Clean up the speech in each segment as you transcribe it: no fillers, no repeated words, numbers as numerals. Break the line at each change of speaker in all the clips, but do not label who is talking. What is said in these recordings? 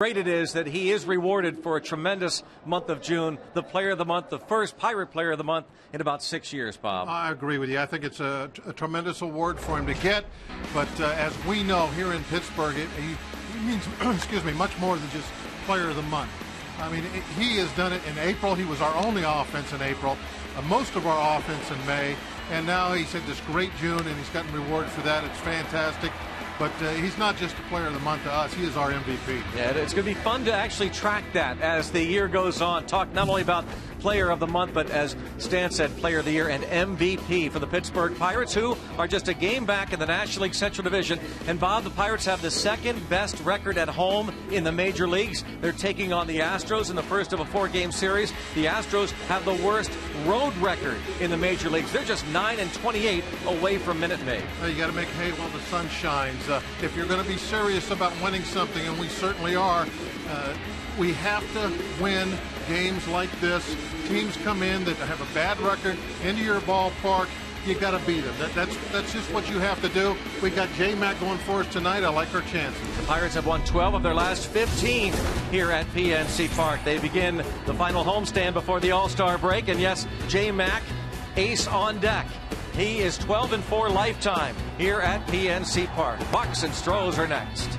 Great it is that he is rewarded for a tremendous month of June, the Player of the Month, the first Pirate Player of the Month in about 6 years, Bob.
I agree with you. I think it's a tremendous award for him to get, but as we know here in Pittsburgh, he means excuse me, much more than just Player of the Month. I mean, he has done it in April. He was our only offense in April, most of our offense in May, and now he's had this great June, and he's gotten rewarded for that. It's fantastic. But he's not just a Player of the Month to us. He is our MVP.
Yeah, it's going to be fun to actually track that as the year goes on. Talk not only about Player of the Month, but as Stan said, Player of the Year and MVP for the Pittsburgh Pirates, who are just a game back in the National League Central Division. And, Bob, the Pirates have the second best record at home in the major leagues. They're taking on the Astros in the first of a 4-game series. The Astros have the worst road record in the major leagues. They're just 9-28 away from Minute Maid.
You got to make hay while the sun shines. If you're going to be serious about winning something, and we certainly are, we have to win games like this. Teams come in that have a bad record into your ballpark. You got to beat them. That's just what you have to do. We got J-Mac going for us tonight. I like our chances.
The Pirates have won 12 of their last 15 here at PNC Park. They begin the final homestand before the All-Star break, and yes, J-Mac, ace on deck. He is 12-4 lifetime here at PNC Park. Bucks and Stros are next.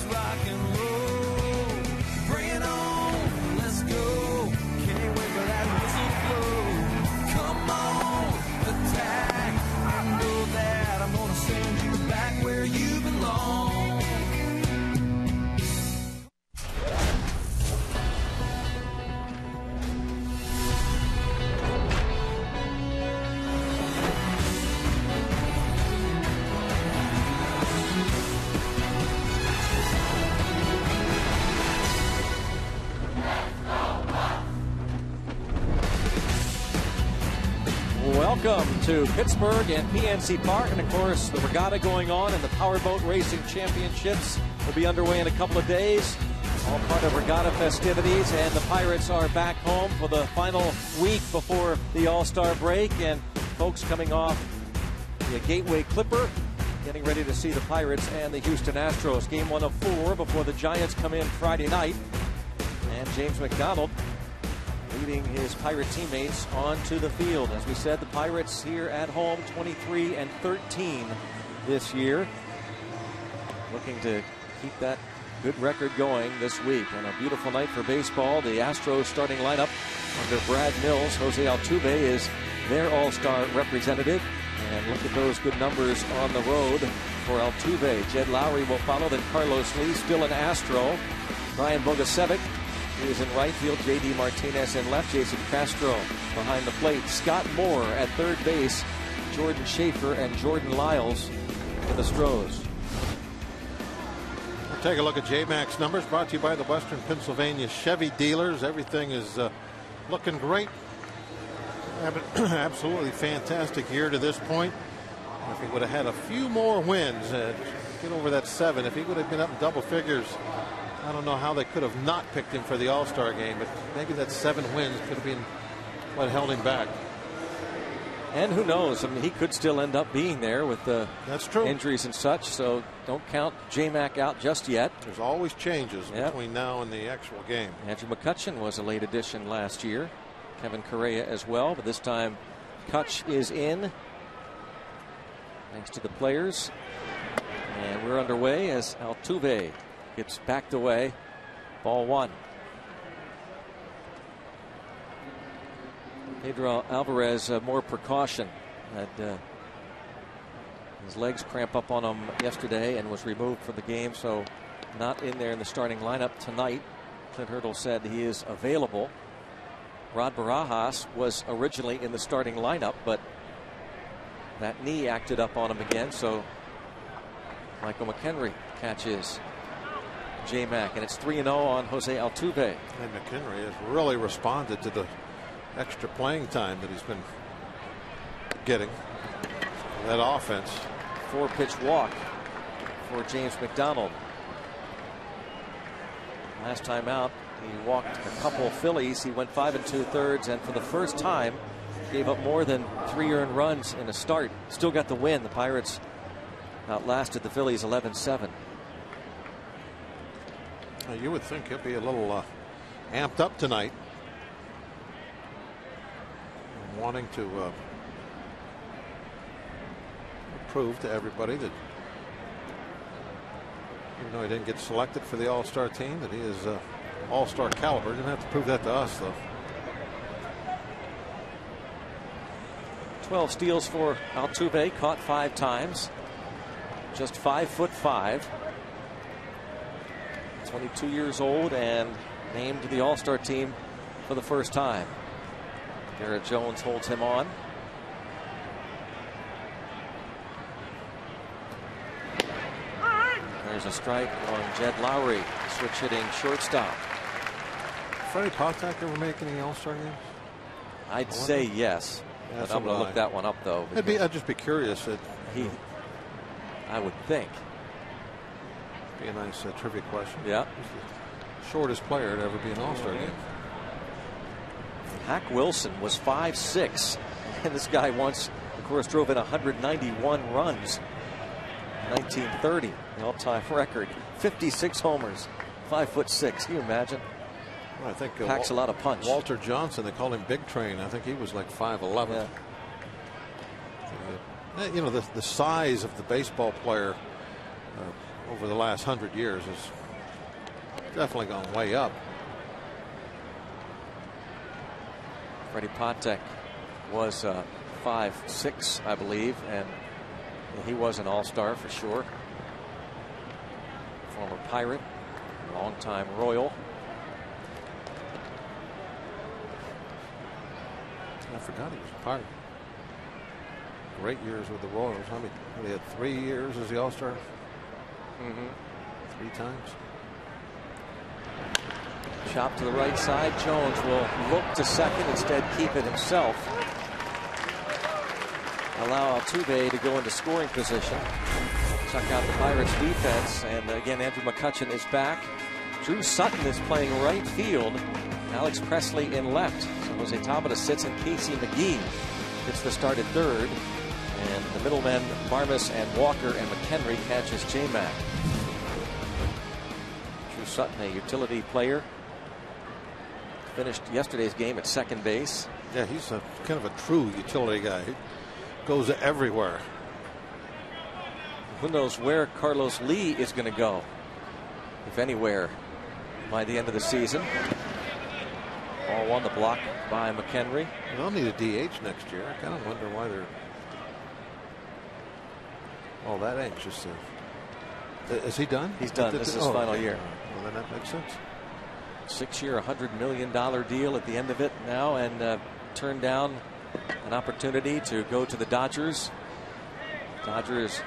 Rock and roll, bring it on, let's go. Can't wait for that whistle blow. Come on, attack. I know that I'm gonna send you back where you belong.
Welcome to Pittsburgh and PNC Park, and of course the regatta going on and the powerboat racing championships will be underway in a couple of days. All part of regatta festivities, and the Pirates are back home for the final week before the All-Star break. And folks coming off the Gateway Clipper, getting ready to see the Pirates and the Houston Astros. Game 1 of 4 before the Giants come in Friday night. And James McDonald leading his Pirate teammates onto the field. As we said, the Pirates here at home 23-13 this year. Looking to keep that good record going this week. And a beautiful night for baseball. The Astros starting lineup under Brad Mills. Jose Altuve is their all-star representative. And look at those good numbers on the road for Altuve. Jed Lowry will follow, then Carlos Lee, still an Astro. Brian Bogasevic is in right field. J.D. Martinez in left. Jason Castro behind the plate. Scott Moore at third base. Jordan Schaefer and Jordan Lyles for the Stros.
We'll take a look at J-Mac's numbers, brought to you by the Western Pennsylvania Chevy dealers. Everything is looking great. Absolutely fantastic year to this point. If he would have had a few more wins, get over that 7, if he would have been up in double figures, I don't know how they could have not picked him for the All-Star game, but maybe that 7 wins could have been what held him back.
And who knows? I mean, he could still end up being there with the injuries and such, so don't count J-Mac out just yet.
There's always changes between now and the actual game.
Andrew McCutchen was a late addition last year. Kevin Correa as well, but this time Kutch is in. Thanks to the players. And we're underway as Altuve gets backed away. Ball 1. Pedro Alvarez, more precaution. Had his legs cramp up on him yesterday and was removed from the game, so not in there in the starting lineup tonight. Clint Hurdle said he is available. Rod Barajas was originally in the starting lineup, but that knee acted up on him again, so Michael McHenry catches J-Mac, and it's 3-0 on Jose Altuve.
And McHenry has really responded to the extra playing time that he's been getting. That offense.
4-pitch walk for James McDonald. Last time out, he walked a couple Phillies. He went 5 2/3, and for the first time gave up more than 3 earned runs in a start. Still got the win. The Pirates outlasted the Phillies 11-7.
You would think he'll be a little amped up tonight, wanting to prove to everybody that even though he didn't get selected for the All-Star team, that he is All-Star caliber. Didn't have to prove that to us, though.
12 steals for Altuve, caught 5 times. Just 5'5". 22 years old and named to the All-Star team for the first time. Garrett Jones holds him on. There's a strike on Jed Lowry, switch hitting shortstop.
Freddie Patek ever make any All-Star games?
I'd say yes, but I'm going to look that one up though.
I'd just be curious.
I would think.
Be a nice trivia question.
Yeah.
He's the shortest player to ever be an All-Star game.
Hack Wilson was 5'6", and this guy once, of course, drove in 191 runs. 1930, the all-time record. 56 homers. 5'6". Can you imagine?
Well, I think
packs a lot of punch.
Walter Johnson, they called him Big Train. I think he was like 5'11". Yeah. You know, the size of the baseball player over the last 100 years has definitely gone way up.
Freddie Patek was 5'6", I believe, and he was an all-star for sure. Former Pirate, longtime Royal.
I forgot he was a Pirate. Great years with the Royals. I mean, he had 3 years as the All-Star. 3 times.
Chop to the right side. Jones will look to second, instead keep it himself. Allow Altuve to go into scoring position. Check out the Pirates defense, and again Andrew McCutchen is back. Drew Sutton is playing right field. Alex Presley in left. So Jose Tabata sits and Casey McGee gets the start at third. And the middlemen, Barmas and Walker and McHenry catches J-Mac. Drew Sutton, a utility player. Finished yesterday's game at second base.
Yeah, he's a kind of a true utility guy. He goes everywhere.
Who knows where Carlos Lee is going to go, if anywhere, by the end of the season. Ball one, the block by McHenry.
They'll need a DH next year. I kind of wonder why they're all that anxious. Is he done?
He's done. This is his final year.
Well, then that makes sense.
6-year, $100 million deal at the end of it now, and turned down an opportunity to go to the Dodgers. Dodgers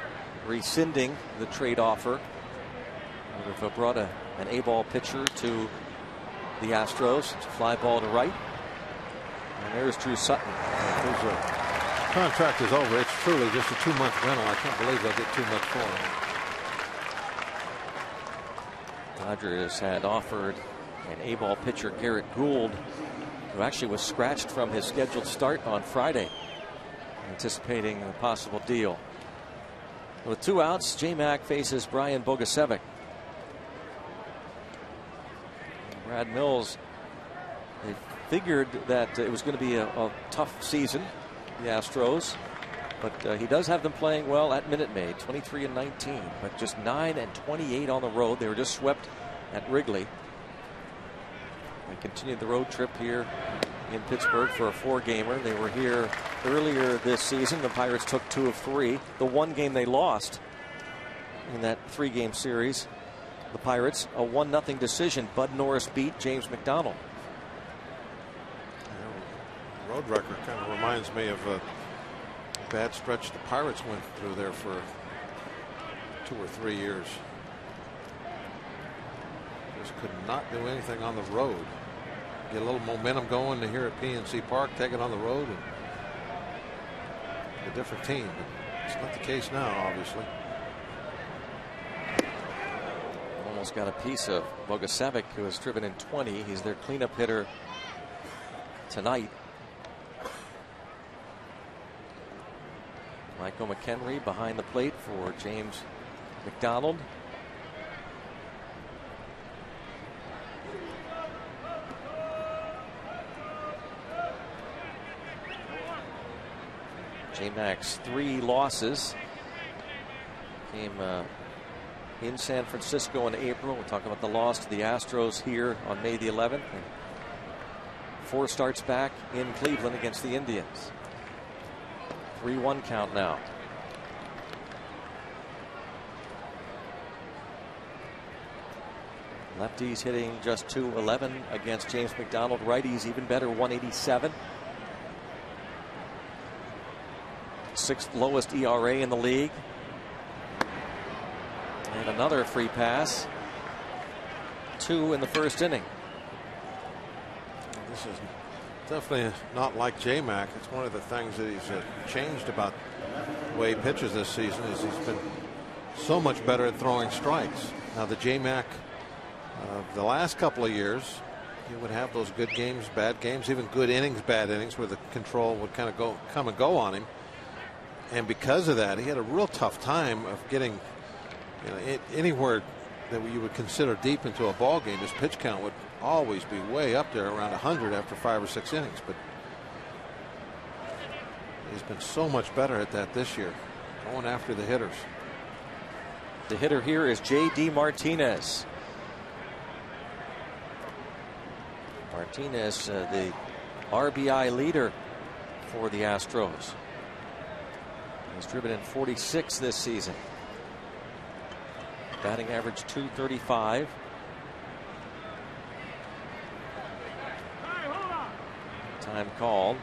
rescinding the trade offer. Would have brought an A-ball pitcher to the Astros. It's a fly ball to right. And there's Drew Sutton.
His contract is over. It's truly just a 2-month rental. I can't believe they'll get too much for him.
Dodgers had offered an A-ball pitcher, Garrett Gould, who actually was scratched from his scheduled start on Friday, anticipating a possible deal. With 2 outs, J-Mac faces Brian Bogusevic. Brad Mills, they figured that it was going to be a tough season, the Astros, but he does have them playing well at Minute Maid, 23-19, but just 9-28 on the road. They were just swept at Wrigley. They continued the road trip here in Pittsburgh for a 4-gamer. They were here earlier this season. The Pirates took 2 of 3. The one game they lost in that 3-game series, the Pirates, a 1-0 decision. Bud Norris beat James McDonald.
Road record kind of reminds me of a bad stretch the Pirates went through there for 2 or 3 years. Just could not do anything on the road. Get a little momentum going to here at PNC Park, take it on the road, and a different team. But it's not the case now, obviously.
Almost got a piece of Bogusevic, who has driven in 20. He's their cleanup hitter tonight. Michael McHenry behind the plate for James McDonald. J-Mac's 3 losses came in San Francisco in April. We're talking about the loss to the Astros here on May the 11th. And 4 starts back in Cleveland against the Indians. 3-1 count now. Lefties hitting just .211 against James McDonald. Righties even better, 187. 6th lowest ERA in the league. And another free pass. 2 in the first inning.
This is definitely not like J-Mac. It's one of the things that he's changed about the way he pitches this season is he's been so much better at throwing strikes. Now the J-Mac the last couple of years, he would have those good games, bad games, even good innings, bad innings, where the control would kind of come and go on him. And because of that, he had a real tough time of getting, anywhere that you would consider deep into a ball game. His pitch count would always be way up there around 100 after 5 or 6 innings. But he's been so much better at that this year, going after the hitters.
The hitter here is J.D. Martinez. Martinez, the RBI leader for the Astros. He's driven in 46 this season. Batting average .235. Time called.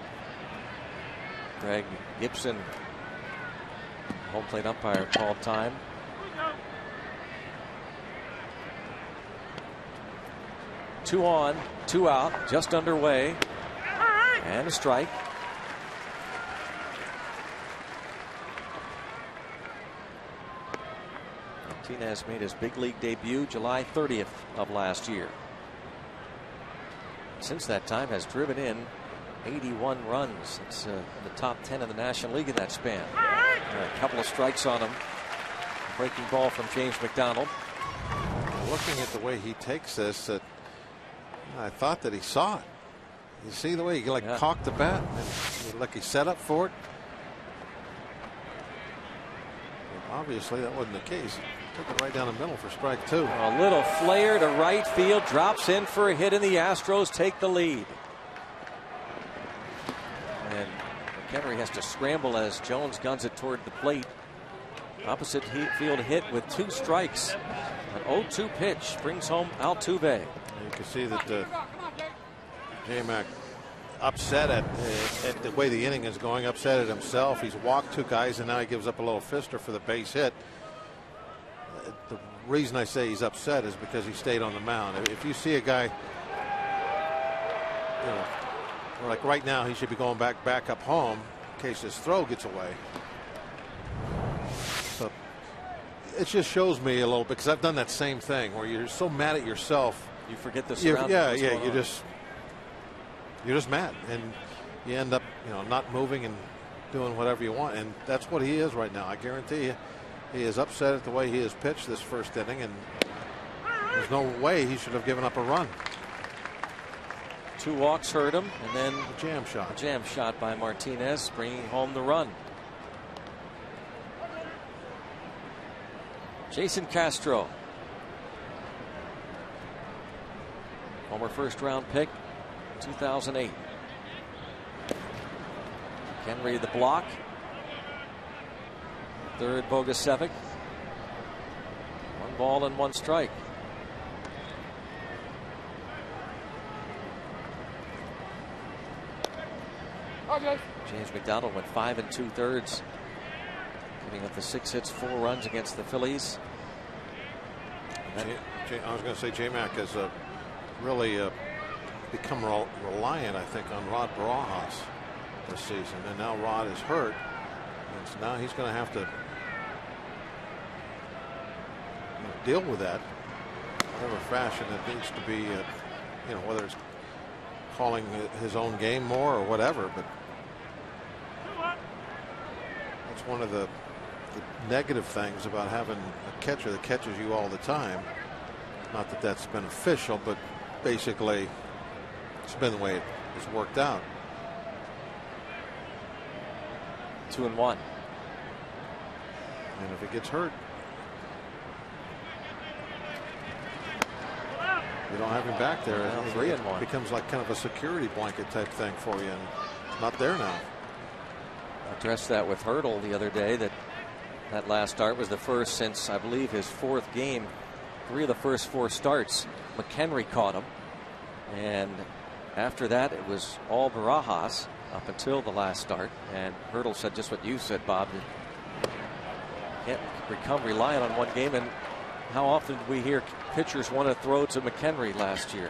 Greg Gibson, home plate umpire, called time. Two on, 2 out, just underway, and a strike. Martinez made his big league debut July 30th of last year. Since that time has driven in 81 runs. It's in the top 10 in the National League in that span. A couple of strikes on him. Breaking ball from James McDonald.
Looking at the way he takes this, I thought that he saw it. You see the way he cocked the bat, and like he set up for it. Well, obviously, that wasn't the case. Took it right down the middle for strike 2.
A little flare to right field, drops in for a hit, and the Astros take the lead. And McHenry has to scramble as Jones guns it toward the plate. Opposite field hit with 2 strikes. An 0-2 pitch brings home Altuve.
You can see that J-Mac upset at the way the inning is going, upset at himself. He's walked 2 guys, and now he gives up a little fister for the base hit. The reason I say he's upset is because he stayed on the mound. If you see a guy, like right now, he should be going back up home in case his throw gets away. So it just shows me a little bit, because I've done that same thing where you're so mad at yourself.
You forget the surroundings.
You're just mad, and you end up not moving and doing whatever you want, and that's what he is right now. I guarantee you, he is upset at the way he has pitched this first inning, and there's no way he should have given up a run.
2 walks hurt him, and then
a jam shot.
A jam shot by Martinez, bringing home the run. Jason Castro, former first-round pick, 2008. Henry the block. Third Bogusevic. 1 ball and 1 strike. James McDonald went 5 2/3, giving up the 6 hits, 4 runs against the Phillies.
I was going to say J-Mac has really become reliant, I think, on Rod Barajas this season, and now Rod is hurt, and so now he's going to have to deal with that, whatever fashion it needs to be. Whether it's calling his own game more or whatever, but that's one of the negative things about having a catcher that catches you all the time. Not that that's beneficial, but basically it's been the way it's worked out.
2-1.
And if it gets hurt, you don't have him back there.
Well, 3-1.
It becomes like kind of a security blanket type thing for you, and it's not there now.
I addressed that with Hurdle the other day, that last start was the first since, I believe, his 4th game. 3 of the first 4 starts, McHenry caught him, and after that it was all Barajas up until the last start. And Hurdle said just what you said, Bob. Can't become reliant on one game. And how often did we hear pitchers want to throw to McHenry last year?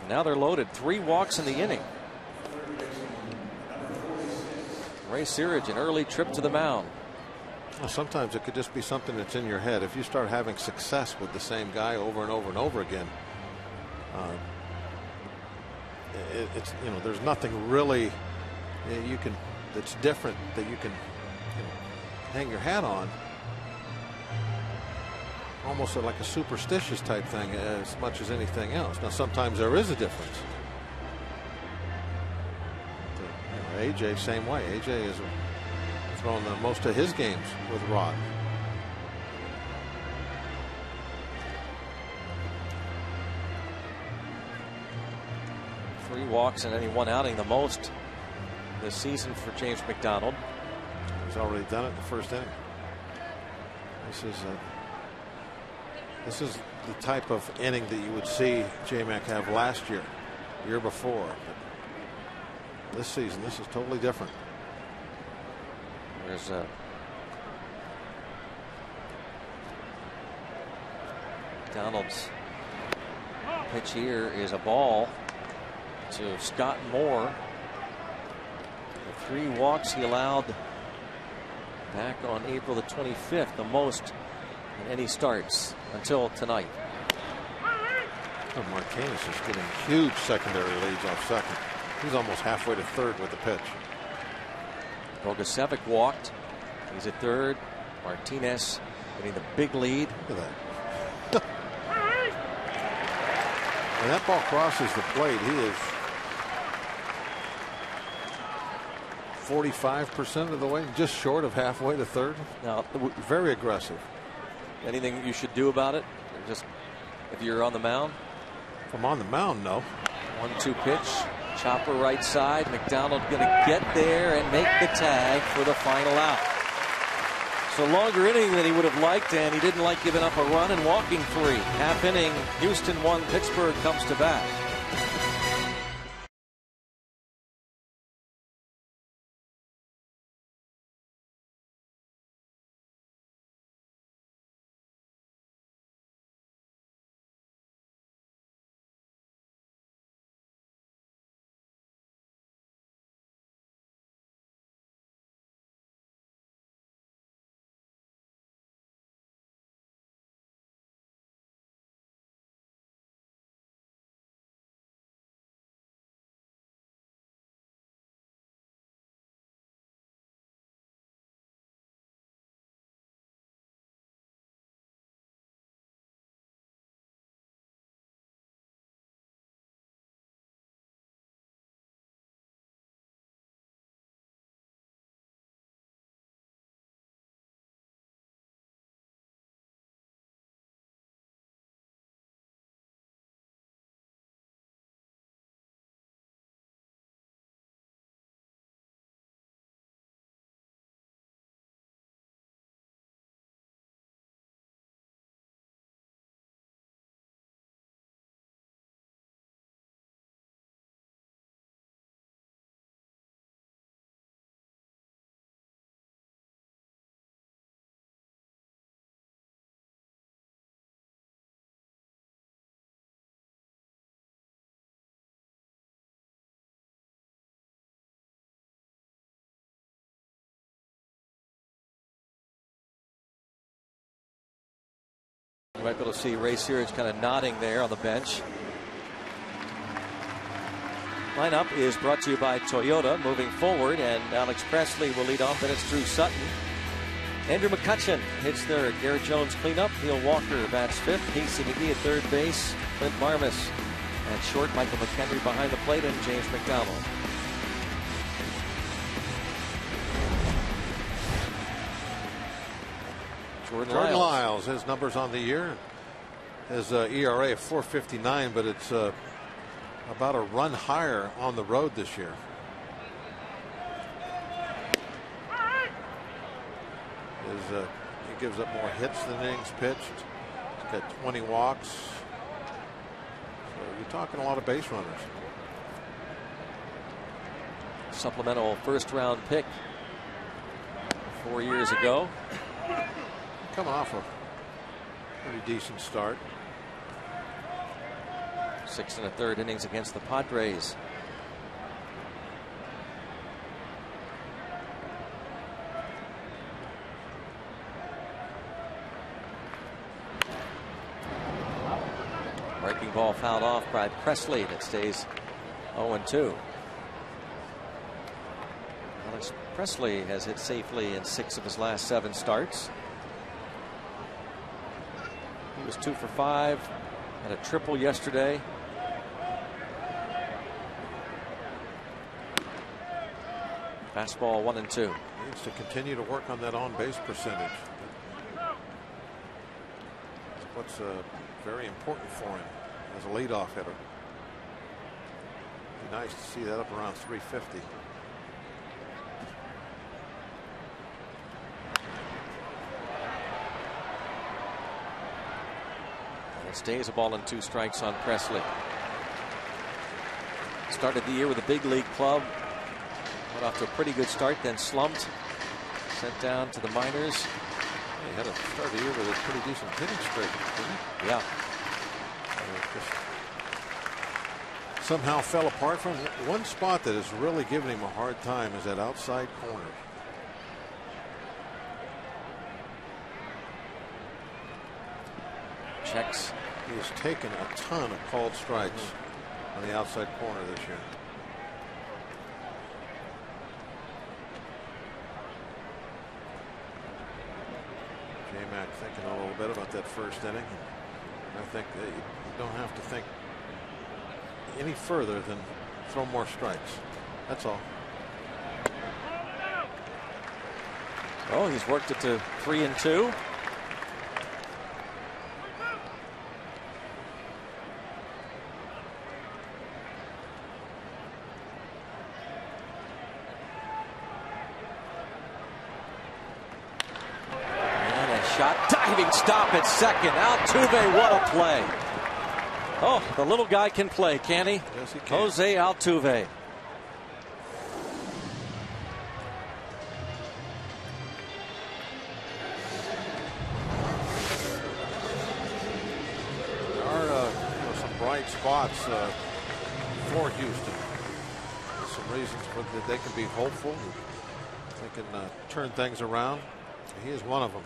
Now they're loaded. 3 walks in the inning. Ray Searage, an early trip to the mound.
Well, sometimes it could just be something that's in your head. If you start having success with the same guy over and over and over again, it's there's nothing really that's different that you can hang your hat on. Almost like a superstitious type thing, as much as anything else. Now sometimes there is a difference. AJ same way. AJ is thrown most of his games with Rod.
Three walks in any one outing, the most this season for James McDonald.
He's already done it in the first inning. This is the type of inning that you would see J-Mac have last year, year before. But this season, this is totally different.
There's McDonald's pitch here is a ball to Scott Moore. The 3 walks he allowed back on April the 25th, the most in any starts until tonight.
Martinez is getting huge secondary leads off second. He's almost halfway to third with the pitch.
Bogusevic walked. He's at third. Martinez getting the big lead.
Look at that. When that ball crosses the plate, he is 45% of the way, just short of halfway to third.
Now,
very aggressive.
Anything you should do about it? Or just if you're on the mound?
If I'm on the mound, no.
1-2 pitch. Chopper right side. McDonald going to get there and make the tag for the final out. So longer inning than he would have liked, and he didn't like giving up a run and walking 3. Half inning, Houston 1, Pittsburgh comes to bat. You might be able to see Ray Searage kind of nodding there on the bench. Lineup is brought to you by Toyota. Moving forward, and Alex Presley will lead off, and it's Drew Sutton. Andrew McCutcheon hits third. Garrett Jones cleanup. Neil Walker bats fifth. Casey McGee at third base. Clint Marmis at short. Michael McHenry behind the plate, and James McDonald.
Jordan Lyles, his numbers on the year. His ERA of 4.59, but it's about a run higher on the road this year. He gives up more hits than innings pitched. He's got 20 walks. So you're talking a lot of base runners.
Supplemental first-round pick 4 years ago.
Coming off a pretty decent start.
6 1/3 innings against the Padres. Breaking ball fouled off by Presley. That stays 0-2. Alex Presley has hit safely in 6 of his last 7 starts. He was 2 for 5, had a triple yesterday. Fastball 1-2.
Needs to continue to work on that on-base percentage. What's very important for him as a leadoff hitter. Be nice to see that up around 350.
Stays a ball and 2 strikes on Presley. Started the year with a big league club. Went off to a pretty good start, then slumped. Sent down to the minors.
He had a start of the year with a pretty decent hitting streak, didn't he?
Yeah.
Just somehow fell apart from one spot that is really giving him a hard time is that outside corner.
checks.
He has taken a ton of called strikes on the outside corner this year. J-Mac thinking a little bit about that first inning. I think that you don't have to think any further than throw more strikes. That's all.
Oh, he's worked it to 3-2. Shot, diving stop at second. Altuve, what a play. Oh, the little guy can play, can't he?
Yes, he can.
Jose Altuve.
There are some bright spots for Houston. There's some reasons that they can be hopeful. They can turn things around. He is one of them.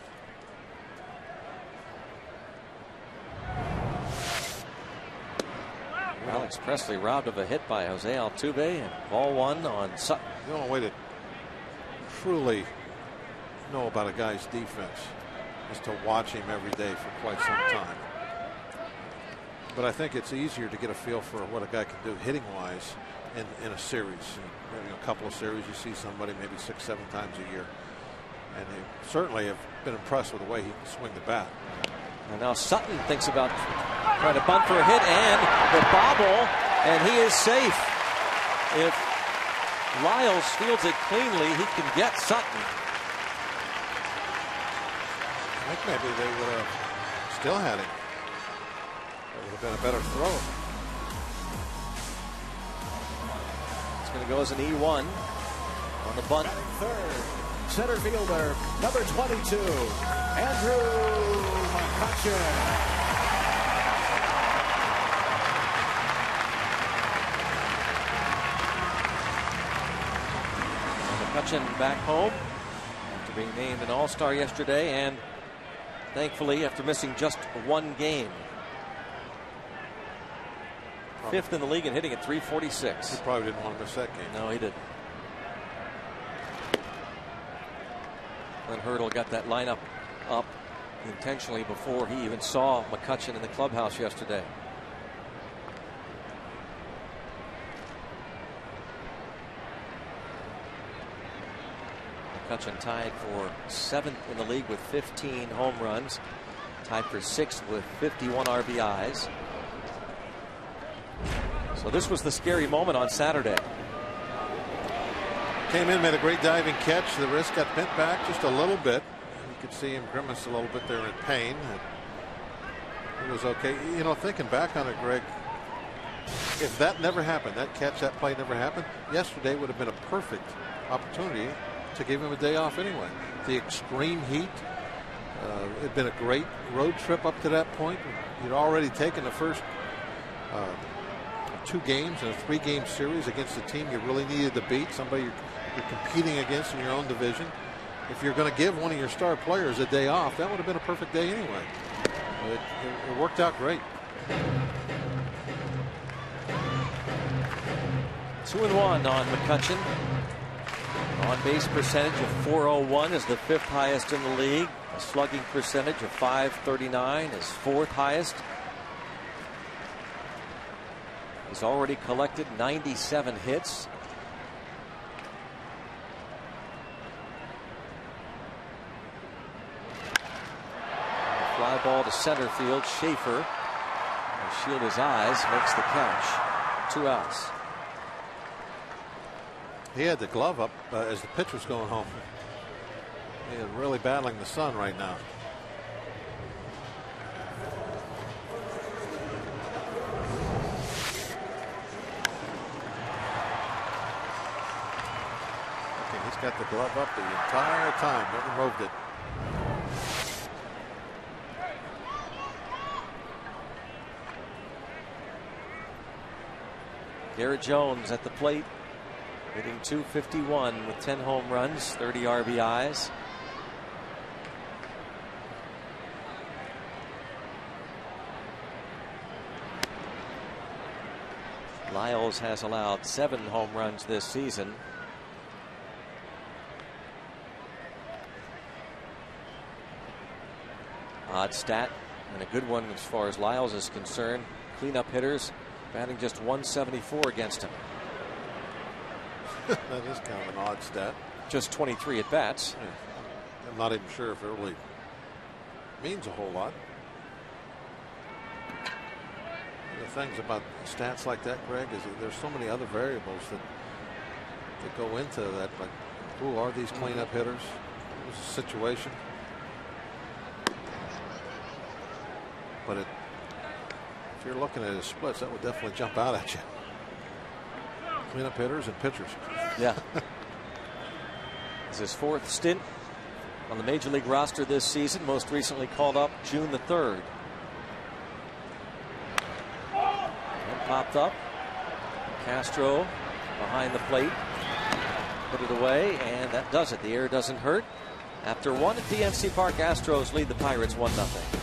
Alex Presley robbed of a hit by Jose Altuve, and ball one on Sutton.
The only way to truly know about a guy's defense is to watch him every day for quite some time. But I think it's easier to get a feel for what a guy can do hitting wise in a series. Maybe a couple of series you see somebody maybe 6-7 times a year, and they certainly have been impressed with the way he can swing the bat.
And now Sutton thinks about trying to bunt for a hit, and the bobble, and he is safe. If Lyles fields it cleanly, he can get Sutton.
I think maybe they would have still had him. That would have been a better throw.
It's going to go as an E1 on the bunt.
Third, center fielder, number 22, Andrew McCutchen.
McCutchen back home after being named an All-Star yesterday, and thankfully after missing just one game. Fifth in the league and hitting at .346.
He probably didn't want to miss that game.
No, he didn't. Glenn Hurdle got that lineup up intentionally before he even saw McCutchen in the clubhouse yesterday. McCutchen tied for 7th in the league with 15 home runs, tied for 6th with 51 RBIs. So this was the scary moment on Saturday.
Came in, made a great diving catch. The wrist got bent back just a little bit. You could see him grimace a little bit there in pain. It was okay. You know, thinking back on it, Greg, if that never happened, that catch, that play never happened, yesterday would have been a perfect opportunity to give him a day off anyway. The extreme heat. It had been a great road trip up to that point. You'd already taken the first 2 games in a 3-game series against a team you really needed to beat, somebody you're competing against in your own division. If you're going to give one of your star players a day off, that would have been a perfect day anyway. It worked out great.
2-1 on McCutchen. On base percentage of .401 is the 5th highest in the league. A slugging percentage of .539 is 4th highest. He's already collected 97 hits. Fly ball to center field. Schaefer, to shield his eyes, makes the catch. 2 outs.
He had the glove up as the pitch was going home. He is really battling the sun right now. Okay, he's got the glove up the entire time, never moved it.
Garrett Jones at the plate, hitting .251 with 10 home runs, 30 RBIs. Lyles has allowed 7 home runs this season. Odd stat, and a good one as far as Lyles is concerned. Cleanup hitters batting just 174 against him.
That is kind of an odd stat.
Just 23 at bats.
Yeah. I'm not even sure if it really means a whole lot. The things about stats like that, Greg, is that there's so many other variables that go into that. Like, who are these cleanup hitters? What's the situation? But if you're looking at his splits, that would definitely jump out at you. Cleanup hitters and pitchers.
Yeah. It's his 4th stint on the Major League roster this season. Most recently called up June the 3rd. And popped up. Castro behind the plate. Put it away, and that does it. The air doesn't hurt. After 1 at PNC Park, Astros lead the Pirates 1-0.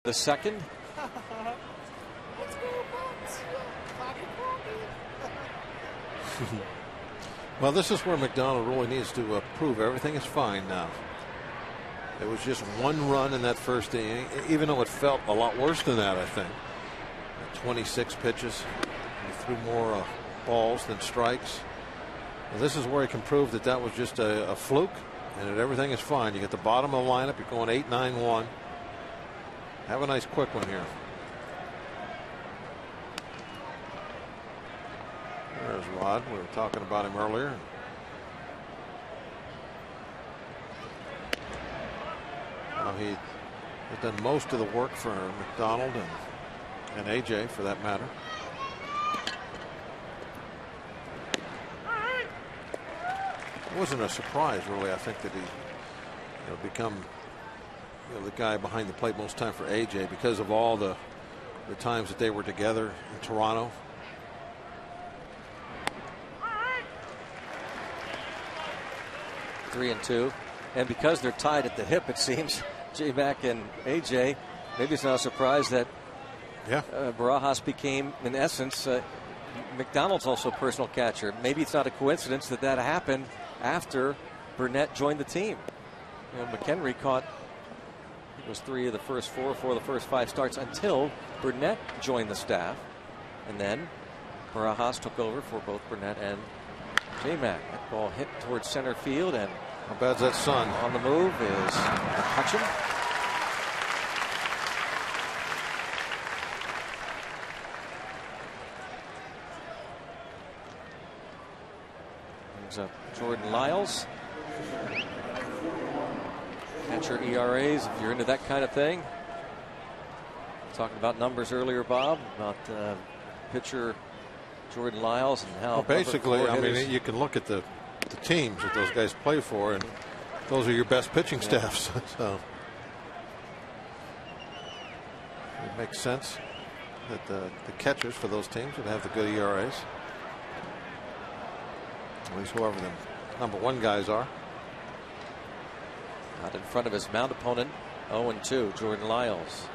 The second.
Well, this is where McDonald really needs to prove everything is fine now. It was just 1 run in that first inning, even though it felt a lot worse than that, I think. 26 pitches. He threw more balls than strikes. And this is where he can prove that that was just a fluke and that everything is fine. You get the bottom of the lineup. You're going 8-9-1. Have a nice quick one here. There's Rod. We were talking about him earlier. Well, he has done most of the work for McDonald and AJ, for that matter. It wasn't a surprise, really. I think that he become the guy behind the plate most time for AJ because of all the times that they were together in Toronto.
Three and 2, and because they're tied at the hip, it seems, J-Mac and AJ, maybe it's not a surprise that Barajas became, in essence, McDonald's also personal catcher. Maybe it's not a coincidence that that happened after Burnett joined the team. McHenry caught, it was 3 of the first 4 of the first 5 starts until Burnett joined the staff, and then Barajas took over for both Burnett and J-Mac. That ball hit towards center field, and
how bad's that sun?
On the move is McCutchen. Brings up Jordan Lyles. Catcher ERAs, if you're into that kind of thing. Talking about numbers earlier, Bob, about pitcher Jordan Lyles and how.
Well, basically, I mean,
hitters.
you can look at the teams that those guys play for, and those are your best pitching staffs. So it makes sense that the catchers for those teams would have the good ERAs. At least whoever the #1 guys are.
Out in front of his mound opponent, 0-2, Jordan Lyles.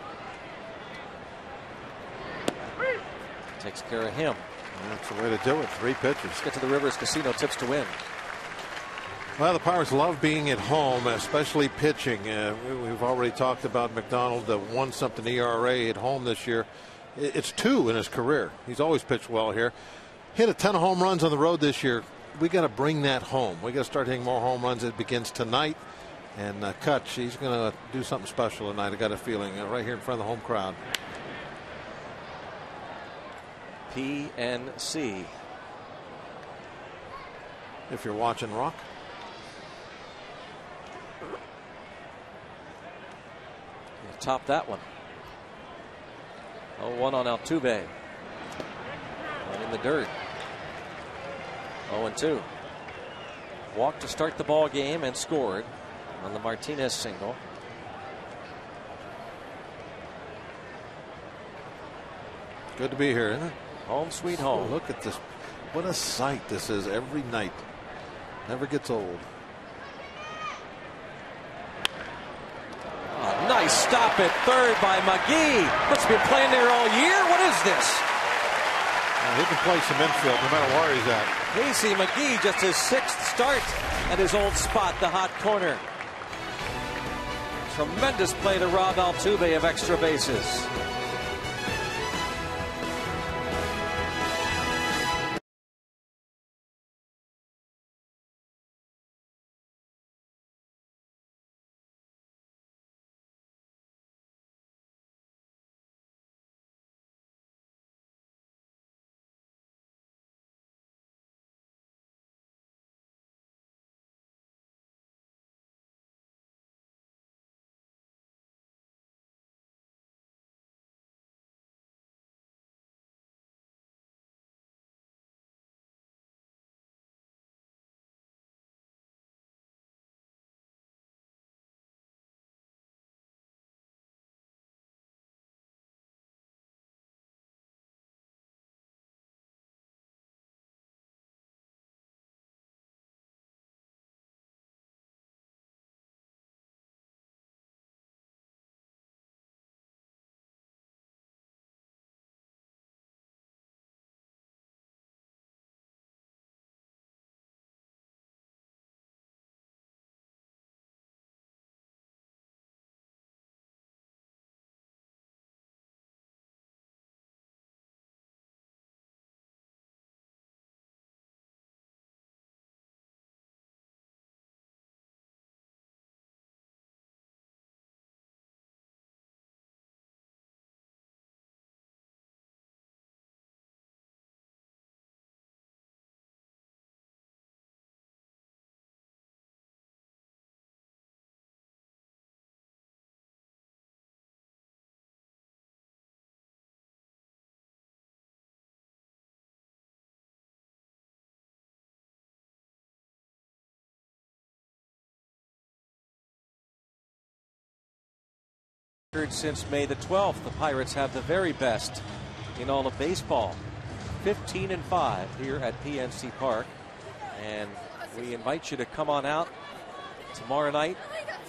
Takes care of him.
And that's the way to do it. 3 pitches.
Let's get to the Rivers Casino tips to win.
Well, the Pirates love being at home, especially pitching. We've already talked about McDonald, the 1-something ERA at home this year. It's 2 in his career. He's always pitched well here. Hit a ton of home runs on the road this year. We got to bring that home. We got to start hitting more home runs. It begins tonight. And Kutch, he's going to do something special tonight. I got a feeling right here in front of the home crowd.
PNC.
If you're watching, Rock.
He'll top that one. 0-1 on Altuve. And in the dirt. 0-2. Walked to start the ball game and scored on the Martinez single.
Good to be here, isn't it?
Home sweet home.
Look at this. What a sight this is every night. Never gets old.
Oh, nice stop at third by McGee. Must have been playing there all year. What is this?
He can play some infield no matter where he's at.
Casey McGee, just his 6th start at his old spot, the hot corner. Tremendous play to rob Altuve of extra bases. Since May the 12th, the Pirates have the very best in all of baseball. 15-5 here at PNC Park. And we invite you to come on out tomorrow night,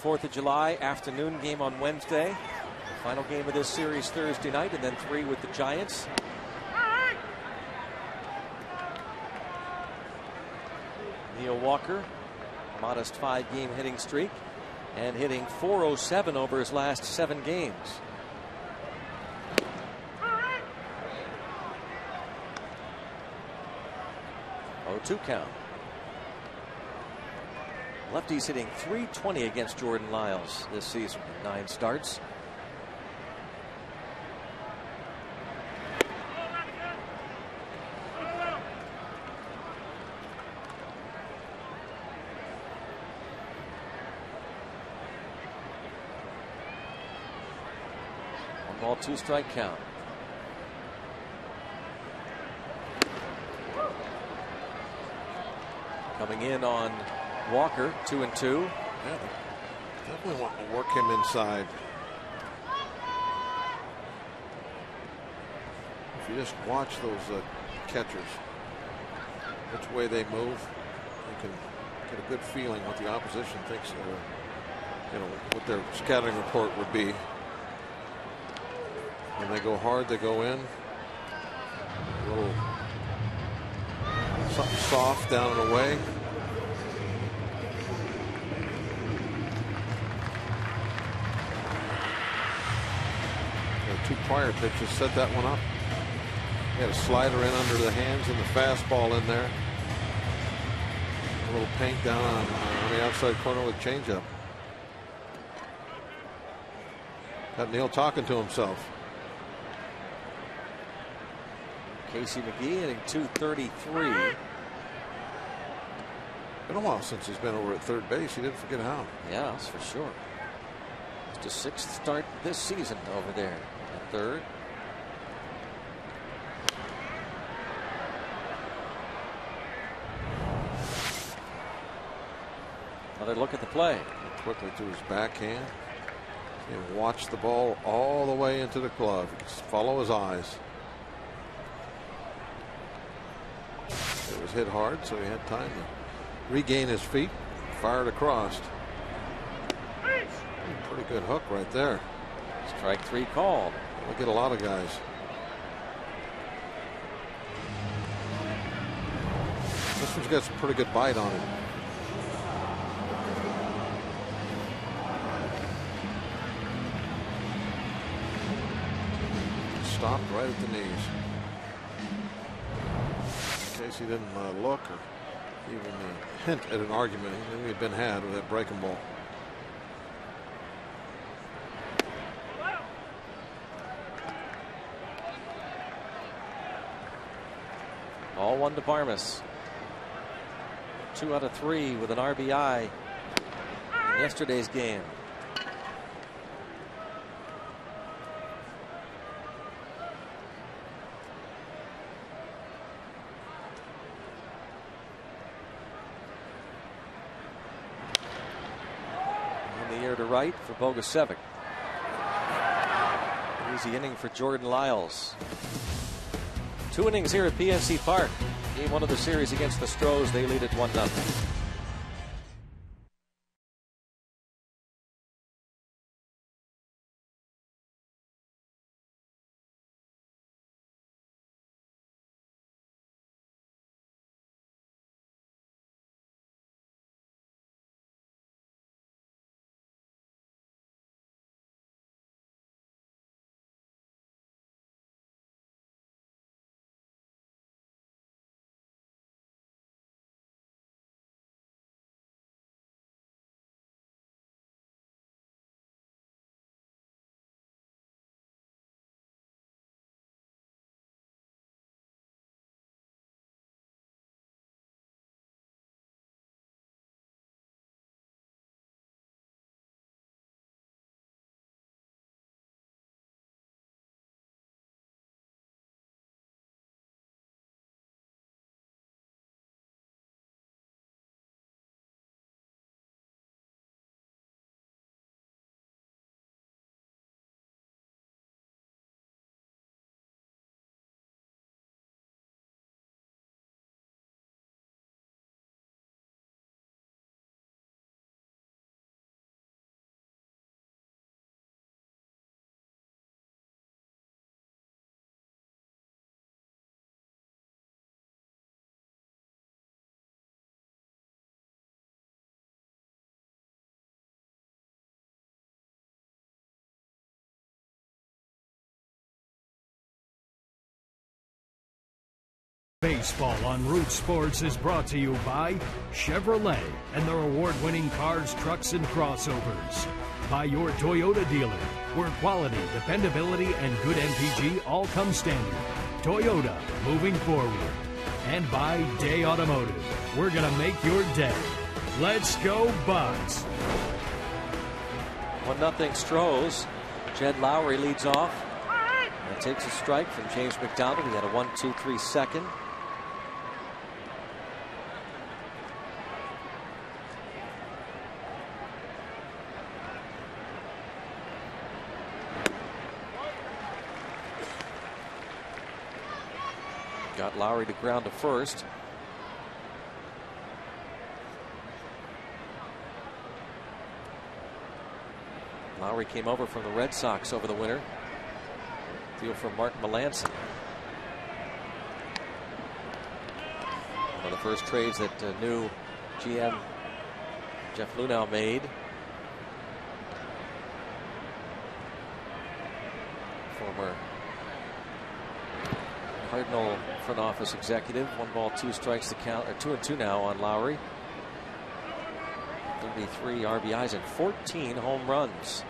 4th of July, afternoon game on Wednesday. The final game of this series Thursday night, and then 3 with the Giants. Neil Walker, modest 5-game hitting streak, and hitting .407 over his last 7 games. Oh, 2 count. Lefty's hitting .320 against Jordan Lyles this season in 9 starts. Ball 2 strike count. Coming in on Walker, 2-2.
Yeah, definitely want to work him inside. If you just watch those catchers, which way they move, you can get a good feeling what the opposition thinks, what their scouting report would be. When they go hard, they go in. A little something soft down and away. The 2 prior pitches set that one up. He had a slider in under the hands and the fastball in there. A little paint down on the outside corner with changeup. Got Neil talking to himself.
Casey McGee hitting .233.
Been a while since he's been over at third base. He didn't forget how.
Yeah, that's for sure. Just a 6th start this season over there at third. Another look at the play.
Quickly to his backhand. And watch the ball all the way into the glove. Just follow his eyes. It was hit hard, so he had time to regain his feet. Fired across. Pretty good hook right there.
Strike 3 called.
We'll get a lot of guys. This one's got some pretty good bite on it. Stopped right at the knees. In case he didn't look or even hint at an argument he knew he'd been had with that breaking ball.
All 1 to Barmes. 2 out of 3 with an RBI in yesterday's game. In the air to right for Bogusevic. Easy inning for Jordan Lyles. 2 innings here at PNC Park. Game 1 of the series against the Stros. They lead at 1-0.
Baseball on Root Sports is brought to you by Chevrolet and their award-winning cars, trucks, and crossovers. By your Toyota dealer, where quality, dependability, and good MPG all come standard. Toyota, moving forward. And by Day Automotive, we're going to make your day. Let's go, Bucks.
1-0 Stros. Jed Lowry leads off and takes a strike from James McDonald. He had a 1-2-3 second. Got Lowry to ground to first. Lowry came over from the Red Sox over the winter. Deal for Mark Melancon. One of the first trades that new GM Jeff Luhnow made. Former Cardinal front office executive. 1 ball, 2 strikes to count, or 2-2 now on Lowry. 33 RBIs and 14 home runs.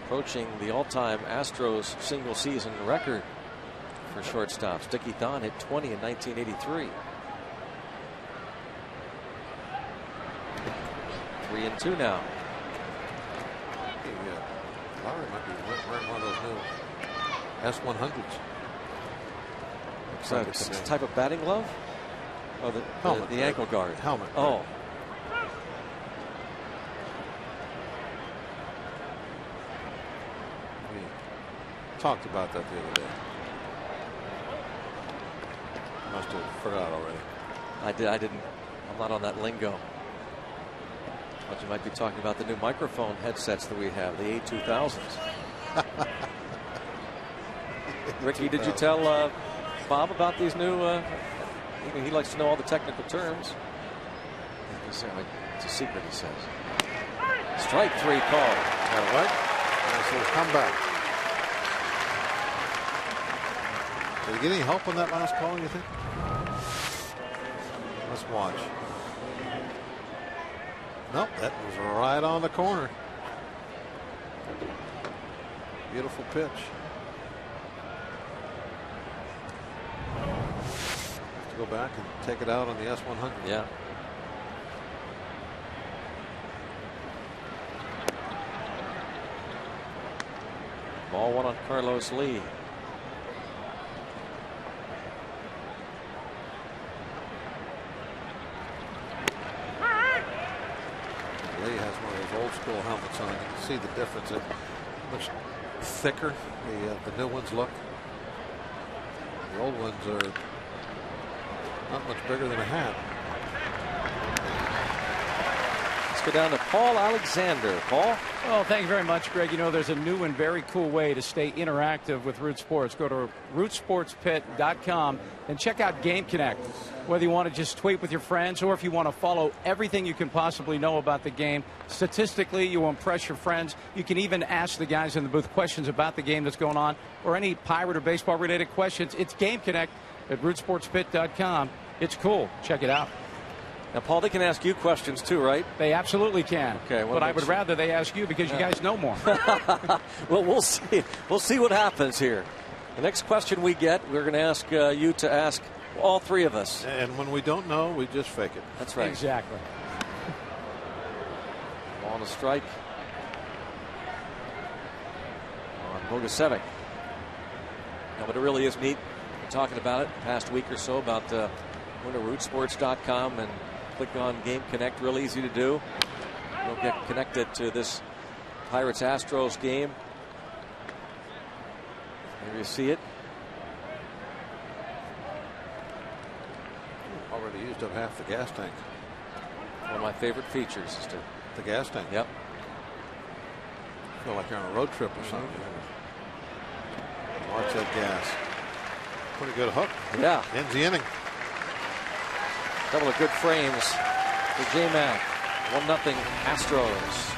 Approaching the all-time Astros single season record for shortstops. Dickie Thon hit 20 in 1983. 3-2 now.
Lowry might be wearing one of those new S100s.
It's a type of batting glove? Oh,
helmet,
the ankle guard.
Helmet.
Oh.
We talked about that the other day. Must have forgot already.
I didn't. I'm not on that lingo. But you might be talking about the new microphone headsets that we have, the A2000s. Ricky, did you tell Bob about these new? He likes to know all the technical terms. It's a secret, he says. Strike 3 call.
Got it right. Nice little comeback. Did he get any help on that last call, you think? Let's watch. Nope, that was right on the corner. Beautiful pitch. To go back and take it out on the S100.
Yeah. Ball 1 on Carlos Lee.
Lee has one of those old school helmets on. You can see the difference. It's much thicker. The new ones look. The old ones are not much bigger than a hat.
Let's go down to Paul Alexander. Paul?
Well, thank you very much, Greg. You know, there's a new and very cool way to stay interactive with Root Sports. Go to rootsportspit.com and check out Game Connect. Whether you want to just tweet with your friends or if you want to follow everything you can possibly know about the game, statistically, you will impress your friends. You can even ask the guys in the booth questions about the game that's going on or any Pirate or baseball related questions. It's Game Connect at rootsportspit.com. It's cool. Check it out.
Now, Paul, they can ask you questions too, right?
They absolutely can.
Okay, well,
but I would rather they ask you because you guys know more.
Well, we'll see. We'll see what happens here. The next question we get, we're going to ask you to ask all three of us.
And when we don't know, we just fake it.
That's right.
Exactly.
Ball to strike on Bogasevic. No, but it really is neat. We're talking about it the past week or so about going to rootsports.com and click on Game Connect. Real easy to do. You'll get connected to this Pirates Astros game. Here you see it.
Already used up half the gas tank.
One of my favorite features is to
The gas tank.
Yep.
Feel like you're on a road trip or something. Watch that gas. Pretty good hook.
Yeah.
Ends the inning.
Couple of good frames for J-Mac. 1-0 Astros.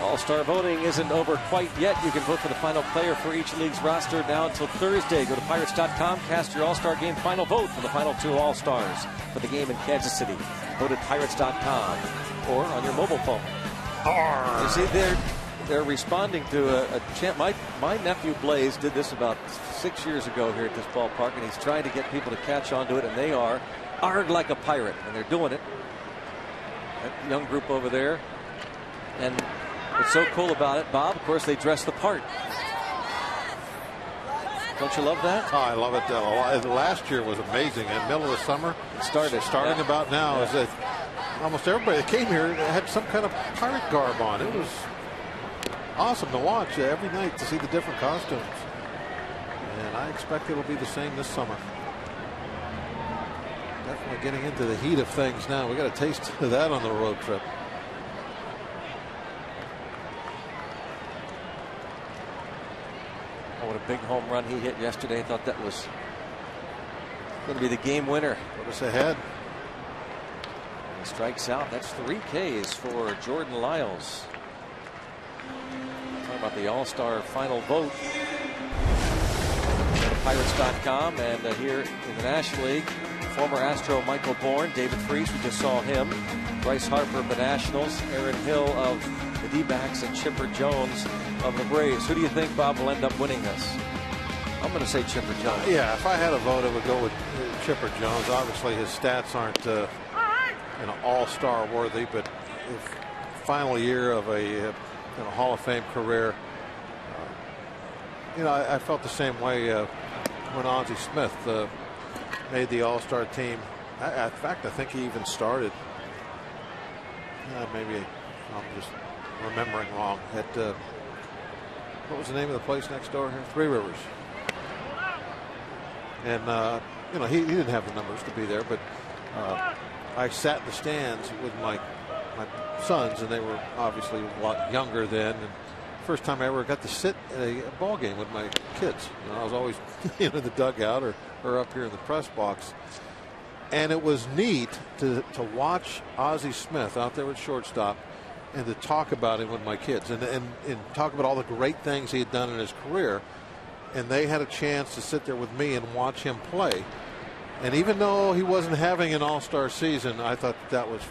All-Star voting isn't over quite yet. You can vote for the final player for each league's roster now until Thursday. Go to Pirates.com, cast your All-Star Game final vote for the final 2 All-Stars for the game in Kansas City. Vote at Pirates.com or on your mobile phone. You see, they're responding to a chant. My nephew Blaze did this about 6 years ago here at this ballpark, and he's trying to get people to catch on to it, and they are "Arg like a pirate," and they're doing it. That young group over there. And what's so cool about it, Bob, of course, they dress the part. Don't you love that?
Oh, I love it. Last year was amazing. In the middle of the summer, starting about now, is that almost everybody that came here had some kind of pirate garb on. It was awesome to watch every night to see the different costumes. And I expect it'll be the same this summer. Definitely getting into the heat of things now. We got a taste of that on the road trip.
Oh, what a big home run he hit yesterday. I thought that was going to be the game winner.
Put us ahead.
He strikes out. That's 3 Ks for Jordan Lyles. Talking about the All-Star final vote. Pirates.com, and here in the National League, former Astro Michael Bourne, David Freese, we just saw him, Bryce Harper of the Nationals, Aaron Hill of the D-backs, and Chipper Jones of the Braves. Who do you think, Bob, will end up winning this? I'm going to say Chipper Jones.
Yeah, if I had a vote, I would go with Chipper Jones. Obviously, his stats aren't all-star worthy, but final year of a Hall of Fame career. I felt the same way when Ozzie Smith made the All-Star team. In fact, I think he even started. Maybe I'm just remembering wrong. At what was the name of the place next door here? Three Rivers. And he didn't have the numbers to be there, but I sat in the stands with my sons, and they were obviously a lot younger then. And first time I ever got to sit at a ball game with my kids. I was always in the dugout or up here in the press box. And it was neat to watch Ozzie Smith out there at shortstop and to talk about him with my kids and talk about all the great things he had done in his career. And they had a chance to sit there with me and watch him play. And even though he wasn't having an all-star season, I thought that was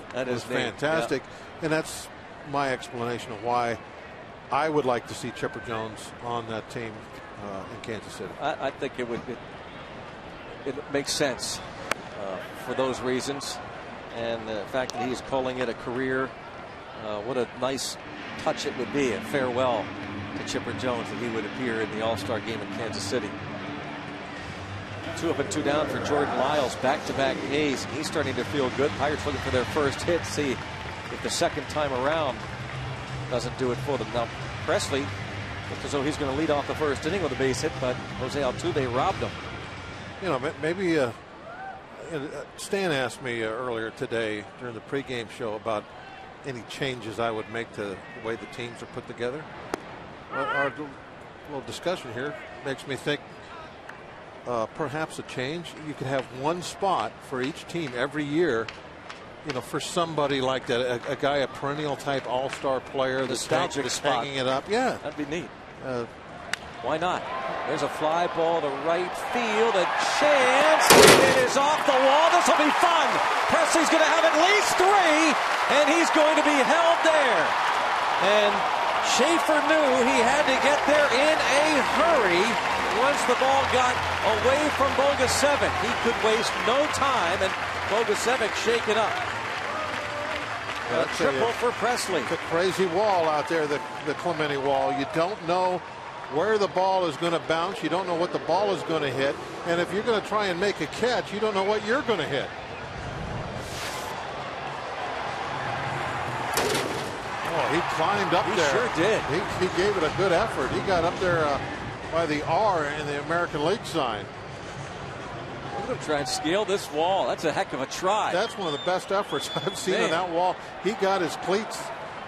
fantastic. Yeah. And that's my explanation of why I would like to see Chipper Jones on that team in Kansas City.
I think it makes sense for those reasons, and the fact that he's calling it a career. What a nice touch it would be, a farewell to Chipper Jones, that he would appear in the All-Star game in Kansas City. 2 up and 2 down for Jordan Lyles, back-to-back Ks. He's starting to feel good. Pirates looking for their first hit. See if the second time around doesn't do it for them. Now, Presley looks as though he's going to lead off the first inning with a base hit, but Jose Altuve robbed him.
Maybe Stan asked me earlier today during the pregame show about any changes I would make to the way the teams are put together. Our little discussion here makes me think perhaps a change. You could have one spot for each team every year. For somebody like that, a guy, a perennial type all-star player that's hanging it up. Yeah.
That'd be neat. Why not? There's a fly ball to right field. A chance. It is off the wall. This will be fun. Presley's going to have at least 3, and he's going to be held there. And Schaefer knew he had to get there in a hurry. Once the ball got away from Bogusevic, he could waste no time, and Bogusevic shaken up. A triple for Presley.
It's a crazy wall out there, the Clemente wall. You don't know where the ball is going to bounce. You don't know what the ball is going to hit. And if you're going to try and make a catch, you don't know what you're going to hit. Oh, he climbed up there.
He sure did.
He gave it a good effort. He got up there by the R in the American League sign.
I'm going to try and scale this wall. That's a heck of a try.
That's one of the best efforts I've seen on that wall. He got his cleats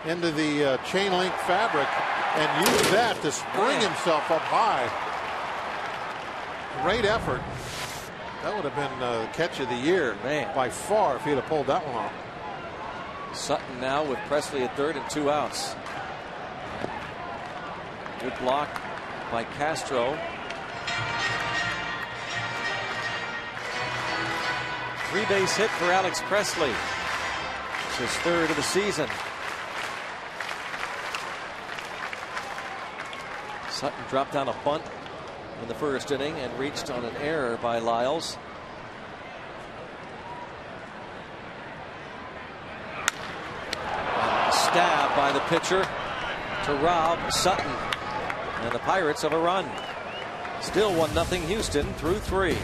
into the chain link fabric and used that to spring himself up high. Great effort. That would have been the catch of the year by far if he'd have pulled that one off.
Sutton now with Presley at third and 2 outs. Good block by Castro. 3-base hit for Alex Presley. It's his 3rd of the season. Sutton dropped down a bunt in the 1st inning and reached on an error by Lyles. And a stab by the pitcher to rob Sutton. And the Pirates have a run. Still 1-0 Houston through 3.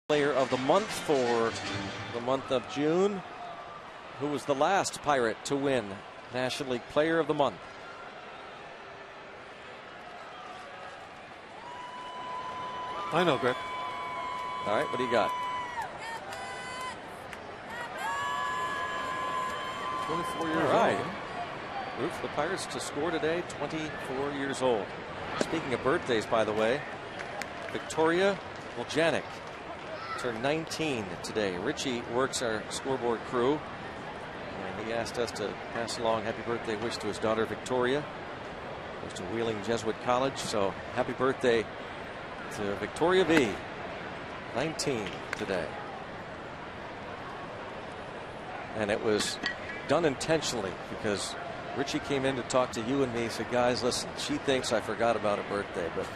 Player of the month for the month of June. Who was the last Pirate to win National League Player of the Month?
I know, Greg.
All right, what do you got?
24 years
All right.
old.
Root for the Pirates to score today, 24 years old. Speaking of birthdays, by the way, Victoria Voljanik turned 19 today. Richie works our scoreboard crew, and he asked us to pass along happy birthday wish to his daughter Victoria. Goes to Wheeling Jesuit College, so happy birthday to Victoria V. 19 today. And it was done intentionally because Richie came in to talk to you and me. He said, guys, listen, she thinks I forgot about her birthday, but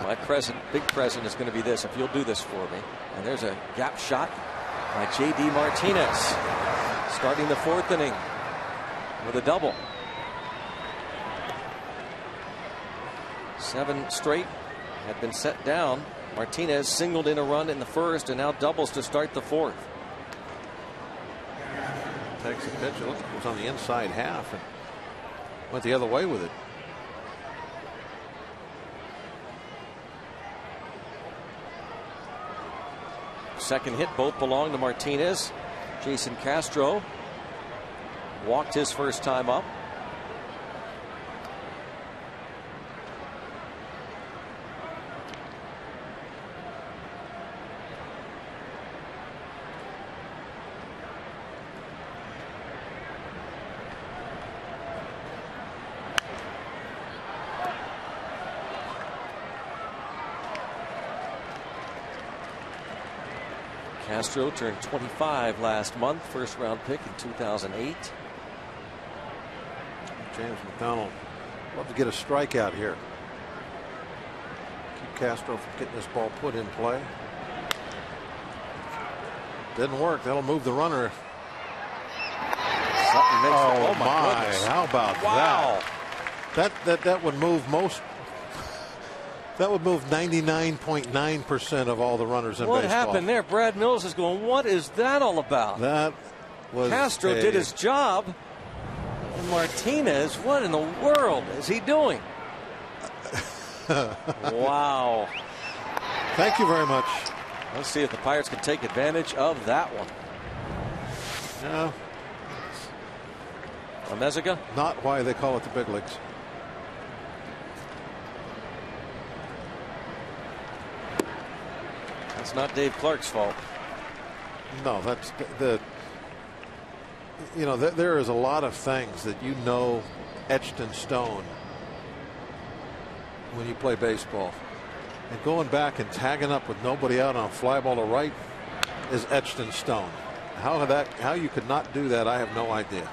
my present, big present is going to be this if you'll do this for me. And there's a gap shot by J.D. Martinez, starting the 4th inning with a double. 7 straight had been set down. Martinez singled in a run in the 1st and now doubles to start the 4th.
Takes a pitch. It looks like it was on the inside half and went the other way with it.
Second hit, both belong to Martinez. Jason Castro walked his first time up. Castro turned 25 last month, 1st round pick in 2008.
James McDonald love to get a strikeout here. Keep Castro from getting this ball put in play. Didn't work. That'll move the runner.
Oh
my
goodness.
How about
Wow.
that? That would move most. That would move 99.9% of all the runners in
What
baseball.
happened there? Brad Mills is going, what is that all about?
That was
Castro did his job. And Martinez, what in the world is he doing? Wow.
Thank you very much.
Let's see if the Pirates can take advantage of that one.
No.
Amezaga?
Not why they call it the big leagues.
That's not Dave Clark's fault.
No, that's the you know, there is a lot of things that you know etched in stone when you play baseball. And going back and tagging up with nobody out on a fly ball to right is etched in stone. How you could not do that, I have no idea.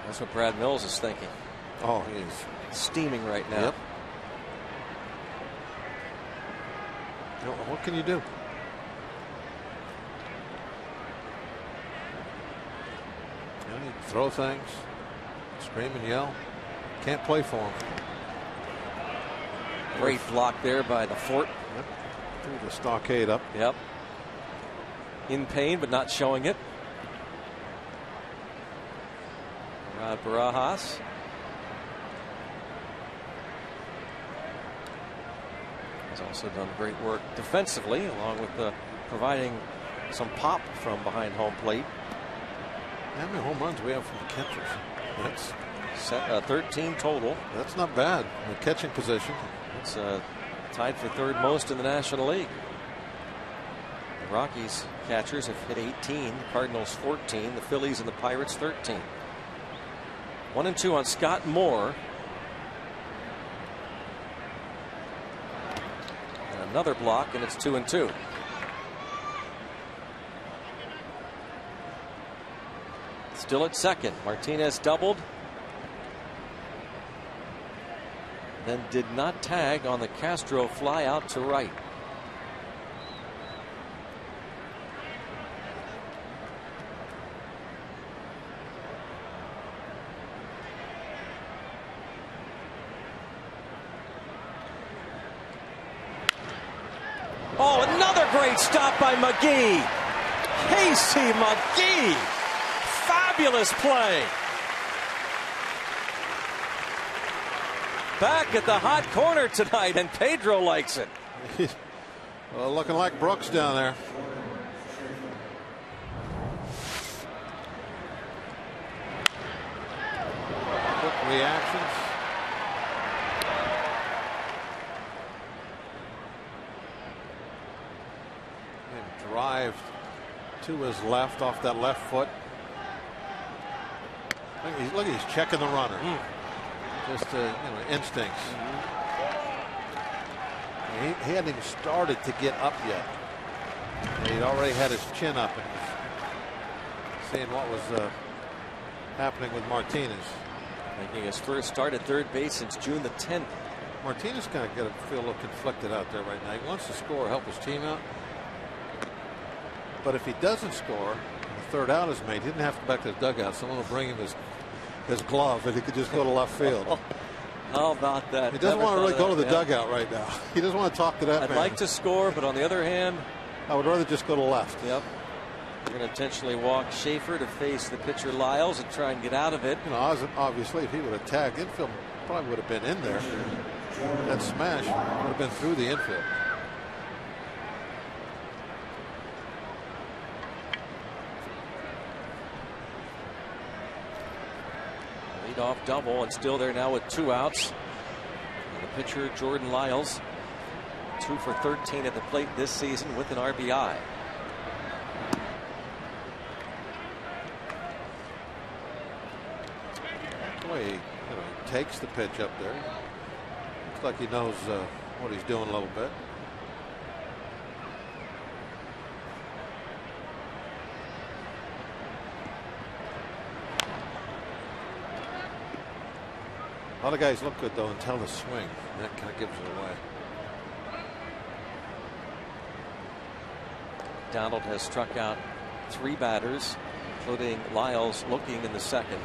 That's what Brad Mills is thinking.
Oh, he's
steaming right now.
Yep. You know, what can you do? You know, you throw things, scream and yell. Can't play for him.
Great block there by the Fort.
Yep. Threw the stockade up.
Yep. In pain, but not showing it. Rod Barajas. Has also done great work defensively, along with providing some pop from behind home plate.
How many home runs we have from the catchers? That's
13 total.
That's not bad in the catching position.
It's tied for third most in the National League. The Rockies catchers have hit 18, Cardinals 14, the Phillies and the Pirates 13. 1-2 on Scott Moore. And another block, and it's 2-2. Still at second. Martinez doubled. Then did not tag on the Castro fly out to right. Oh, another great stop by McGee. Casey McGee. Fabulous play. Back at the hot corner tonight, and Pedro likes it.
Well, looking like Brooks down there. Quick reactions. And drive to his left off that left foot. Look, he's checking the runner. Just instincts. He hadn't even started to get up yet. He'd already had his chin up and was seeing what was happening with Martinez.
Making his first start at third base since June the 10th.
Martinez kind of feel a little conflicted out there right now. He wants to score, help his team out. But if he doesn't score, and the third out is made, he didn't have to go back to the dugout. Someone will bring him his glove, and he could just go to left field.
How about that?
He doesn't want to really go to the dugout right now. He doesn't want to talk to that man.
I'd like to score, but on the other hand,
I would rather just go to left.
Yep. We're going to intentionally walk Schaefer to face the pitcher Lyles and try and get out of it.
You know, obviously, if he would have tagged infield, probably would have been in there. That smash would have been through the infield.
Off double, and still there now with 2 outs. And the pitcher Jordan Lyles 2 for 13 at the plate this season with an RBI.
The way he takes the pitch up there, looks like he knows what he's doing a little bit. A lot of guys look good though until the swing. That kind of gives it away.
Donald has struck out 3 batters, including Lyles looking in the second.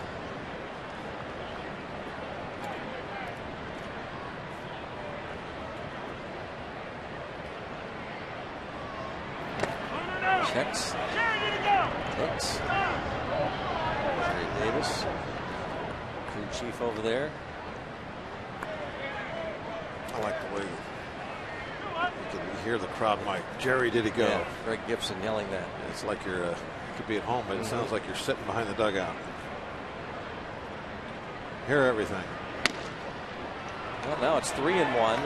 Checks. Takes. Jerry Davis, crew chief over there.
I like the way you can hear the crowd mic. Jerry, did he go?
Yeah, Greg Gibson yelling that.
It's like you could be at home, but it sounds like you're sitting behind the dugout. Hear everything.
Well, now it's 3-1.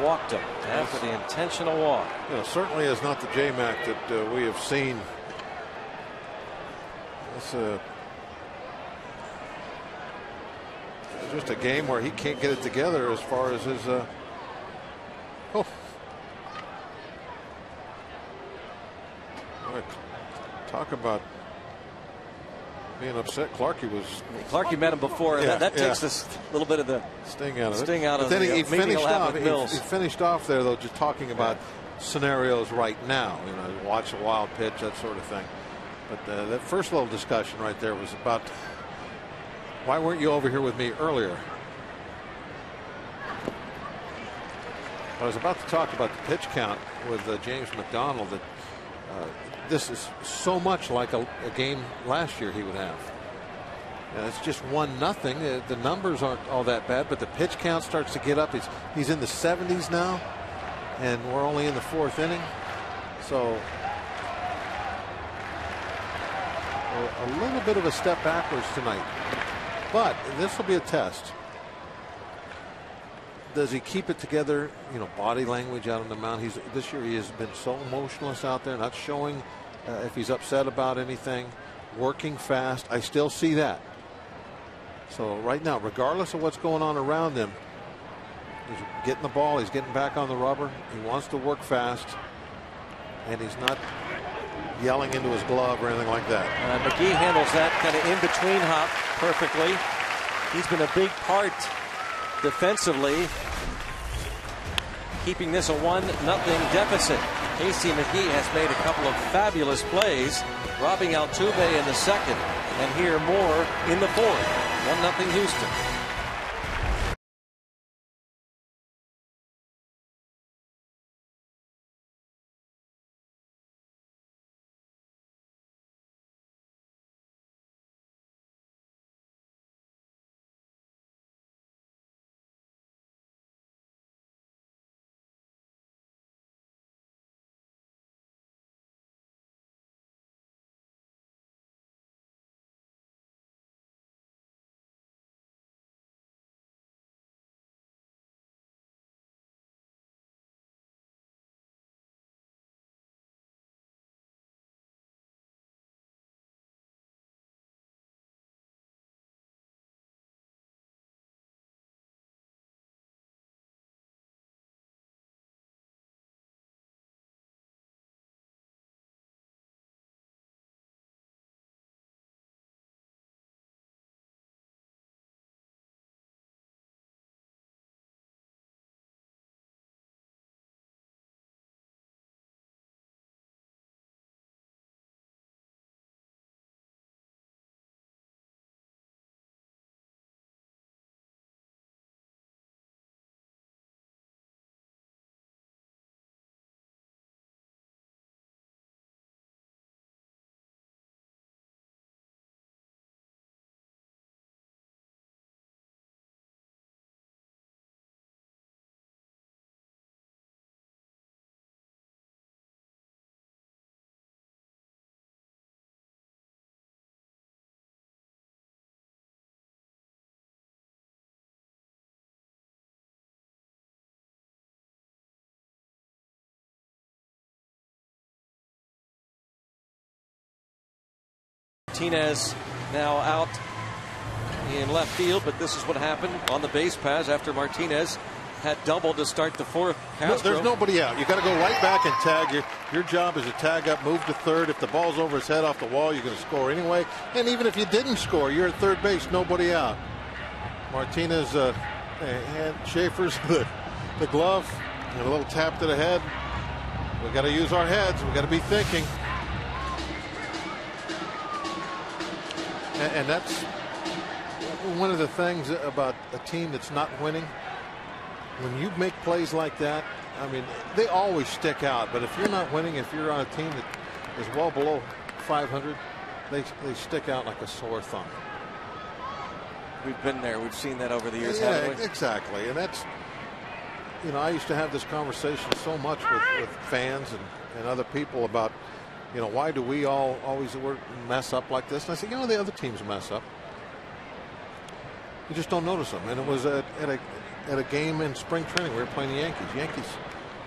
Walked him after the intentional walk.
You know, certainly is not the J-Mac that we have seen. It's just a game where he can't get it together as far as his. Talk about being upset.
Clarkie met him before.
Yeah,
that takes this little bit of the
sting out of
it.
Then he
finished off.
He finished off there though, just talking about scenarios right now. You know, watch a wild pitch, that sort of thing. But that first little discussion right there was about why weren't you over here with me earlier? I was about to talk about the pitch count with James McDonald. That this is so much like a game last year he would have. It's just 1-0. The numbers aren't all that bad, but the pitch count starts to get up. He's in the 70s now, and we're only in the 4th inning. So a little bit of a step backwards tonight. But this will be a test. Does he keep it together? You know, body language out on the mound. This year he has been so emotionless out there, not showing if he's upset about anything, working fast. I still see that. So right now, regardless of what's going on around him, he's getting the ball, he's getting back on the rubber. He wants to work fast, and he's not yelling into his glove or anything like that.
McGee handles that kind of in between hop perfectly. He's been a big part defensively, keeping this a 1-0 deficit. Casey McGee has made a couple of fabulous plays, robbing Altuve in the 2nd, and here more in the 4th. 1-0 Houston. Martinez now out in left field, but this is what happened on the base pass after Martinez had doubled to start the 4th.
There's nobody out. You got to go right back and tag. Your job is to tag up, move to 3rd. If the ball's over his head off the wall, you're going to score anyway. And even if you didn't score, you're at 3rd base, nobody out. Martinez and Schaefer's the glove and a little tap to the head. We got to use our heads. We got to be thinking. And that's one of the things about a team that's not winning. when you make plays like that, I mean, they always stick out. But if you're not winning, if you're on a team that is well below 500, they stick out like a sore thumb.
We've been there. We've seen that over the years,
Yeah,
haven't we?
exactly. And that's, you know, I used to have this conversation so much with fans and other people about, you know, why do we all always mess up like this? And I said, you know, the other teams mess up. You just don't notice them. And it was at a game in spring training. We were playing the Yankees.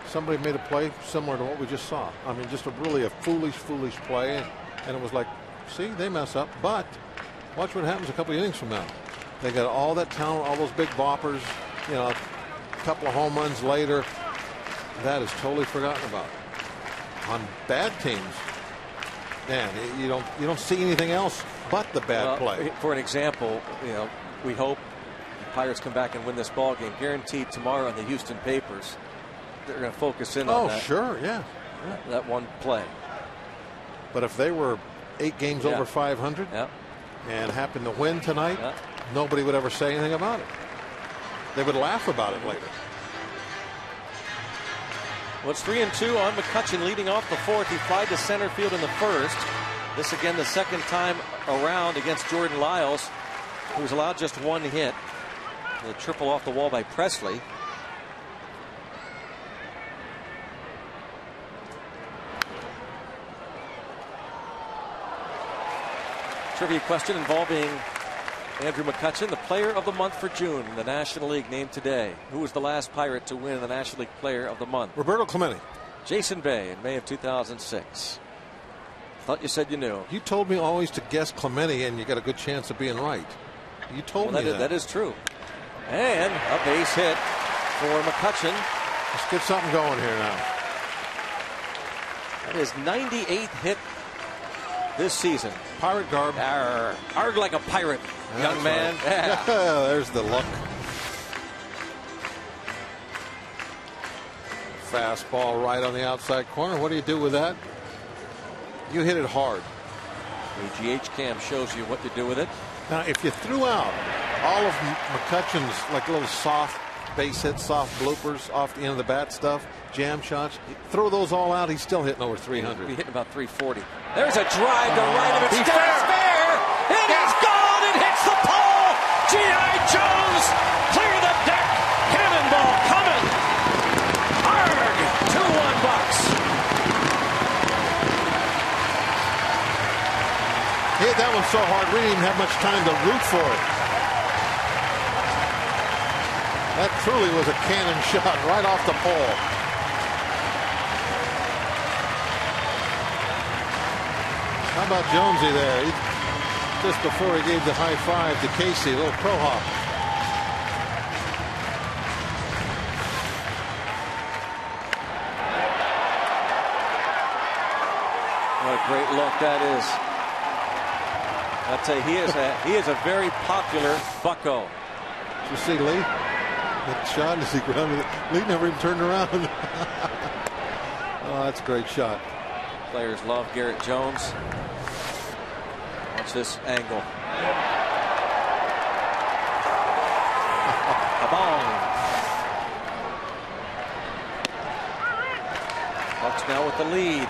Somebody made a play similar to what we just saw. I mean, just a foolish play. And it was like, see, they mess up. But watch what happens a couple of innings from now. They got all that talent, all those big boppers, you know, a couple of home runs later. That is totally forgotten about. On bad teams, man, you don't see anything else but the bad play.
For an example, you know, we hope the Pirates come back and win this ball game. Guaranteed tomorrow in the Houston papers, they're going to focus in on that.
Oh, sure, yeah.
That one play.
But if they were 8 games over 500 and happened to win tonight, nobody would ever say anything about it. They would laugh about it later.
Well, it's 3-2 on McCutchen leading off the 4th. He flied to center field in the 1st. This again the 2nd time around against Jordan Lyles, who was allowed just 1 hit. The triple off the wall by Presley. Trivia question involving Andrew McCutchen, the player of the month for June in the National League, named today. Who was the last Pirate to win the National League player of the month?
Roberto Clemente.
Jason Bay in May of 2006. Thought you said you knew.
You told me always to guess Clemente and you got a good chance of being right. You told me that.
That is true. And a base hit for McCutchen.
Let's get something going here now.
That is 98th hit this season.
Pirate garb.
Arg like a pirate, young man.
Right.
Yeah.
There's the look. Fastball right on the outside corner. What do you do with that? You hit it hard.
The GH cam shows you what to do with it.
Now, if you threw out all of McCutchen's like little soft base hits, soft bloopers off the end of the bat stuff, jam shots, throw those all out, he's still hitting over 300.
He'll be hitting about 340. There's a drive to right of it. It's fair. It is gone. It hits the pole. G.I. Jones clear the deck. Cannonball coming. Arg. 2-1 Bucks.
He hit that one so hard we didn't even have much time to root for it. That truly was a cannon shot right off the pole. How about Jonesy there? Just before he gave the high five to Casey, a little pro hop.
What a great look that is. I'll tell you, he is a very popular bucko.
Did you see Lee? That shot as he grounded it. Lee never even turned around. Oh, that's a great shot.
Players love Garrett Jones. Watch this angle. A bong. Bucks now with the lead.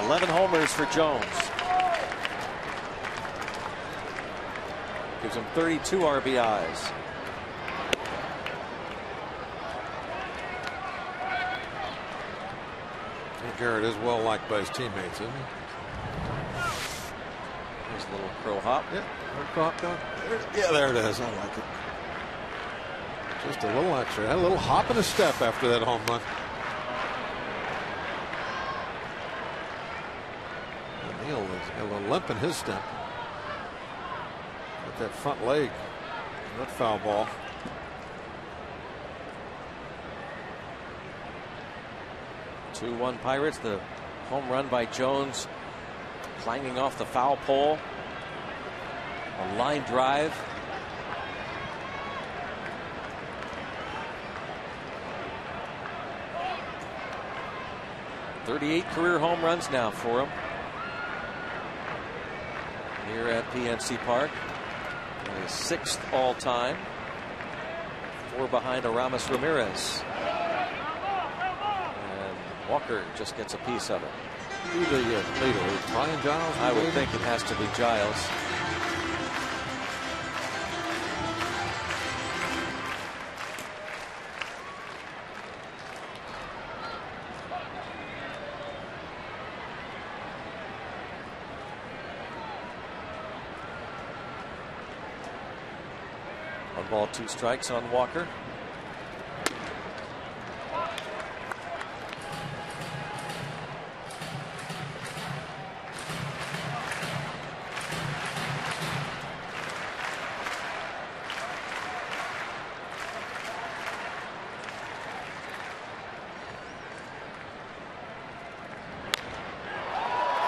$11 homers for Jones. Gives him 32 RBIs.
Garrett is well liked by his teammates, isn't he?
There's a little crow hop.
Yeah, crow hop going. Yeah, there it is. I like it. Just a little extra. Had a little hop and a step after that home run. Neal has got a little limp in his step. With that front leg. That foul ball.
2-1 Pirates. The home run by Jones clanging off the foul pole. A line drive. ...38 career home runs now for him. here at PNC Park. His 6th all-time. 4 behind Aramis Ramirez. And Walker just gets a piece of it.
Who's the leader? Brian Giles?
I would think it has to be Giles. One ball, 2 strikes on Walker.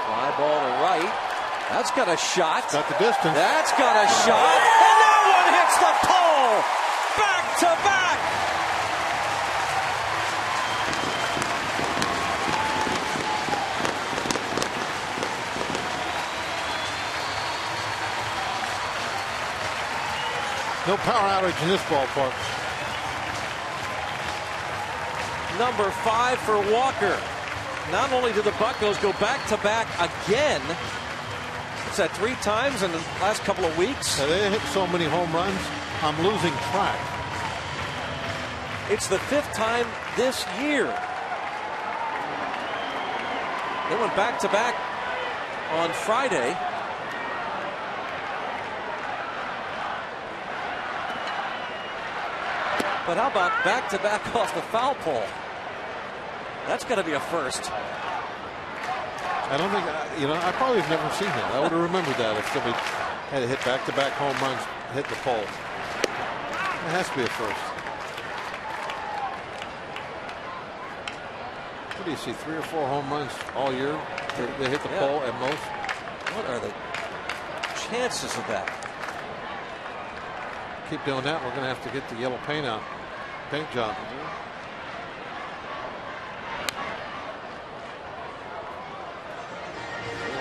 Fly ball to right. That's got a shot.
Got the distance.
That's got a shot. And that one hits the pole. Back to back.
No power outage in this ballpark.
Number 5 for Walker. Not only do the Buccos go back to back again. It's that 3 times in the last couple of weeks.
They hit so many home runs, I'm losing track.
It's the 5th time this year. They went back to back on Friday. But how about back to back off the foul pole? That's got to be a first.
I don't think, I probably have never seen that. I would have remembered that if somebody had to hit back-to-back home runs, hit the pole. It has to be a first. What do you see, 3 or 4 home runs all year? They hit the pole at most?
What are the chances of that?
Keep doing that, we're going to have to get the yellow paint job.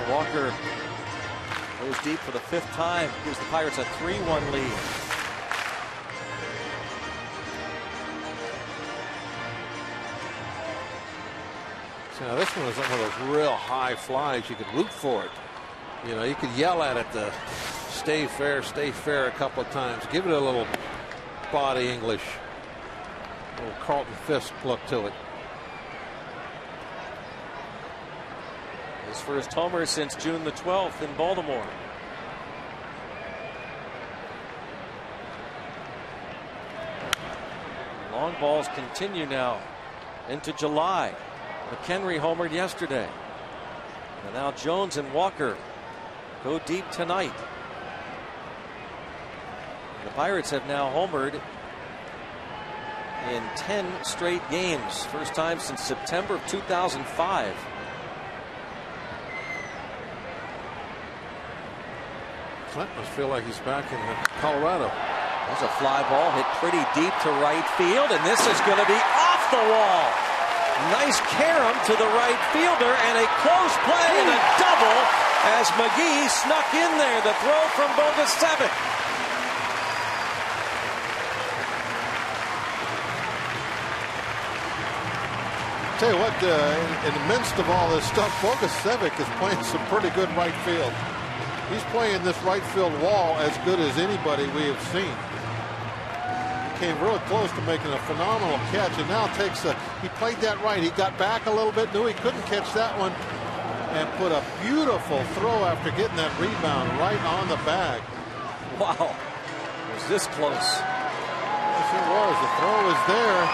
Walker goes deep for the 5th time. Gives the Pirates a 3-1 lead.
So now this one is one of those real high flies. You could root for it. You could yell at it to stay fair a couple of times. Give it a little body English. A little Carlton Fisk look to it.
His first homer since June the 12th in Baltimore. Long balls continue now into July. McHenry homered yesterday. And now Jones and Walker go deep tonight. The Pirates have now homered in 10 straight games. First time since September of 2005.
Clint must feel like he's back in Colorado.
There's a fly ball hit pretty deep to right field, and this is going to be off the wall. Nice carom to the right fielder, and a close play and a double as McGee snuck in there. The throw from Bogusevic.
Tell you what, in the midst of all this stuff, Bogusevic is playing some pretty good right field. He's playing this right field wall as good as anybody we have seen. He came really close to making a phenomenal catch, and now he played that right. He got back a little bit, knew he couldn't catch that one, and put a beautiful throw after getting that rebound right on the bag.
Wow. Was this close?
Yes, it was. The throw is there.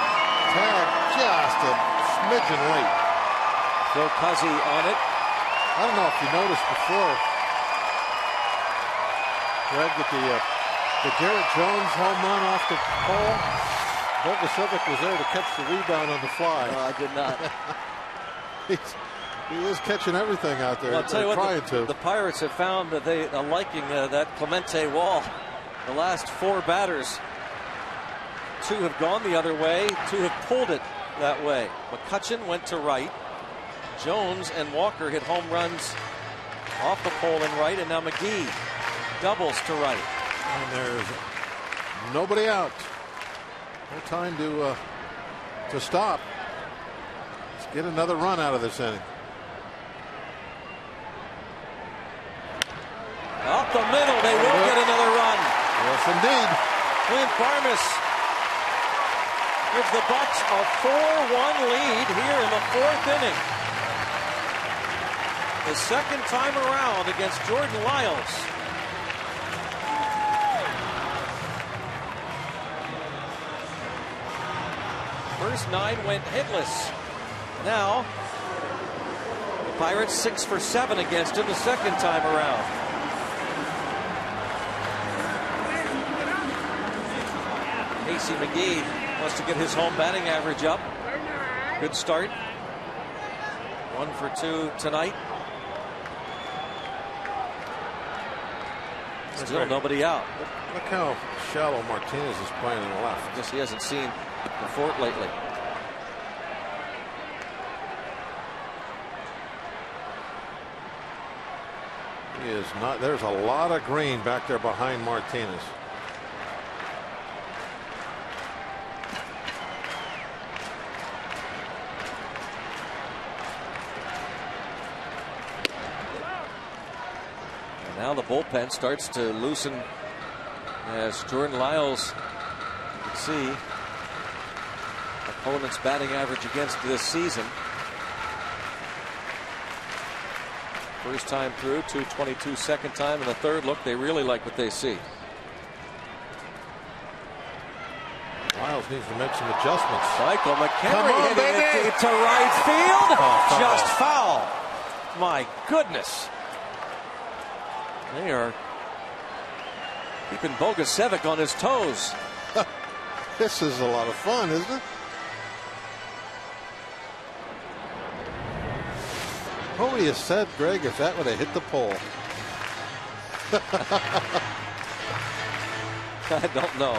Tag just a smidgen late.
Phil Cuzzy on it.
I don't know if you noticed before, Greg, with the Garrett Jones home run off the pole, Bogusevic was there to catch the rebound on the fly.
No, I did not.
He is catching everything out there.
Well, I'll tell you what, the Pirates have found that they are liking that Clemente wall. The last 4 batters, 2 have gone the other way, 2 have pulled it that way. McCutchen went to right. Jones and Walker hit home runs off the pole and right, and now McGee doubles to right.
And there's nobody out. No time to stop. Let's get another run out of this inning.
Up the middle, they will get another run.
Yes, indeed.
Clint Barmes gives the Bucks a 4-1 lead here in the 4th inning. The second time around against Jordan Lyles. First 9 went hitless. Now, the Pirates 6 for 7 against him the second time around. Casey McGee wants to get his home batting average up. Good start. 1 for 2 tonight. Still nobody out.
Look how shallow Martinez is playing in the left.
Guess he hasn't seen the fort lately.
He is not. There's a lot of green back there behind Martinez.
Now the bullpen starts to loosen as Jordan Lyles, you can see, opponent's batting average against this season. First time through, 222 second time, and the third look, they really like what they see.
Lyles needs to make some adjustments.
Michael McHenry
Come on,
hitting it
baby.
deep to right field.
Oh,
Just foul. My goodness. They are keeping Bogusevic on his toes.
This is a lot of fun, isn't it? What would you have said, Greg, if that would have hit the pole?
I don't know.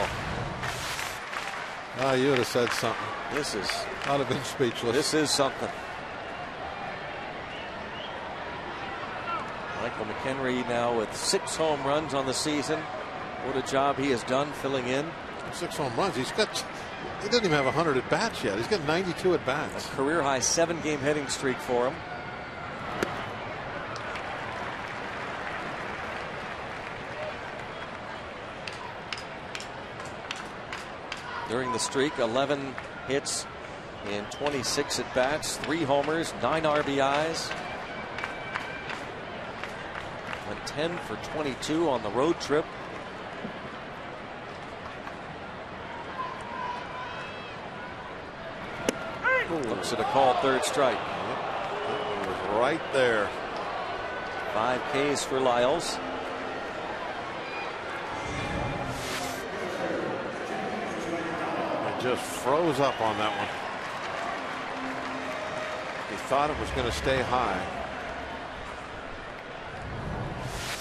Oh, you would have said something.
This is.
I'd have been speechless.
This is something. Michael McHenry now with 6 home runs on the season. What a job he has done filling in.
6 home runs. He doesn't even have 100 at bats yet. He's got 92 at bats.
A career high 7-game hitting streak for him. During the streak, 11 hits in 26 at bats, 3 homers, 9 RBIs. Went 10 for 22 on the road trip. Looks at a called third strike.
It was right there.
5 Ks for Lyles.
It just froze up on that one. He thought it was going to stay high.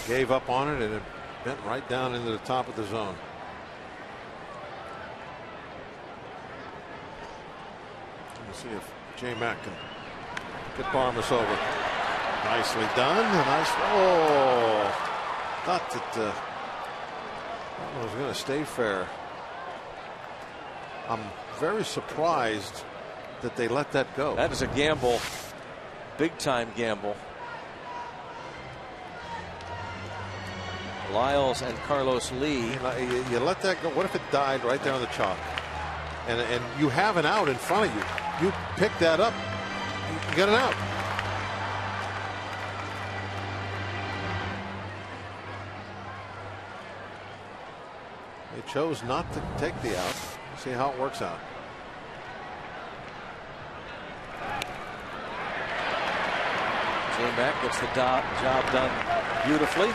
Gave up on it, and it bent right down into the top of the zone. Let's see if J Mac can get Barmes over. Nicely done. Nice. Oh, thought that one was going to stay fair. I'm very surprised that they let that go.
That is a gamble, big time gamble. Lyles and Carlos Lee.
You let that go. What if it died right there on the chalk? And you have an out in front of you. You pick that up. You got an out. They chose not to take the out. See how it works out.
J-Mac gets the job done beautifully.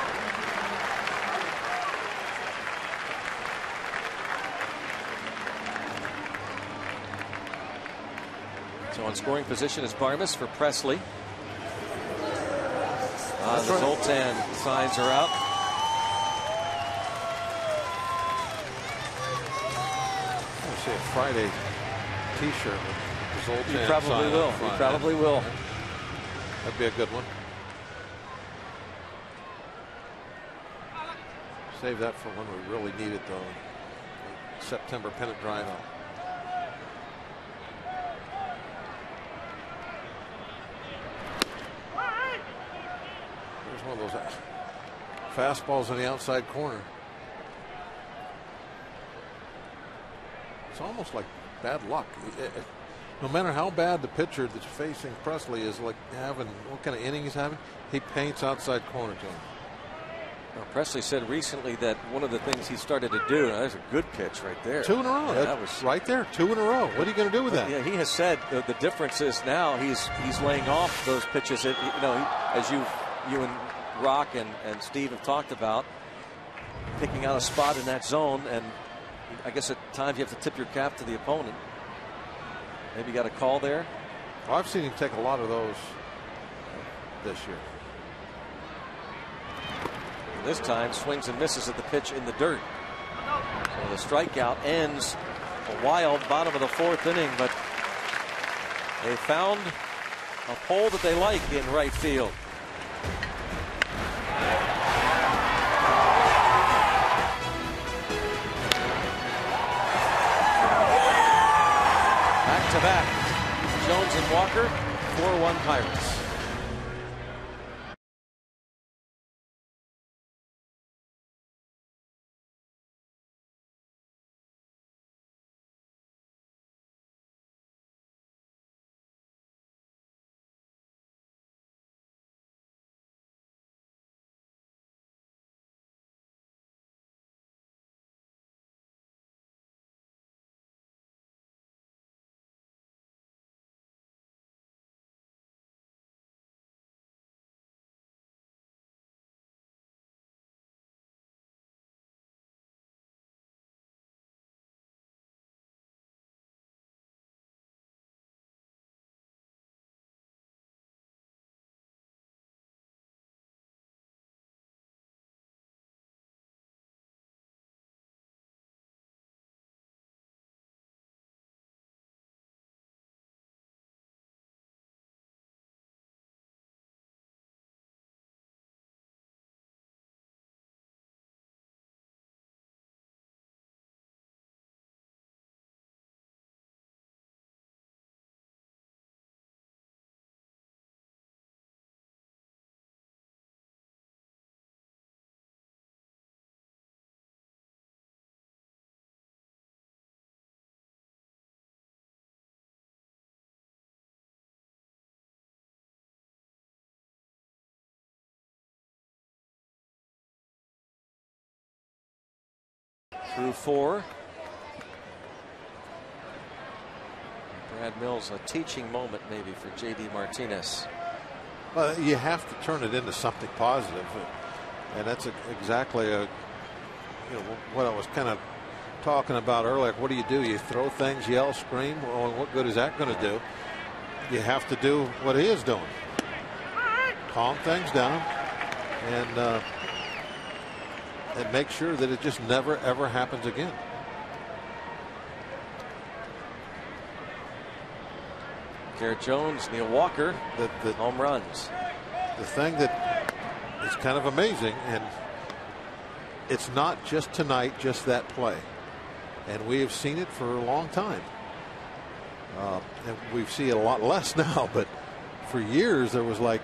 So on scoring position is Barmes for Presley. The Zoltan signs are out.
I see a Friday T-shirt with Zoltan.
You probably will. You probably will.
That'd be a good one. Save that for when we really need it, though. Like September pennant drive out. There's one of those fastballs in the outside corner. It's almost like bad luck. No matter how bad the pitcher that's facing Presley is, like having what kind of inning he's having, he paints outside corner to him.
Well, Presley said recently that one of the things he started to do, there's a good pitch right there.
2 in a row.
Yeah, that was
right there. 2 in a row. What are you going to do with that?
Yeah, he has said the difference is now he's laying off those pitches. That, as you and Rock and Steve have talked about, picking out a spot in that zone, and I guess at times you have to tip your cap to the opponent. Maybe you got a call there.
Well, I've seen him take a lot of those this year.
This time swings and misses at the pitch in the dirt. So the strikeout ends a wild bottom of the 4th inning, but they found a hole that they like in right field. Back to back, Jones and Walker, 4-1 Pirates. Through 4. Brad Mills, a teaching moment maybe for J.D. Martinez.
You have to turn it into something positive, and that's exactly what I was kind of talking about earlier. What do? You throw things, yell, scream. Well, what good is that going to do? You have to do what he is doing. Calm things down, and make sure that it just never ever happens again.
Garrett Jones, Neil Walker, the home runs.
The thing that is kind of amazing, and it's not just tonight, just that play, and we have seen it for a long time, and we see it a lot less now, but for years there was like,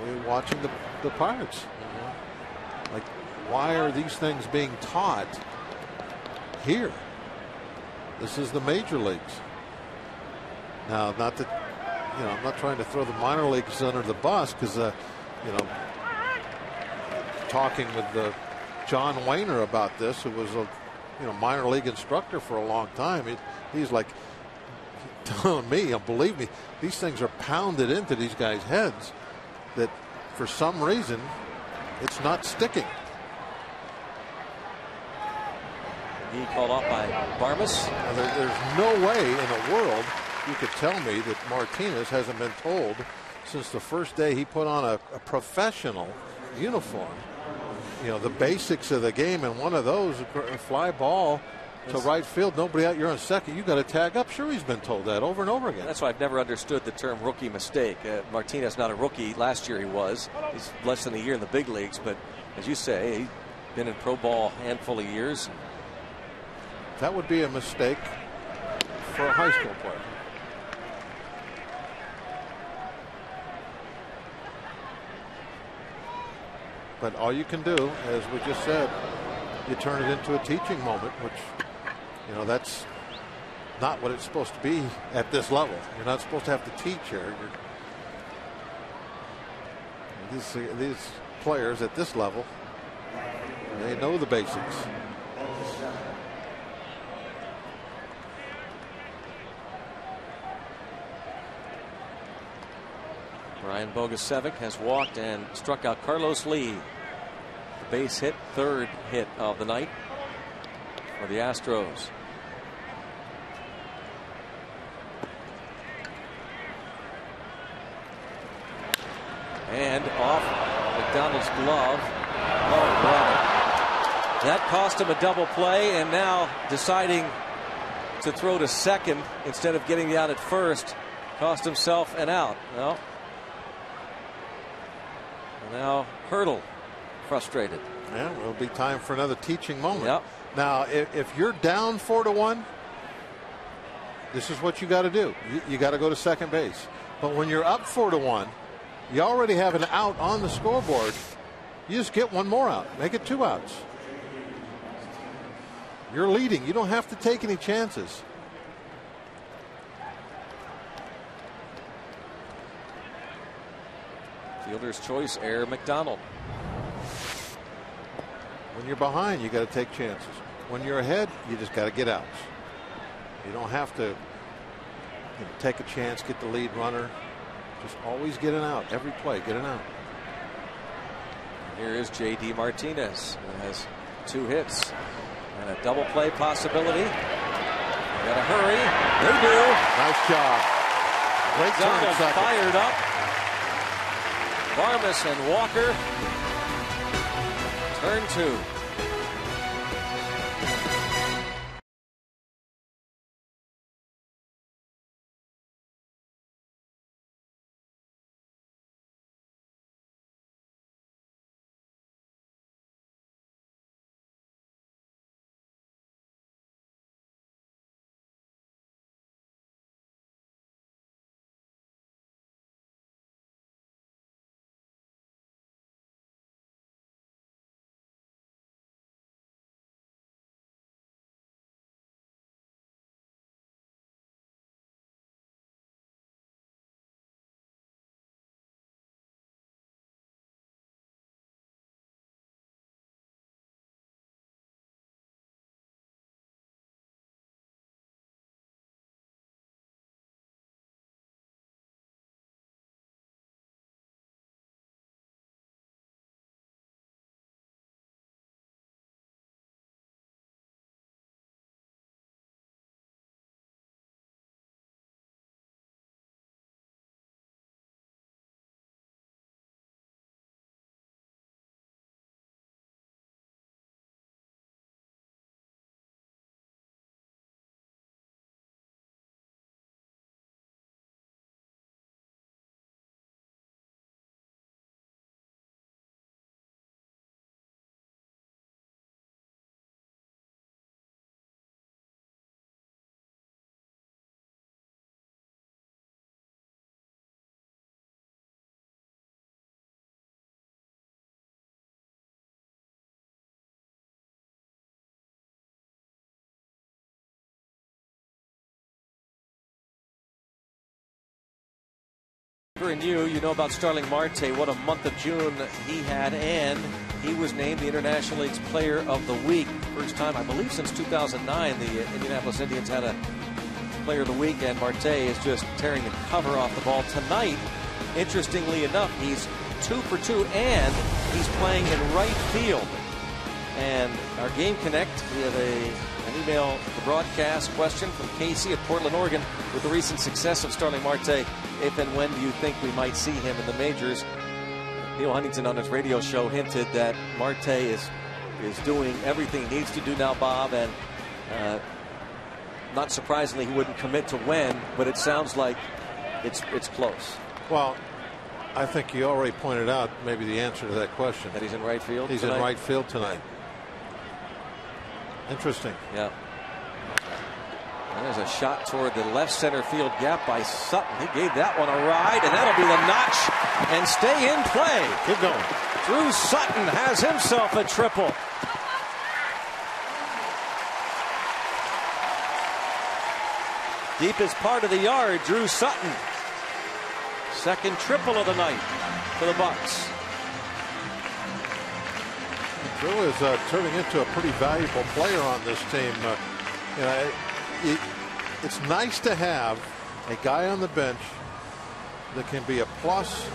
we were watching the Pirates. Like, why are these things being taught here? This is the major leagues. Now, not that, I'm not trying to throw the minor leagues under the bus, because, talking with John Wayner about this, who was a minor league instructor for a long time, he's like telling me, believe me, these things are pounded into these guys' heads that for some reason it's not sticking.
He called off by Barmas.
There's no way in the world you could tell me that Martinez hasn't been told since the first day he put on a professional uniform, the basics of the game, and one of those, a fly ball to right field, nobody out, you're on second, you got to tag up. Sure, he's been told that over and over again.
That's why I've never understood the term rookie mistake. Martinez not a rookie. Last year he was. He's less than a year in the big leagues, but as you say, been in pro ball a handful of years.
That would be a mistake for a high school player. But all you can do, as we just said, you turn it into a teaching moment, which, you know, that's not what it's supposed to be at this level. You're not supposed to have to teach here. These players at this level, they know the basics.
Ryan Bogusevic has walked and struck out Carlos Lee. The base hit, third hit of the night for the Astros. And off McDonald's glove. Oh, brother. That cost him a double play, and now deciding to throw to second instead of getting the out at first cost himself an out. Well, now Hurdle frustrated.
Yeah, it'll be time for another teaching moment.
Yep.
Now, if you're down 4-1, this is what you got to do. You got to go to second base. But when you're up 4-1, you already have an out on the scoreboard. You just get one more out. Make it 2 outs. You're leading. You don't have to take any chances.
Fielder's choice, error, McDonald.
When you're behind, you got to take chances. When you're ahead, you just got to get outs. You don't have to take a chance, get the lead runner. Just always get an out. Every play, get an out.
Here is J.D. Martinez, who has 2 hits and a double play possibility. Got to hurry. They do.
Nice job. Great turn second.
Fired up. Varmus and Walker. Turn 2. And you know about Starling Marte, what a month of June he had, and he was named the International League's Player of the Week. First time, I believe, since 2009, the Indianapolis Indians had a Player of the Week, and Marte is just tearing the cover off the ball tonight. Interestingly enough, he's 2 for 2, and he's playing in right field. And our Game Connect, we have an email, the broadcast question from Casey at Portland, Oregon, with the recent success of Starling Marte. If and when do you think we might see him in the majors? Neil Huntington on his radio show hinted that Marte is doing everything he needs to do now, Bob, and not surprisingly, he wouldn't commit to when, but it sounds like it's close.
Well, I think you already pointed out maybe the answer to that question.
That he's in right field
He's
tonight?
in right field tonight. Interesting.
Yeah. And there's a shot toward the left center field gap by Sutton. He gave that one a ride, and that'll be the notch and stay in play.
Keep going.
Drew Sutton has himself a triple. Deepest part of the yard, Drew Sutton. Second triple of the night for the Bucks.
Drew is turning into a pretty valuable player on this team. You know, it's nice to have a guy on the bench that can be a plus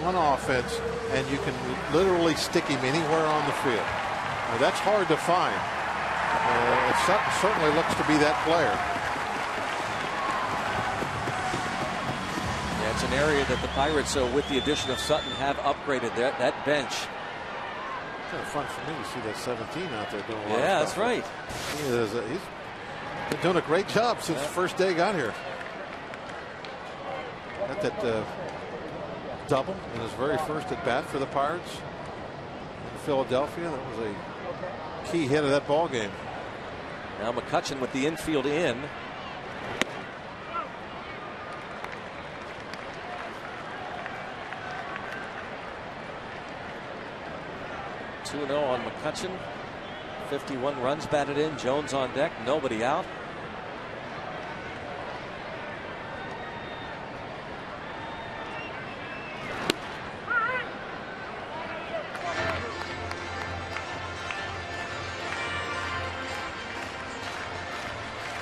on offense, and you can literally stick him anywhere on the field. Now, that's hard to find. Sutton certainly looks to be that player.
Yeah, it's an area that the Pirates, with the addition of Sutton, have upgraded that bench.
Kind of fun for me to see that 17 out there doing a lot of
Yeah,
stuff.
that's right.
He's been doing a great job since the first day he got here. Got that double in his very first at bat for the Pirates in Philadelphia. That was a key hit of that ball game.
Now McCutchen with the infield in. (2-0) on McCutchen. 51 runs batted in. Jones on deck. Nobody out.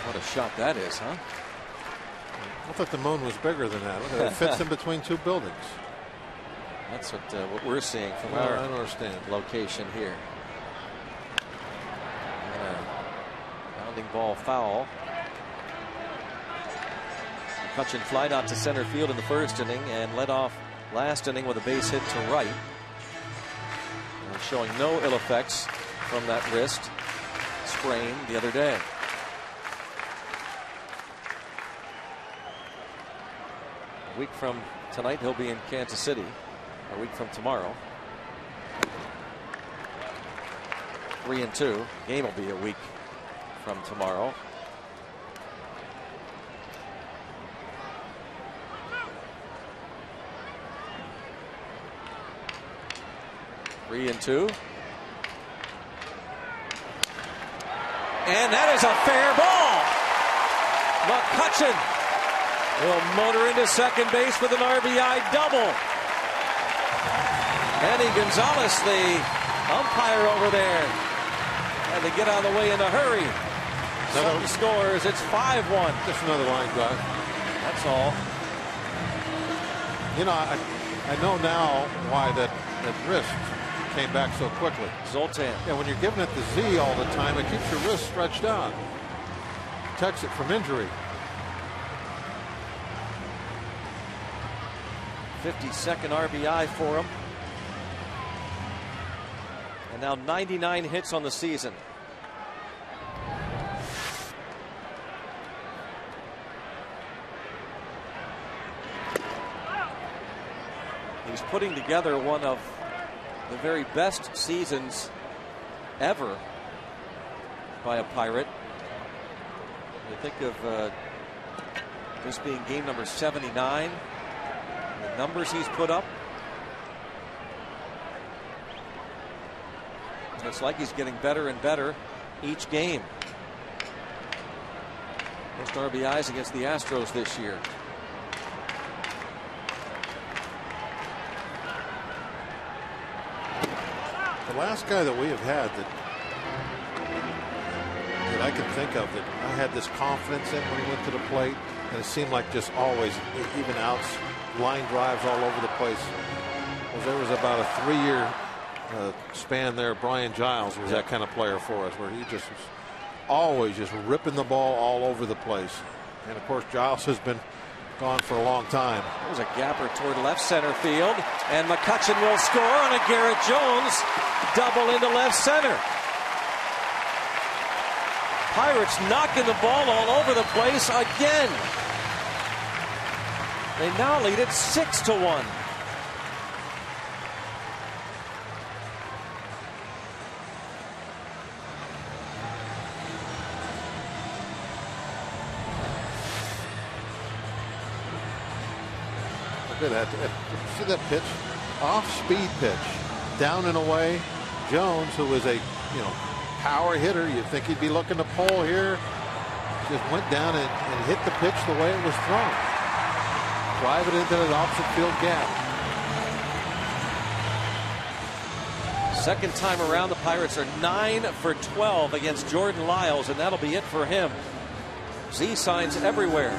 What a shot that is, huh?
I thought the moon was bigger than that. Look at that. It fits in between two buildings.
That's what we're seeing from
I
our
don't understand.
location here. Bounding ball foul. McCutchen flied out to center field in the first inning and led off last inning with a base hit to right. And showing no ill effects from that wrist sprain the other day. A week from tonight, he'll be in Kansas City. A week from tomorrow. 3-2. Game will be a week from tomorrow. Three and two. And that is a fair ball. McCutchen will motor into second base with an RBI double. Manny Gonzalez, the umpire over there, had to get out of the way in a hurry. Sutton scores. It's 5-1.
Just another line drive.
That's all.
You know, I know now why that wrist came back so quickly.
Zoltan.
Yeah, when you're giving it the Z all the time, it keeps your wrist stretched out. Protects it from injury.
52nd RBI for him. And now 99 hits on the season. He's putting together one of the very best seasons ever by a Pirate. You think of this being game number 79. The numbers he's put up. It's like he's getting better and better each game. Most RBIs against the Astros this year.
The last guy that we have had that I can think of that I had this confidence in when he went to the plate, and it seemed like just always even outs, line drives all over the place. There was about a 3-year span there. Brian Giles was that kind of player for us, where he just was always just ripping the ball all over the place. And of course, Giles has been gone for a long time.
There's a gapper toward left center field, and McCutchen will score on a Garrett Jones double into left center. Pirates knocking the ball all over the place again. They now lead it 6-1.
Look at that. See that pitch? Off-speed pitch. Down and away. Jones, who is a power hitter, you'd think he'd be looking to pull here, just went down and hit the pitch the way it was thrown. Drive it into the opposite field gap.
Second time around, the Pirates are 9 for 12 against Jordan Lyles, and that'll be it for him. Z signs everywhere.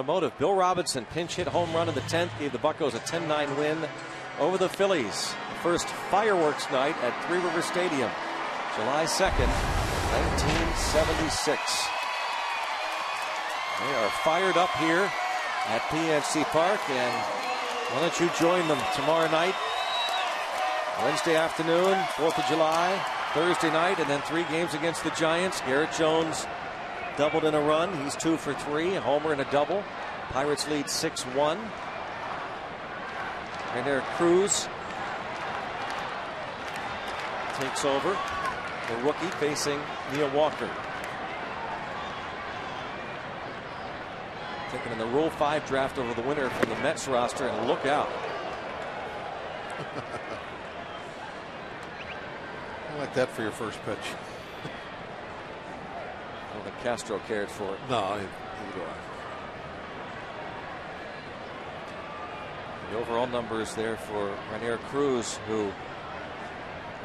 Motive. Bill Robinson pinch hit home run in the 10th, gave the Buccos a 10-9 win over the Phillies. The first fireworks night at Three River Stadium, July 2nd, 1976. They are fired up here at PNC Park, and why don't you join them tomorrow night, Wednesday afternoon, 4th of July, Thursday night, and then 3 games against the Giants. Garrett Jones doubled in a run. He's 2 for 3, a homer and a double. Pirates lead 6-1. And there Cruz takes over, the rookie facing Neil Walker. Taken in the Rule 5 draft over the winner from the Mets roster, and look out.
I like that for your first pitch.
I don't think Castro cared for it.
No, neither do I.
The overall numbers there for Rainier Cruz, who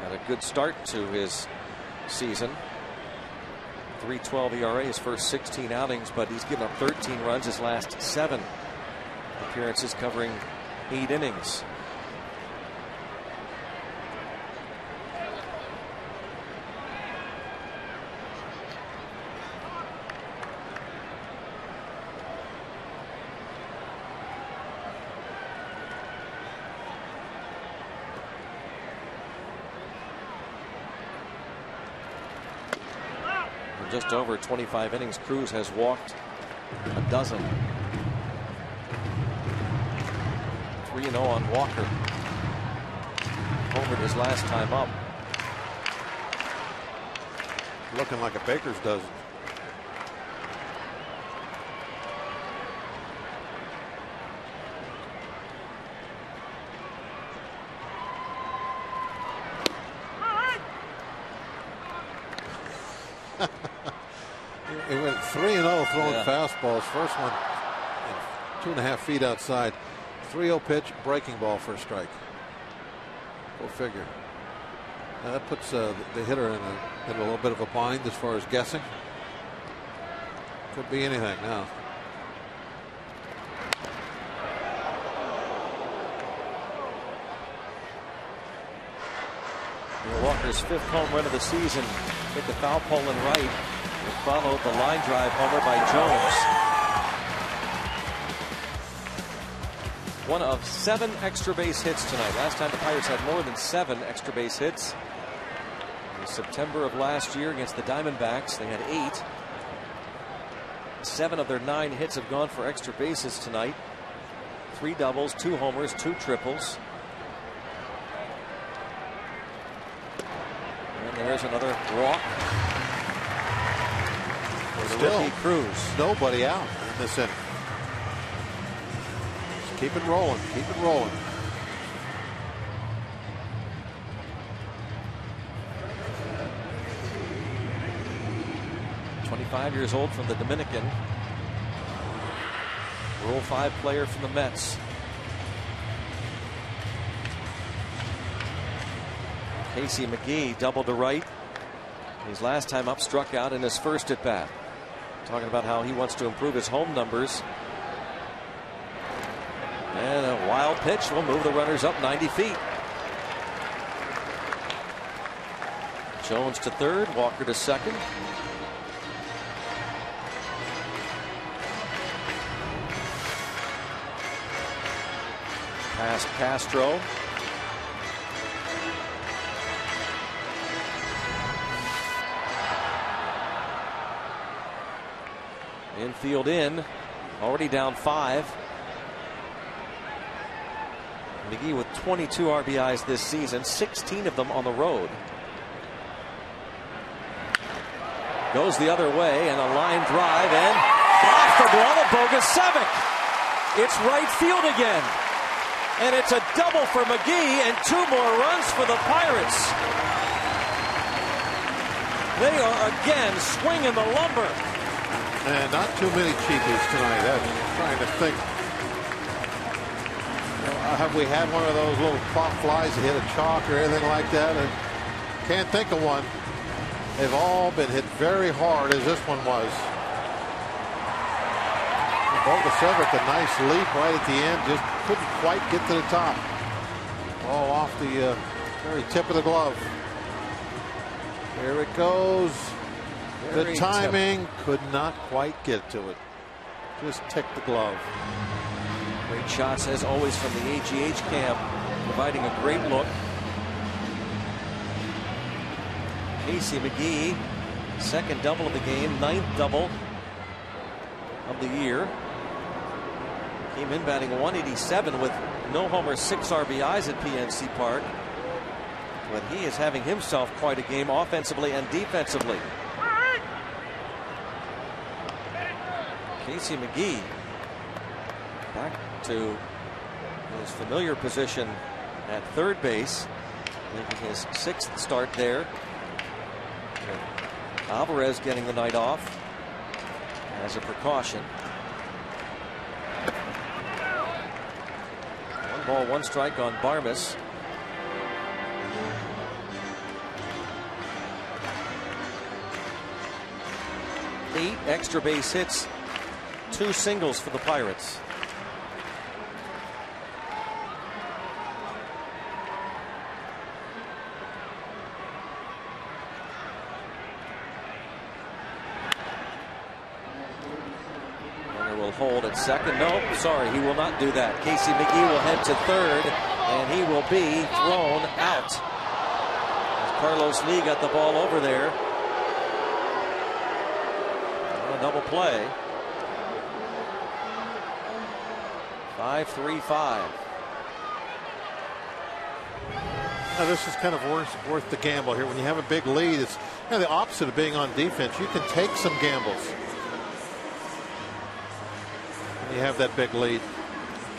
had a good start to his season. 3.12 ERA his first 16 outings, but he's given up 13 runs his last 7 appearances, covering 8 innings. Just over 25 innings, Cruz has walked a dozen. 3-0 on Walker. Homered his last time up.
Looking like a baker's dozen. It went 3-0 throwing fastballs. First one 2.5 feet outside. 3-0 pitch, breaking ball for a strike. Go figure. Now that puts the hitter in a little bit of a bind as far as guessing. Could be anything now.
Walker's 5th home run of the season hit the foul pole and right. It followed the line drive homer by Jones. one of 7 extra base hits tonight. Last time the Pirates had more than 7 extra base hits. In September of last year against the Diamondbacks, they had 8. 7 of their 9 hits have gone for extra bases tonight. 3 doubles, 2 homers, 2 triples. And there's another walk.
Still,
Cruz.
Nobody out in this inning. Just keep it rolling. Keep it rolling.
Years old from the Dominican. Rule 5 player from the Mets. Casey McGee doubled to right. His last time up, struck out in his first at bat. Talking about how he wants to improve his home numbers. And a wild pitch will move the runners up 90 feet. Jones to third, Walker to second. Past Castro. Infield in. Already down 5. McGee with 22 RBIs this season, 16 of them on the road. Goes the other way and a line drive and off the ball of Bogusevic. It's right field again. And it's a double for McGee and 2 more runs for the Pirates. They are again swinging the lumber.
And not too many cheapies tonight. I'm trying to think. Have we had one of those little pop flies that hit a chalk or anything like that? I can't think of one. They've all been hit very hard, as this one was. Bogusevic, a nice leap right at the end, just couldn't quite get to the top. All off the very tip of the glove. There it goes. The timing could not quite get to it. Just ticked the glove.
Great shots as always from the AGH camp, providing a great look. Casey McGee, second double of the game, 9th double of the year. Came in batting 187 with no homers, 6 RBIs at PNC Park. But he is having himself quite a game offensively and defensively. Casey McGee back to his familiar position at third base, making his 6th start there. And Alvarez getting the night off as a precaution. 1 ball, 1 strike on Barmes. Eight extra base hits, 2 singles for the Pirates. Hold at second. No, sorry, he will not do that. Casey McGee will head to third, and he will be thrown out. As Carlos Lee got the ball over there. A double play. 5-3-5.
Now this is kind of worth the gamble here. When you have a big lead, it's kind of the opposite of being on defense. You can take some gambles. You have that big lead.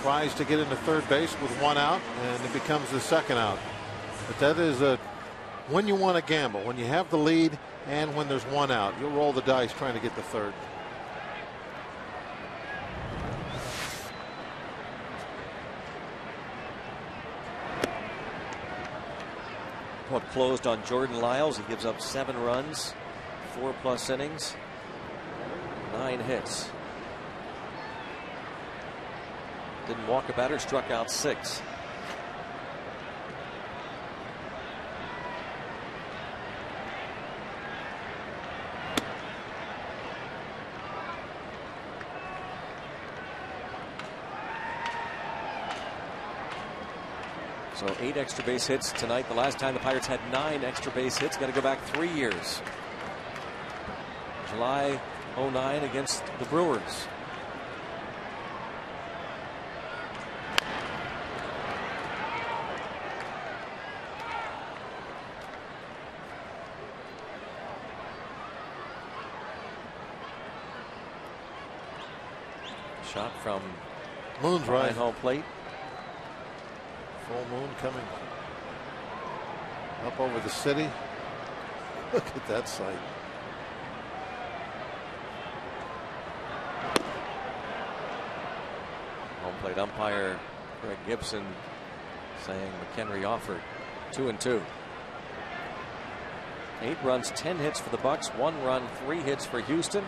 Tries to get into third base with 1 out, and it becomes the 2nd out. But that is when you want to gamble, when you have the lead and when there's 1 out, you'll roll the dice trying to get the third.
What closed on Jordan Lyles. He gives up 7 runs, 4+ innings, 9 hits. Didn't walk a batter, struck out 6. So 8 extra base hits tonight. The last time the Pirates had 9 extra base hits. Got to go back 3 years. July 09 against the Brewers. Shot from
Moon's right.
home plate.
Full moon coming up over the city. Look at that sight.
Home plate umpire Greg Gibson saying McHenry offered. 2-2. 8 runs, 10 hits for the Bucks. 1 run, 3 hits for Houston.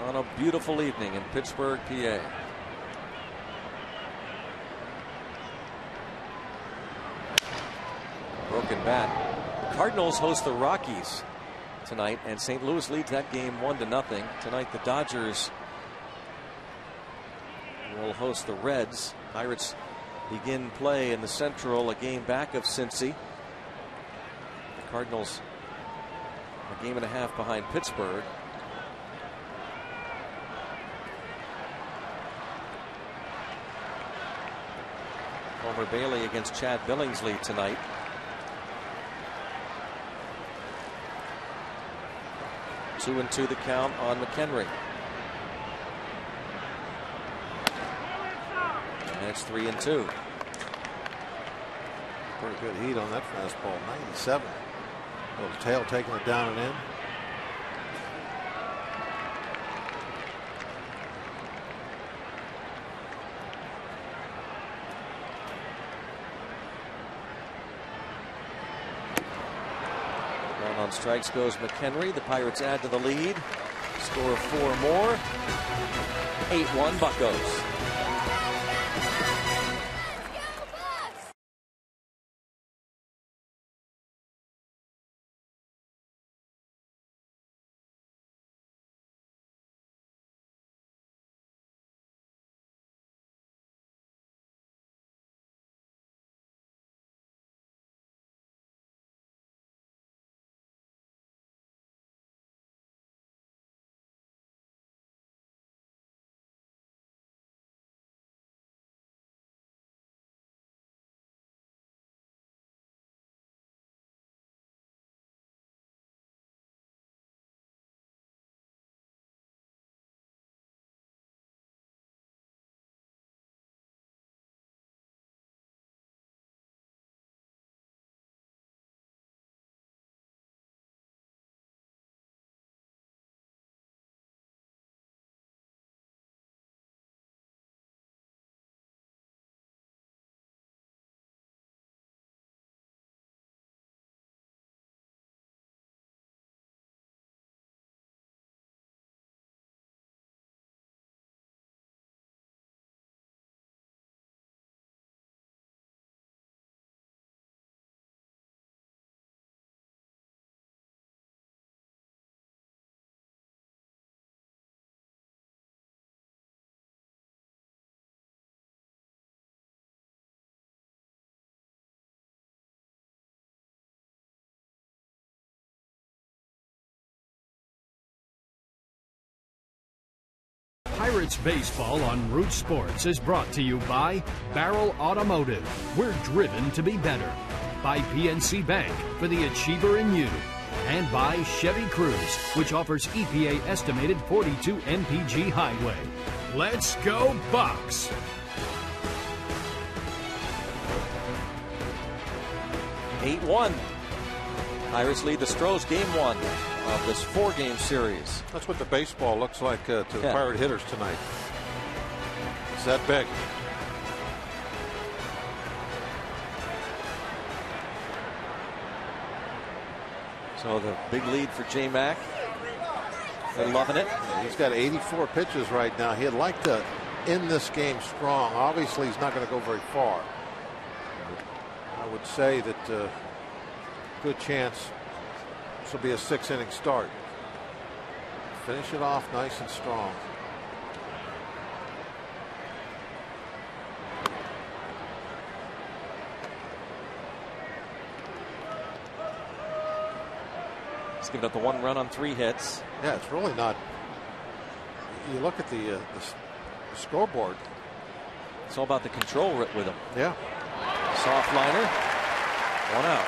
On a beautiful evening in Pittsburgh, PA. Broken bat. The Cardinals host the Rockies tonight, and St. Louis leads that game 1-0. Tonight the Dodgers will host the Reds. Pirates begin play in the Central, a game back of Cincy. The Cardinals a game and a half behind Pittsburgh. Homer Bailey against Chad Billingsley tonight. Two and 2 the count on McHenry. And it's 3-2.
Pretty good heat on that fastball. 97. Little tail taking it down and in.
On strikes goes McHenry. The Pirates add to the lead. Score 4 more. 8-1 Buccos.
Pirates Baseball on Root Sports is brought to you by Barrel Automotive. We're driven to be better. By PNC Bank for the achiever in you. And by Chevy Cruze, which offers EPA estimated 42 mpg highway. Let's go Bucks!
Pirates lead the Stros game 1 of this 4-game series.
That's what the baseball looks like to the Pirate hitters tonight. It's that big.
So the big lead for J-Mac. They're loving it.
He's got 84 pitches right now. He'd like to end this game strong. Obviously, he's not going to go very far. I would say that good chance this will be a 6-inning start. Finish it off nice and strong.
He's given up the 1 run on 3 hits.
Yeah, it's really not. You look at the scoreboard.
It's all about the control with him.
Yeah.
Soft liner. 1 out.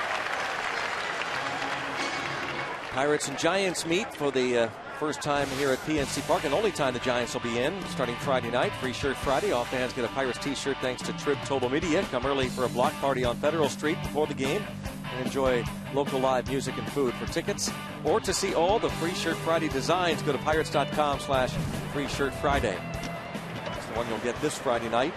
Pirates and Giants meet for the first time here at PNC Park, and only time the Giants will be in, starting Friday night. Free Shirt Friday. All fans get a Pirates t-shirt thanks to Trib Total Media. Come early for a block party on Federal Street before the game and enjoy local live music and food. For tickets or to see all the Free Shirt Friday designs, go to pirates.com/Free Shirt Friday. That's the one you'll get this Friday night.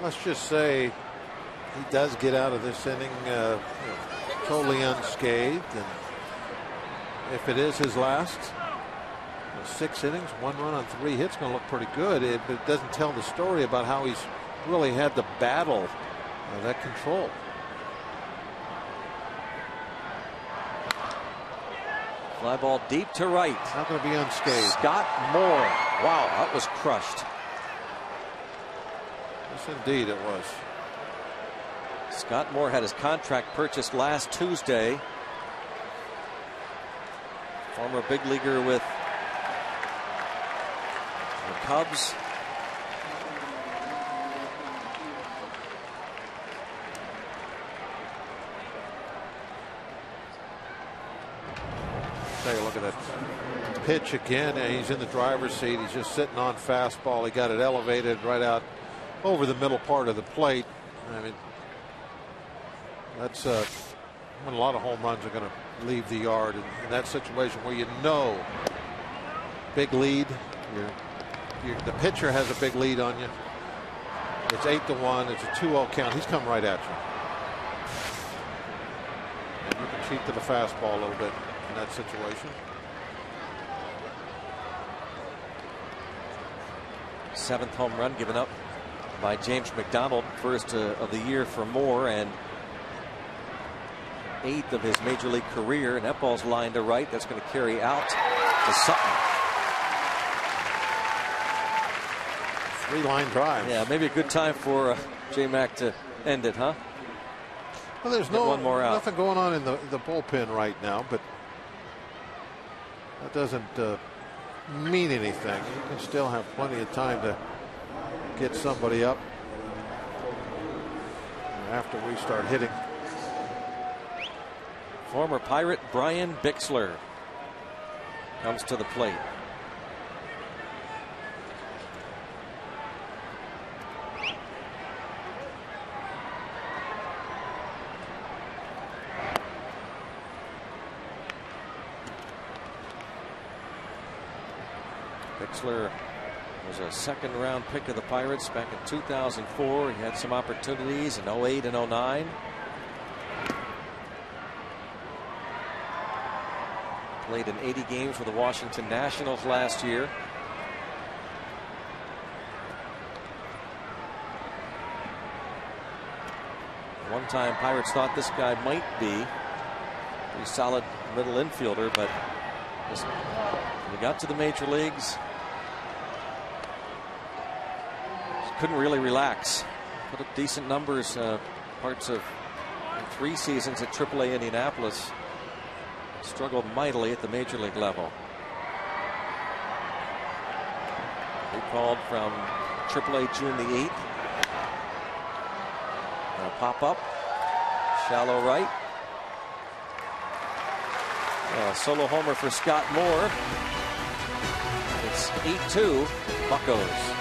Let's just say he does get out of this inning totally unscathed, and if it is his last 6 innings, 1 run on 3 hits, going to look pretty good. It doesn't tell the story about how he's really had to battle that control.
Fly ball deep to right.
Not going to be unscathed.
Scott Moore. Wow, that was crushed.
Yes, indeed it was.
Scott Moore had his contract purchased last Tuesday. Former big leaguer with the Cubs.
Take a look at that pitch again, and he's in the driver's seat. He's just sitting on fastball. He got it elevated right out over the middle part of the plate. I mean, that's when a lot of home runs are going to leave the yard in that situation where you know big lead. The pitcher has a big lead on you. It's 8-1. It's a 2-0 count. He's come right at you. And you can cheat to the fastball a little bit in that situation.
7th home run given up by James McDonald, first of the year for Moore, and 8th of his major league career. And that ball's lined to right. That's going to carry out to Sutton.
3-line drive.
Yeah, maybe a good time for J-Mac to end it, huh?
Well, there's
one more out.
Nothing going on in the bullpen right now, but that doesn't mean anything. You can still have plenty of time to get somebody up after we start hitting.
Former Pirate Brian Bixler comes to the plate. Bixler was a second-round pick of the Pirates back in 2004. He had some opportunities in 08 and 09. Played in 80 games for the Washington Nationals last year. One time Pirates thought this guy might be a pretty solid middle infielder, but just, when he got to the major leagues, couldn't really relax. Put up decent numbers, parts of 3 seasons at AAA Indianapolis. Struggled mightily at the major league level. Recalled from AAA June the 8th. Now pop up, shallow right. Solo homer for Scott Moore. It's 8-2 Buccos.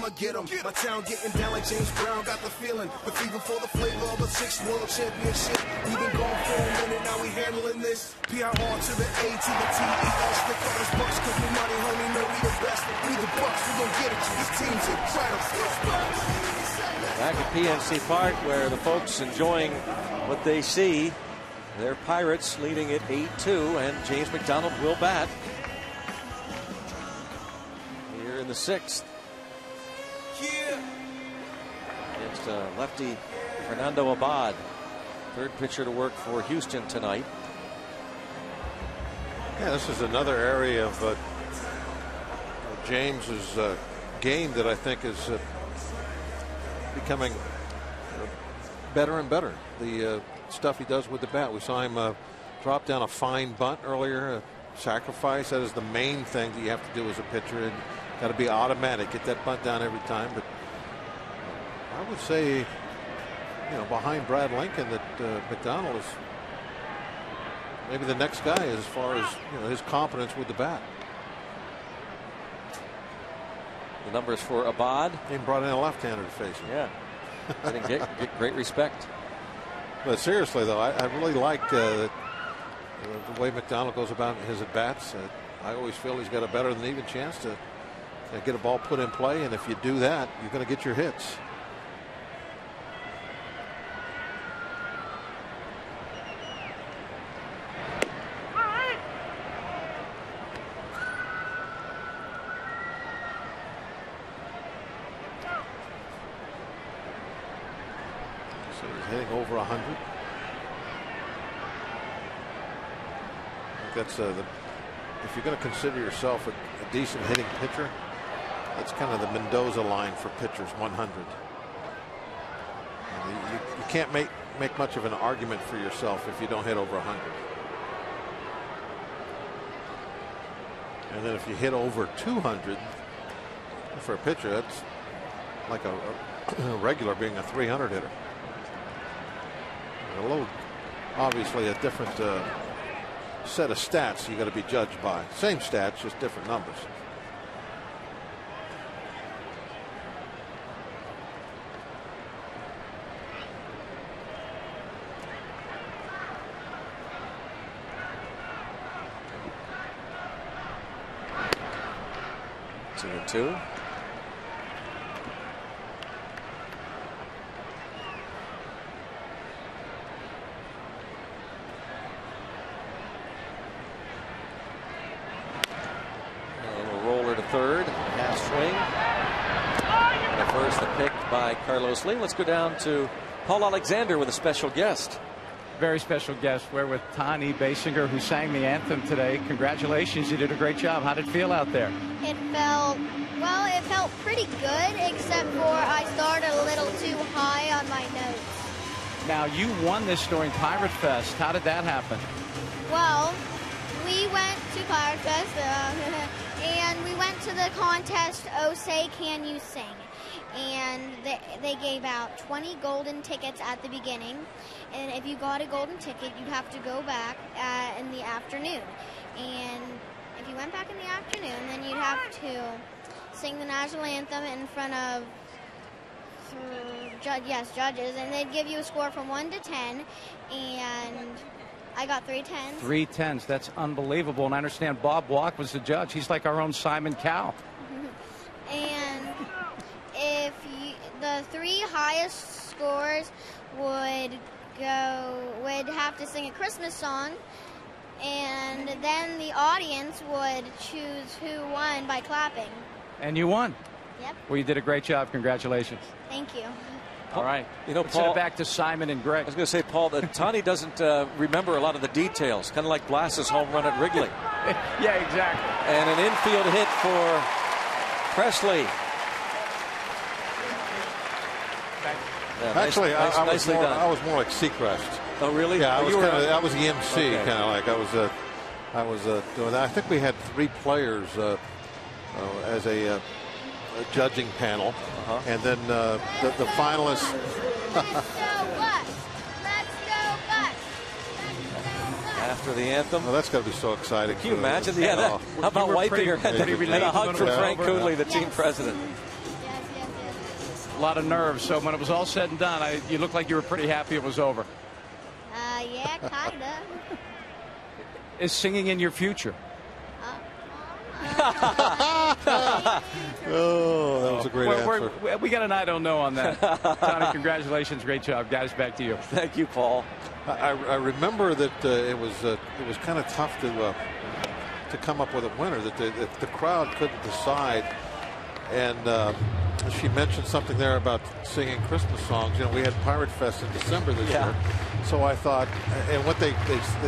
I'ma get 'em. My town getting down like James Brown, got the feeling. But even for the flavor of a 6th world championship, we've been gone for a minute, now we handling this. PIR to the A to the TES. They call us Bucks cause we money, homie, know we the best. We the Bucks, we gon' get it. This team's incredible.
Back at PNC Park, where the folks enjoying what they see. Their Pirates leading it 8-2, and James McDonald will bat here in the 6th. Against lefty Fernando Abad, 3rd pitcher to work for Houston tonight.
Yeah, this is another area of James's game that I think is becoming better and better. The stuff he does with the bat. We saw him drop down a fine bunt earlier, sacrifice. That is the main thing that you have to do as a pitcher, and got to be automatic, get that bunt down every time. But I would say, you know, behind Brad Lincoln, that McDonald is maybe the next guy as far as, you know, his competence with the bat.
The numbers for Abad.
He brought in a left-hander to face him.
Yeah, get great respect.
But seriously, though, I really like the way McDonald goes about his at-bats. I always feel he's got a better than even chance to get a ball put in play, and if you do that, you're going to get your hits. So he's hitting over 100. I think that's if you're going to consider yourself a decent hitting pitcher, that's kind of the Mendoza line for pitchers, 100. You can't make much of an argument for yourself if you don't hit over 100. And then if you hit over 200 for a pitcher, that's like a regular being a 300 hitter. A little, obviously a different set of stats you got to be judged by. Same stats, just different numbers.
Two and two. Third, half swing. And the first, the pick by Carlos Lee. Let's go down to Paul Alexander with a special guest.
Very special guest. We're with Tani Basinger, who sang the anthem today. Congratulations, you did a great job. How did it feel out there?
It felt pretty good, except for I started a little too high on my notes.
Now, you won this during Pirate Fest. How did that happen?
Well, we went to Pirate Fest, and we went to the contest, Oh Say Can You Sing? And they gave out 20 golden tickets at the beginning. And if you got a golden ticket, you'd have to go back in the afternoon. And if you went back in the afternoon, then you'd have to sing the national anthem in front of judges. And they'd give you a score from 1 to 10. And I got 3 10s.
3 10s. That's unbelievable. And I understand Bob Walk was the judge. He's like our own Simon Cowell.
And if the 3 highest scores would have to sing a Christmas song, and then the audience would choose who won by clapping.
And you won.
Yep.
Well, you did a great job. Congratulations.
Thank you.
All right. You know,
Let's send
Paul,
it back to Simon and Greg.
I was going to say, Paul, that Tani doesn't remember a lot of the details, kind of like Blas's home run at Wrigley.
Yeah, exactly.
And an infield hit for Presley. Yeah,
Actually,
nicely done.
I was more like Seacrest.
Oh, really?
Yeah,
Oh,
I was the MC,
Okay.
kind of like I was doing that. I think we had 3 players as a judging panel, and then the finalists.
After the anthem.
Well, that's got to be so exciting.
Can you imagine? Yeah, how about wiping her head? And a hug for Frank Cooley, the team president.
Yes,
a lot of nerves. So when it was all said and done, you looked like you were pretty happy it was over.
Yeah, kinda.
Is singing in your future?
Oh, that was a great answer.
We got an I don't know on that. Tony, congratulations. Great job, guys. Back to you.
Thank you, Paul.
I remember that it was kind of tough to come up with a winner, that the crowd couldn't decide. And she mentioned something there about singing Christmas songs. You know, we had Pirate Fest in December this year. So I thought, and what they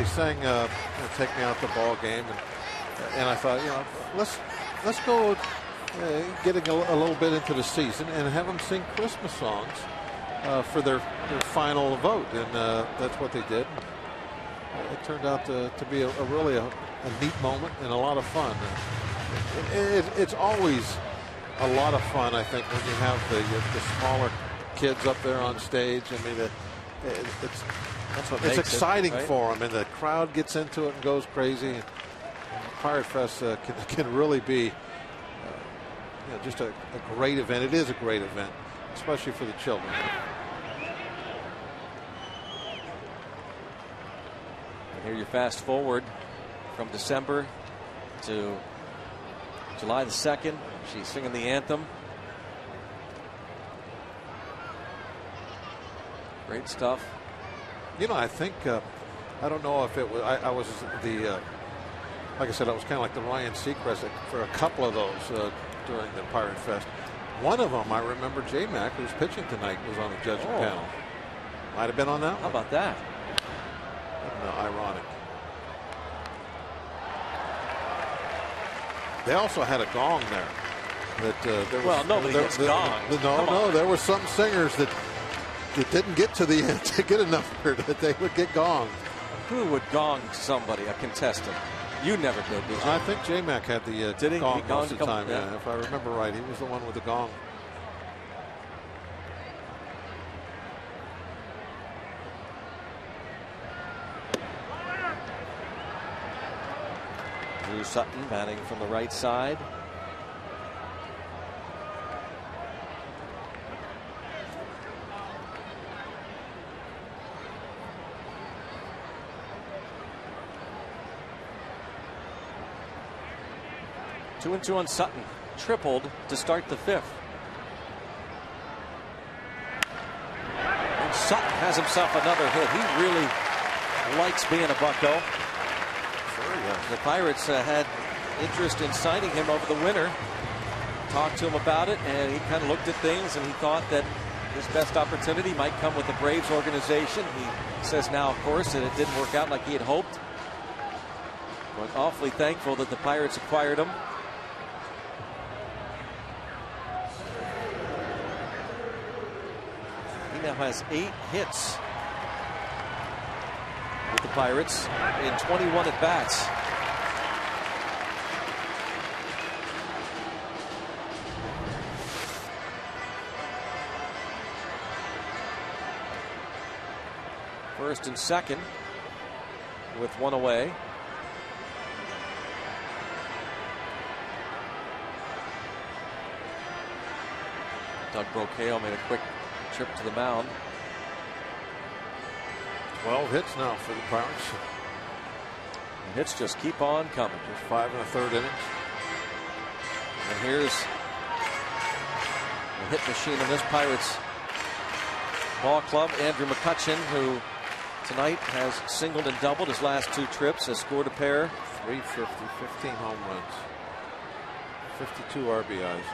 sang, "Take Me Out the Ball Game," and I thought, you know, let's go getting a little bit into the season and have them sing Christmas songs for their final vote, and that's what they did. It turned out to be a really neat moment and a lot of fun. It's always a lot of fun, I think, when you have the smaller kids up there on stage. I mean, it's exciting for them, and the crowd gets into it and goes crazy. And Pirate Fest can really be you know, just a great event. It is a great event, especially for the children.
And here you fast forward from December to July the 2nd. She's singing the anthem. Great stuff.
You know, I think I don't know if it was. I was the like I said, I was kind of like the Ryan Seacrest for a couple of those during the Pirate Fest. One of them, I remember J-Mac, who's pitching tonight, was on the judging panel. Might have been on that one.
How about that?
Ironic. They also had a gong there.
Nobody gets gonged.
No, there were some singers that didn't get to the end to get enough here that they would get gonged.
Who would gong somebody, a contestant? You never did you?
I think J-Mac had the gong most of the time.
Yeah,
if I remember right, he was the one with the gong.
Drew Sutton batting from the right side. Two and two on Sutton. Tripled to start the 5th. And Sutton has himself another hit. He really likes being a Bucko. The Pirates had interest in signing him over the winter. Talked to him about it, and he kind of looked at things, and he thought that his best opportunity might come with the Braves organization. He says now, of course, that it didn't work out like he had hoped. But awfully thankful that the Pirates acquired him. He now has 8 hits with the Pirates in 21 at-bats. First and second with one away. Doug Brocail made a quick trip to the mound.
12 hits now for the Pirates.
The hits just keep on coming.
Just 5 1/3 innings.
And here's the hit machine in this Pirates ball club. Andrew McCutchen, who tonight has singled and doubled his last 2 trips, has scored a pair.
350, 15 home runs, 52 RBIs.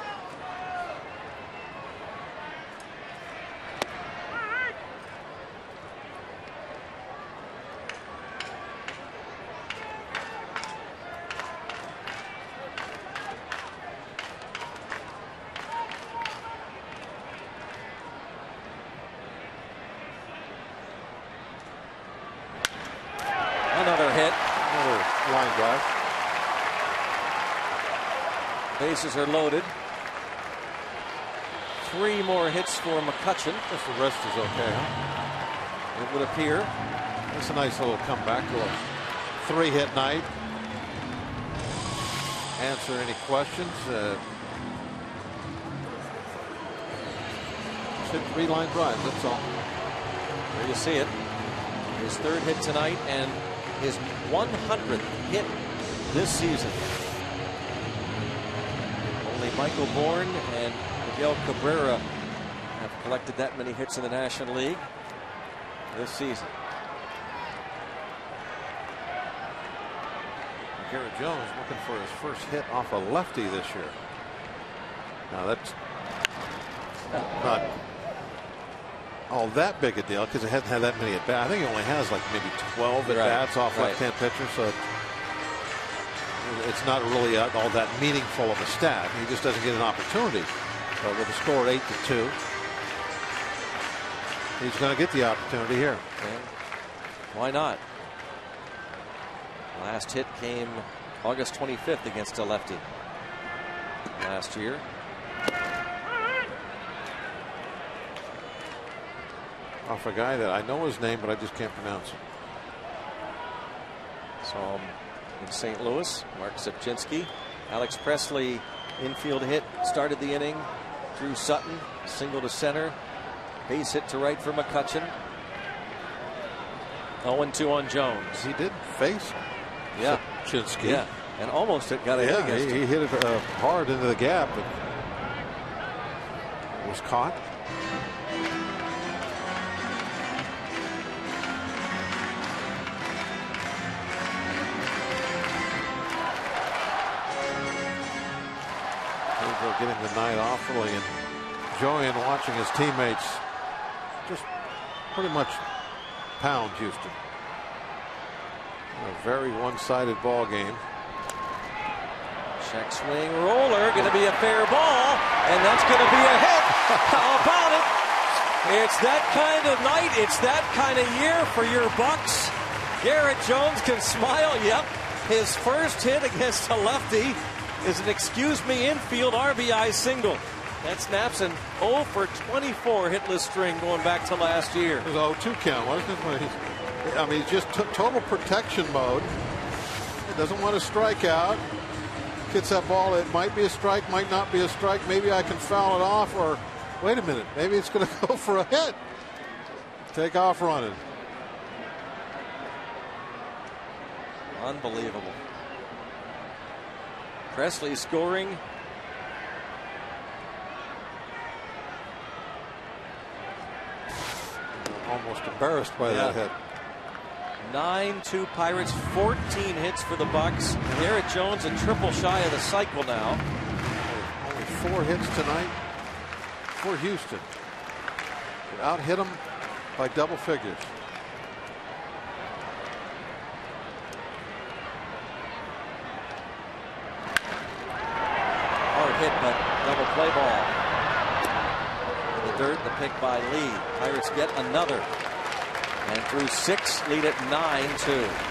Line drive.
Bases are loaded. 3 more hits for McCutchen.
Guess the rest is okay, huh?
It would appear.
That's a nice little comeback to a 3-hit night. Answer any questions. hit 3 line drives. That's all.
There you see it. His 3rd hit tonight and his 100th hit this season. Only Michael Bourne and Miguel Cabrera have collected that many hits in the National League this season.
Garrett Jones looking for his first hit off a lefty this year. Now that's not all that big a deal because it hasn't had that many at bats. I think he only has like maybe 12 at bats off left-hand pitchers, so it's not really all that meaningful of a stat. He just doesn't get an opportunity. But with a score 8-2, he's going to get the opportunity here.
And why not? Last hit came August 25th against a lefty last year.
Off a guy that I know his name, but I just can't pronounce it.
Saw him in St. Louis. Mark Zipchinski. Alex Presley infield hit started the inning. Drew Sutton single to center. Base hit to right for McCutchen. 0-2 on Jones.
He did face Zipchinski.
Yeah, and almost got a hit against him.
He hit it hard into the gap, but it was caught. Getting the night off early, and enjoying watching his teammates just pretty much pound Houston. A very one-sided ball game.
Check swing roller, going to be a fair ball, and that's going to be a hit. How about it? It's that kind of night. It's that kind of year for your Bucks. Garrett Jones can smile. Yep, his first hit against a lefty is an excuse me infield RBI single. That snaps an 0 for 24 hitless string going back to last year.
It was 0-2 count, wasn't it? I mean, he's just total protection mode. He doesn't want to strike out. Gets that ball. It might be a strike, might not be a strike. Maybe I can foul it off, or wait a minute, maybe it's going to go for a hit. Take off running.
Unbelievable. Presley scoring.
Almost embarrassed by that hit.
9-2 Pirates, 14 hits for the Bucks. Garrett Jones a triple shy of the cycle now.
Only 4 hits tonight for Houston. Out hit them by double figures.
Hit, but double play ball. In the dirt, the pick by Lee. Pirates get another. And through 6, lead at 9-2.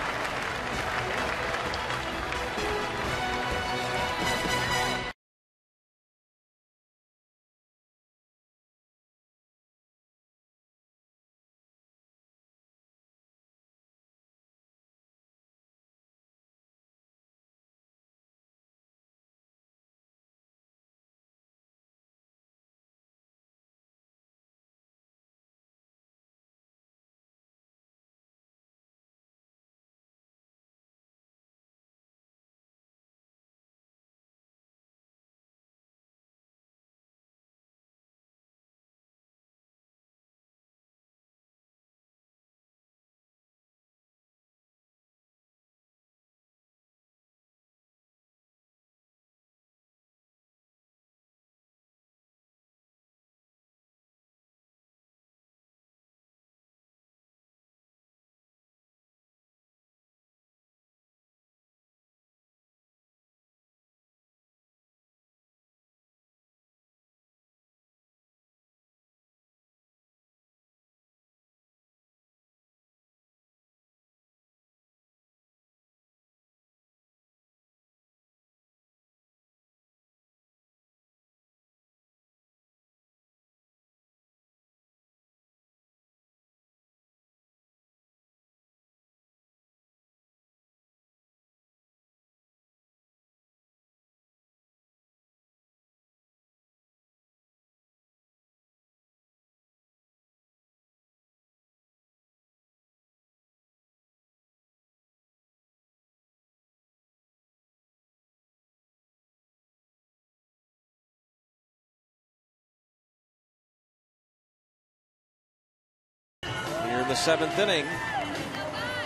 the 7th inning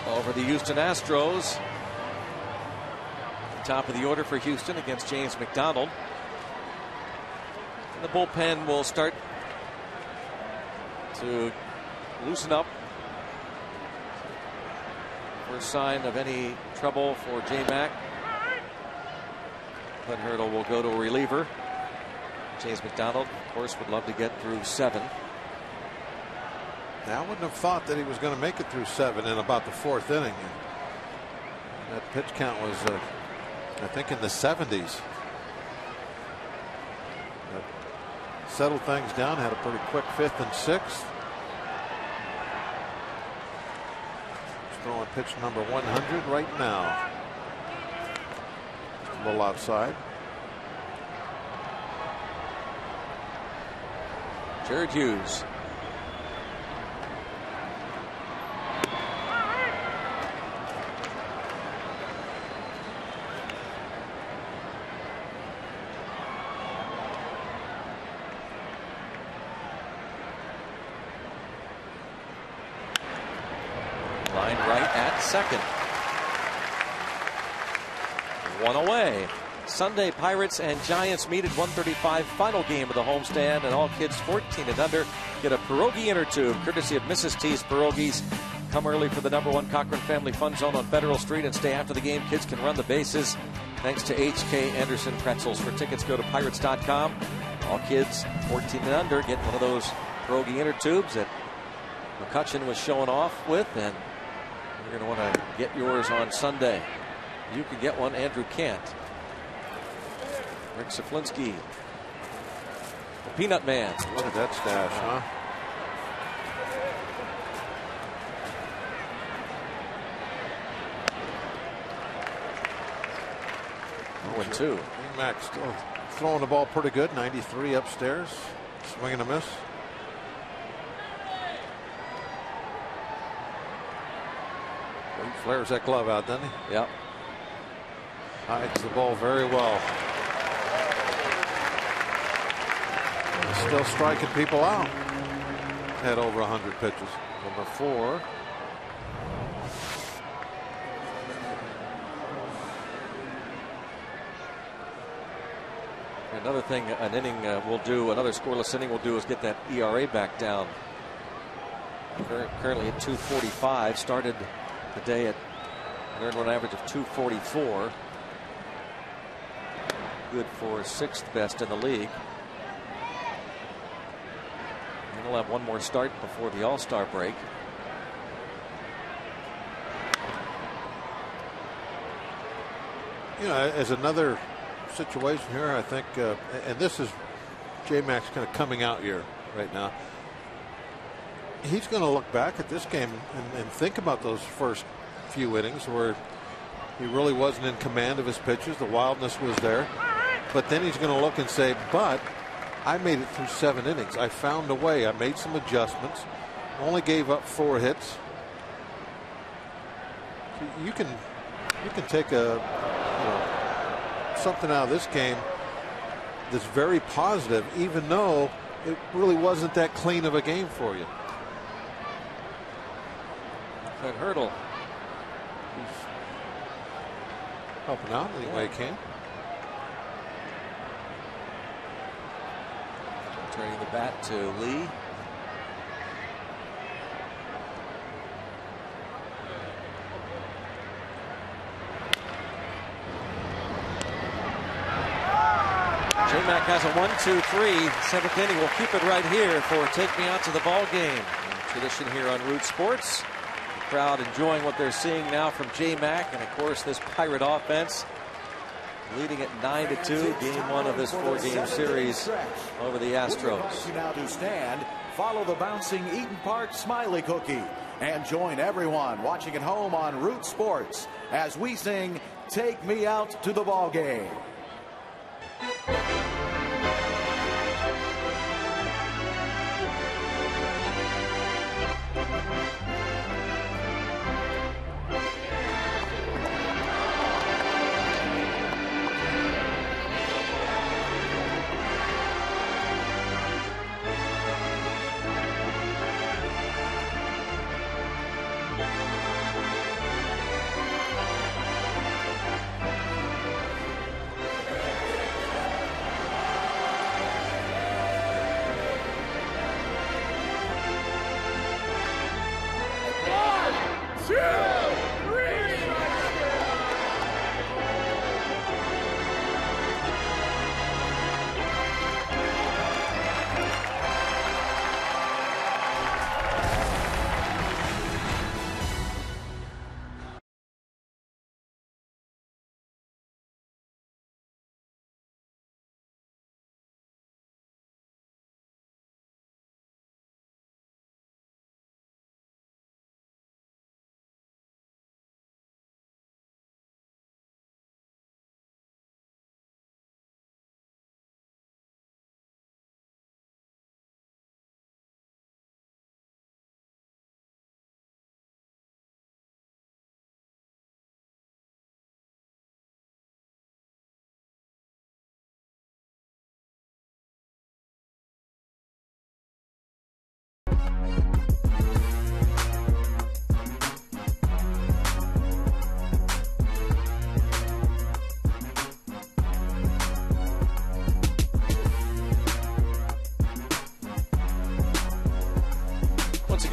over the Houston Astros. Top of the order for Houston against James McDonald. And the bullpen will start to loosen up. First sign of any trouble for J-Mac. Clint Hurdle will go to a reliever. James McDonald, of course, would love to get through 7.
Now, I wouldn't have thought that he was going to make it through 7 in about the 4th inning. That pitch count was, I think, in the 70s. But settled things down, had a pretty quick 5th and 6th. He's throwing pitch number 100 right now. Just a little outside.
Jared Hughes. Line right at second. 1 away. Sunday, Pirates and Giants meet at 1:35, final game of the homestand, and all kids 14 and under get a pierogi inner tube courtesy of Mrs. T's Pierogies. Come early for the #1 Cochran Family Fun Zone on Federal Street and stay after the game. Kids can run the bases thanks to H.K. Anderson Pretzels. For tickets, go to Pirates.com. All kids 14 and under get one of those pierogi inner tubes that McCutcheon was showing off with, and you're going to want to get yours on Sunday. You can get one. Andrew can't. Rick Saflinski, the Peanut Man.
Look at that stash, huh?
Oh, and 2.
Max still throwing the ball pretty good. 93 upstairs. Swing and a miss. He flares that glove out, doesn't he?
Yep.
Hides the ball very well. Still striking people out. Had over 100 pitches.
Number 4. Another thing an inning will do, another scoreless inning will do, is get that ERA back down. Currently at 2.45. Started the day at an earned run average of 2.44. Good for 6th best in the league. And we'll have one more start before the All-Star break.
You know, as another situation here, I think, and this is J-Mac's kind of coming out year right now. He's going to look back at this game and think about those first few innings where he really wasn't in command of his pitches. The wildness was there. But then he's going to look and say, but I made it through 7 innings. I found a way. I made some adjustments. Only gave up 4 hits. You can take something out of this game that's very positive, even though it really wasn't that clean of a game for you.
And Hurdle,
he's helping out any way he can.
Turning the bat to Lee. J-Mac has a 1-2-3 7th inning. We'll keep it right here for Take Me Out to the Ball Game. Tradition here on Root Sports. The crowd enjoying what they're seeing now from J-Mac, and of course this Pirate offense leading at 9-2, game 1 of this 4-game series over the Astros.
Now to stand, follow the bouncing Eaton Park Smiley Cookie, and join everyone watching at home on Root Sports as we sing "Take Me Out to the Ball Game."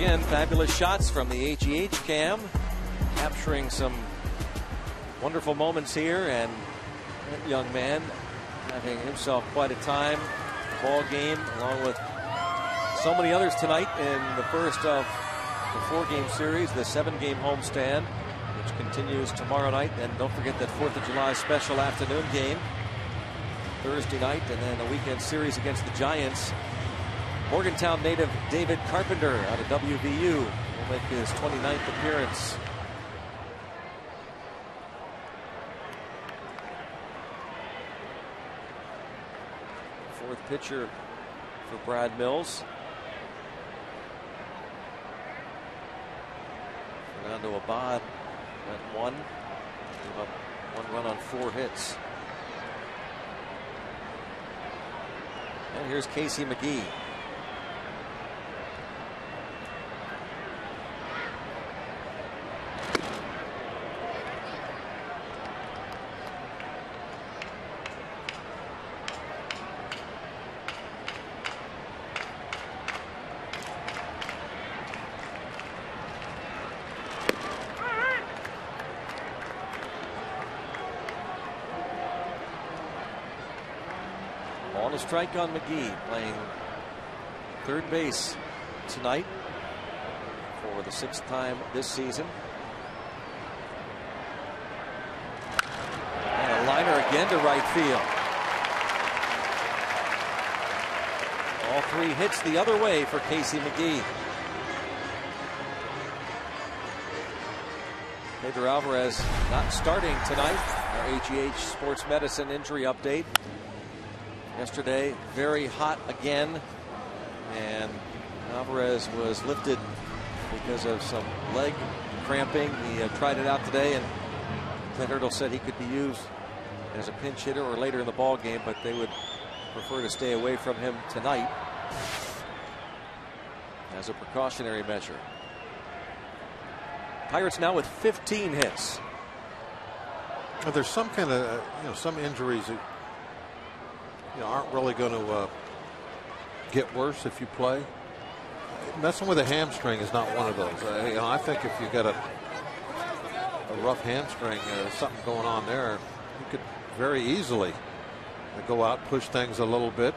again, fabulous shots from the HEH cam, capturing some wonderful moments here, and that young man having himself quite a time ball game, along with so many others tonight in the first of the 4-game series, the 7-game homestand, which continues tomorrow night. And don't forget that 4th of July special afternoon game Thursday night, and then a weekend series against the Giants. Morgantown native David Carpenter out of WVU will make his 29th appearance. Fourth pitcher for Brad Mills. Fernando Abad went 1. Gave up 1 run on 4 hits. And here's Casey McGee. A strike on McGee, playing third base tonight for the 6th time this season. And a liner again to right field. All 3 hits the other way for Casey McGee. Pedro Alvarez not starting tonight. Our HEH Sports Medicine injury update. Yesterday, very hot again, and Alvarez was lifted because of some leg cramping. He tried it out today, and Clint Hurdle said he could be used as a pinch hitter or later in the ball game, but they would prefer to stay away from him tonight as a precautionary measure. Pirates now with 15 hits.
Well, there's some kind of some injuries that aren't really going to get worse if you play. Messing with a hamstring is not one of those. I think if you got a rough hamstring, something going on there, you could very easily go out, push things a little bit,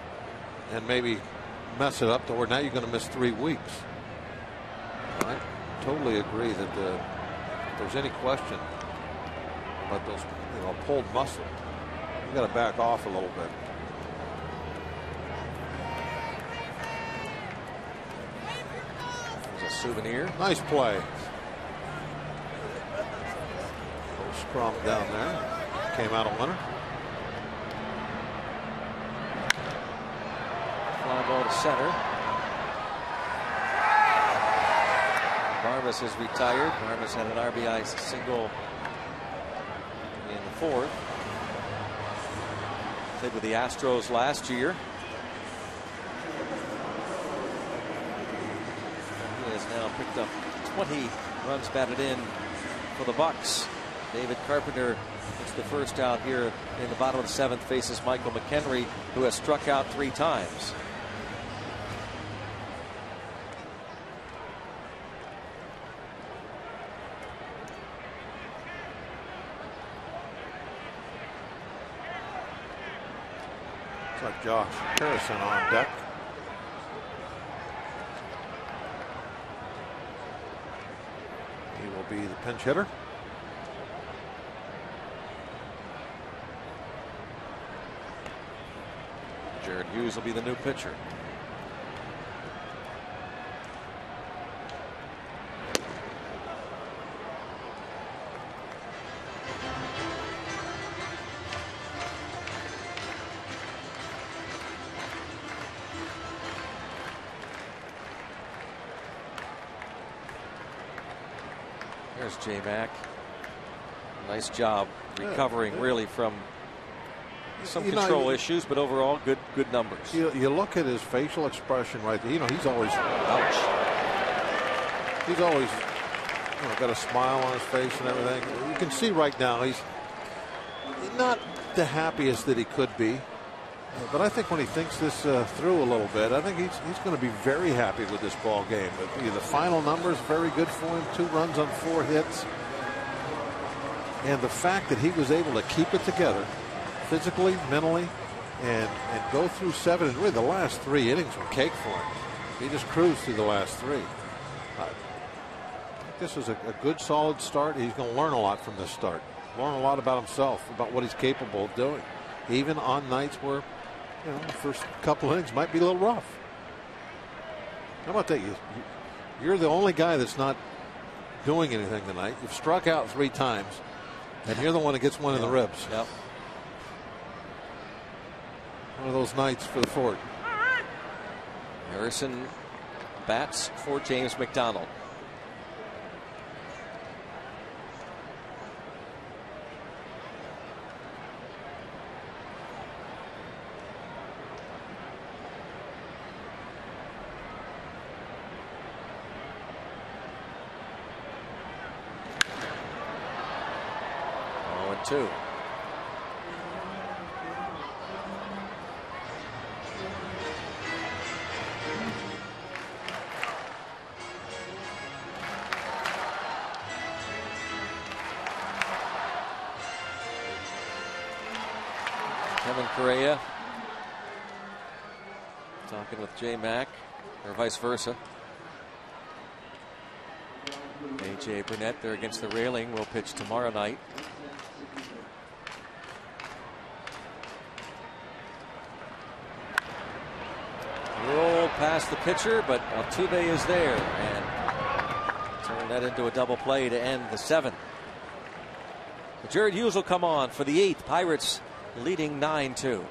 and maybe mess it up to where now you're going to miss 3 weeks. I totally agree that if there's any question about those, pulled muscle, you got to back off a little bit.
A souvenir.
Nice play. Little scrum down there. Came out a winner.
Fly ball to center. Vargas is retired. Vargas had an RBI single in the 4th. Played with the Astros last year. Now picked up 20 runs batted in for the Bucks. David Carpenter gets the first out here in the bottom of the 7th, faces Michael McHenry, who has struck out 3 times.
Looks like Josh Harrison on deck. He will be the pinch hitter.
Jared Hughes will be the new pitcher. There's J-Mac. Nice job recovering really from some control issues, but overall good numbers.
You look at his facial expression right there. He's always got a smile on his face and everything. You can see right now he's not the happiest that he could be, But I think when he thinks this through a little bit, I think he's going to be very happy with this ball game. But the final numbers very good for him. 2 runs on 4 hits. And the fact that he was able to keep it together physically, mentally, and go through 7, and really the last 3 innings were cake for him. He just cruised through the last 3. I think this is a good solid start. He's going to learn a lot from this start. Learn a lot about himself, about what he's capable of doing, even on nights where, you know, the first couple innings might be a little rough. How about that? You're the only guy that's not doing anything tonight. You've struck out 3 times, and you're the one that gets one in the ribs.
Yep.
One of those nights for the fort.
Harrison bats for James McDonald. Oh, 2. Kevin Correa talking with J Mac, or vice versa. AJ Burnett there against the railing will pitch tomorrow night. Roll past the pitcher, but Altuve is there and turn that into a double play to end the 7th. Jared Hughes will come on for the 8th. Pirates leading 9-2.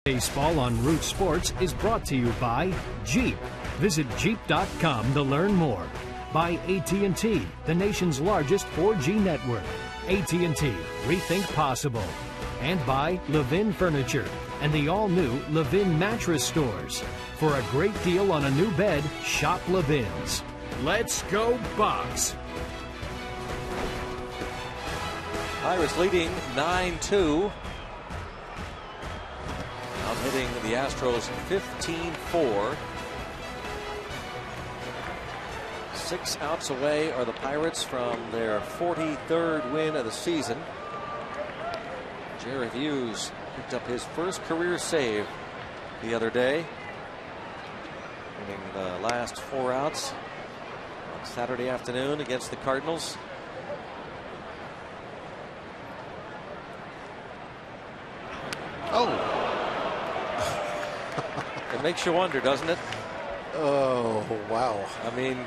Baseball on Root Sports is brought to you by Jeep. Visit Jeep.com to learn more. By AT&T, the nation's largest 4G network. AT&T, rethink possible. And by Levin Furniture and the all-new Levin Mattress Stores. For a great deal on a new bed, shop Levin's. Let's go Bucks!
Pirates leading 9-2. Out hitting the Astros 15-4. 6 outs away are the Pirates from their 43rd win of the season. Jared Hughes picked up his first career save the other day, winning the last 4 outs on Saturday afternoon against the Cardinals.
Oh.
It makes you wonder, doesn't it?
Oh, wow.
I mean,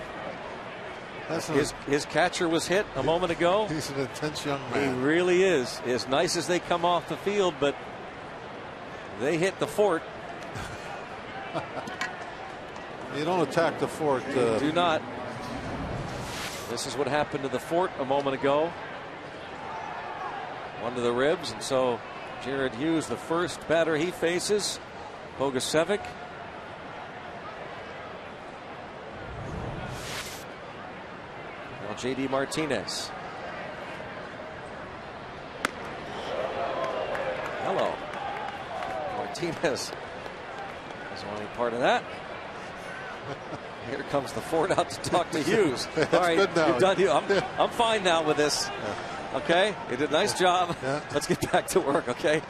his catcher was hit a moment ago.
He's an intense young man.
He really is. As nice as they come off the field, but they hit the fort.
You don't attack the fort.
Do not. This is what happened to the fort a moment ago. One to the ribs, and so Jared Hughes, the first batter he faces, Bogusevic. Now J.D. Martinez. Hello. Martinez doesn't want any part of that. Here comes the fort out to talk to Hughes. All right,
good now.
you're done. I'm fine now with this. Okay, you did a nice job.
Yeah.
Let's get back to work, okay,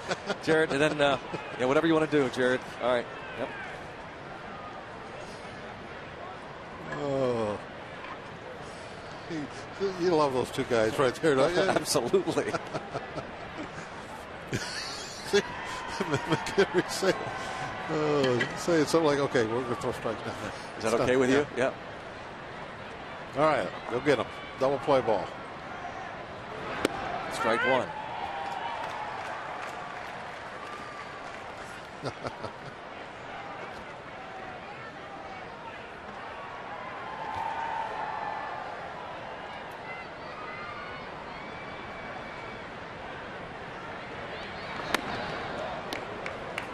Jared? And then, yeah, whatever you want to do, Jared. All right. Yep.
Oh, you love those two guys right there, don't you?
Absolutely.
McHenry say something like, "Okay, we're going to throw strikes down there."
Is that okay with you? Yep.
All right, go get him. Double play ball.
Strike one.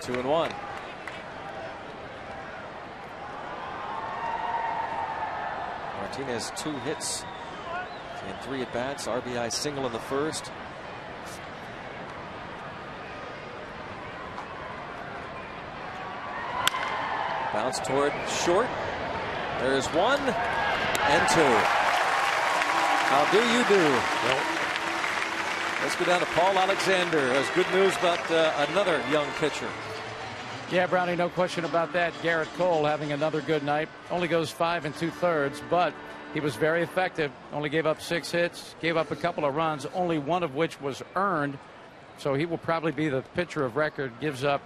Two and one. Martinez 2 hits and 3 at bats. RBI single in the first. Bounce toward short. There's 1 and 2. How do you do? Let's go down to Paul Alexander. There's good news about another young pitcher.
Yeah, Brownie, no question about that. Garrett Cole having another good night. Only goes 5 2/3, but he was very effective. Only gave up 6 hits, gave up a couple of runs, only one of which was earned. So he will probably be the pitcher of record. Gives up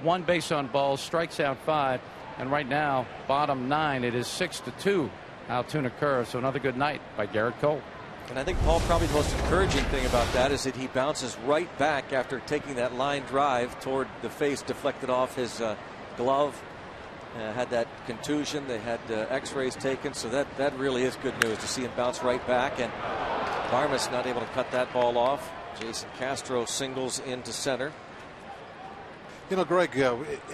1 base on balls, strikes out 5. And right now, bottom 9, it is 6-2 Altoona Curve. So another good night by Garrett Cole.
And I think, Paul, probably the most encouraging thing about that is that he bounces right back after taking that line drive toward the face, deflected off his glove. Had that contusion. They had x-rays taken, so that really is good news to see him bounce right back. And Varmus not able to cut that ball off. Jason Castro singles into center.
You know, Greg,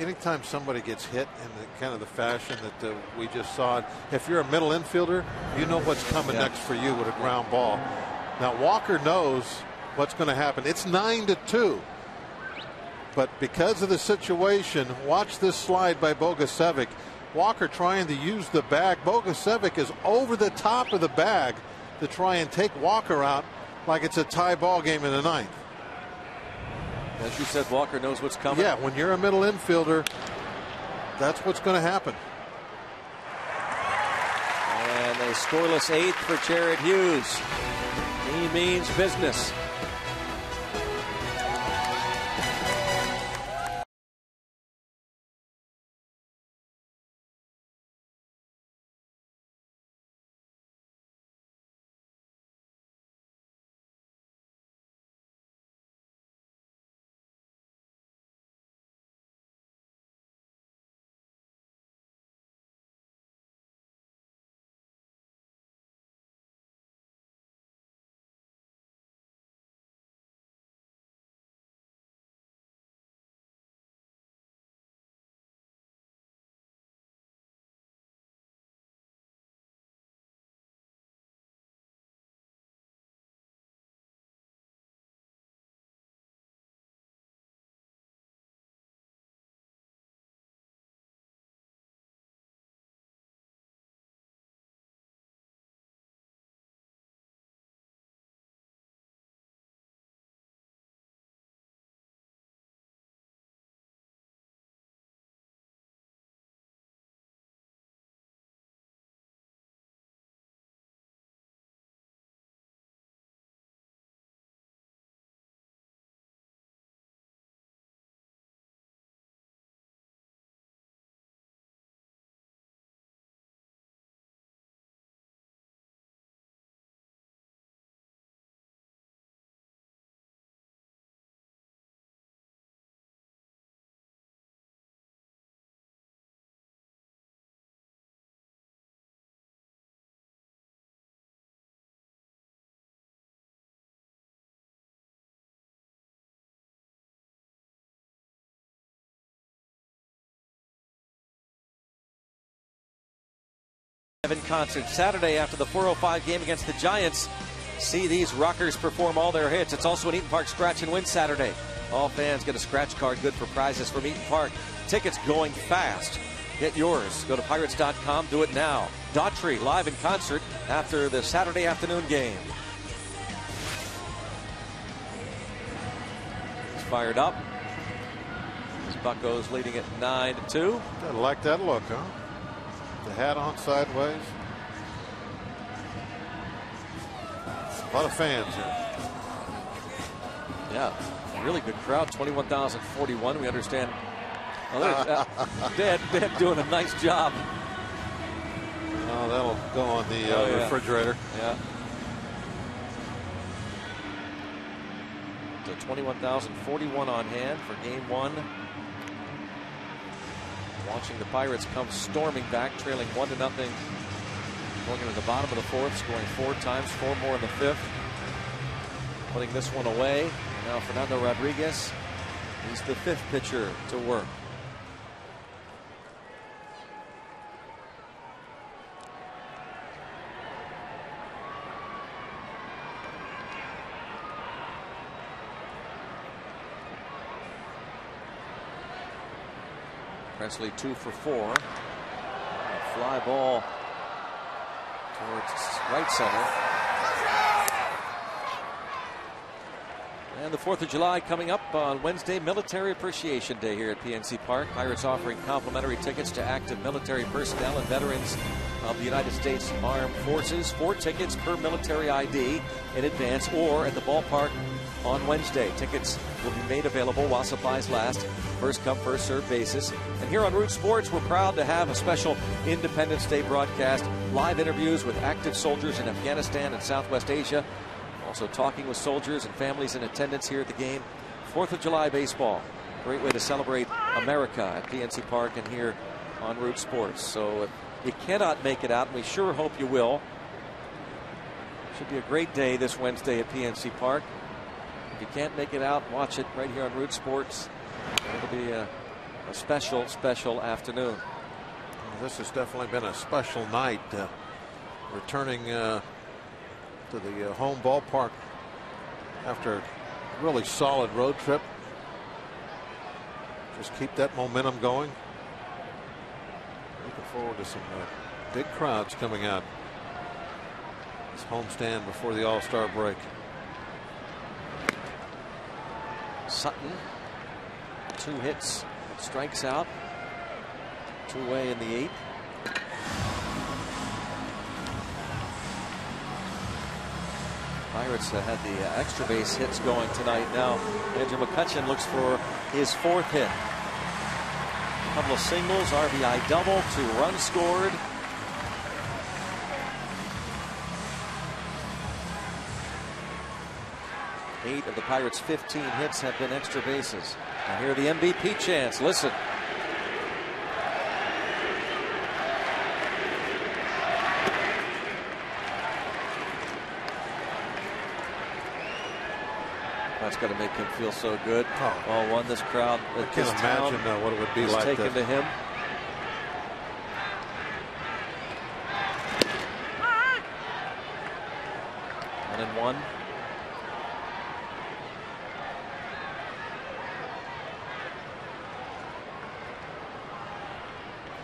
anytime somebody gets hit in the kind of the fashion that we just saw, if you're a middle infielder, you know what's coming next for you with a ground ball. Now, Walker knows what's going to happen. It's 9-2. But because of the situation, watch this slide by Bogusevic. Walker trying to use the bag. Bogusevic is over the top of the bag to try and take Walker out like it's a tie ball game in the 9th.
As you said, Walker knows what's coming.
Yeah, when you're a middle infielder, that's what's going to happen.
And a scoreless 8th for Jared Hughes. He means business. in concert Saturday after the 4:05 game against the Giants. See these rockers perform all their hits. It's also an Eaton Park Scratch and Win Saturday. All fans get a scratch card good for prizes from Eaton Park. Tickets going fast. Get yours. Go to Pirates.com. Do it now. Daughtry live in concert after the Saturday afternoon game. He's fired up. As Buccos leading at 9-2.
I like that look, huh? The hat on sideways. A lot of fans here.
Yeah, really good crowd. 21,041. We understand. Well, Dad doing a nice job.
Oh, that'll go on the refrigerator.
Yeah. So 21,041 on hand for game one. Watching the Pirates come storming back, trailing 1-0. Going into the bottom of the fourth, scoring 4 times, 4 more in the fifth. Putting this one away. And now Fernando Rodriguez. He's the 5th pitcher to work. Presley 2 for 4. A fly ball towards right center. And the 4th of July coming up on Wednesday, Military Appreciation Day here at PNC Park. Pirates offering complimentary tickets to active military personnel and veterans of the United States Armed Forces. 4 tickets per military ID in advance or at the ballpark on Wednesday. Tickets will be made available while supplies last. First come, first served basis. And here on Root Sports, we're proud to have a special Independence Day broadcast. Live interviews with active soldiers in Afghanistan and Southwest Asia. Also talking with soldiers and families in attendance here at the game. 4th of July baseball. Great way to celebrate America at PNC Park and here on Root Sports. So if you cannot make it out, and we sure hope you will. Should be a great day this Wednesday at PNC Park. If you can't make it out, watch it right here on Root Sports. It'll be a special, special afternoon.
Well, this has definitely been a special night. Returning to the home ballpark after a really solid road trip. Just keep that momentum going. Looking forward to some big crowds coming out. This homestand before the All-Star break.
Sutton, 2 hits, strikes out, 2 away in the 8th. Pirates had the extra base hits going tonight. Now Andrew McCutchen looks for his 4th hit. A couple of singles, RBI double, 2 runs scored. Eight of the Pirates' 15 hits have been extra bases. And here the MVP chants. Listen. That's got to make him feel so good. Ball 1, this crowd.
I can't imagine what it would be like
taken to him. One and one.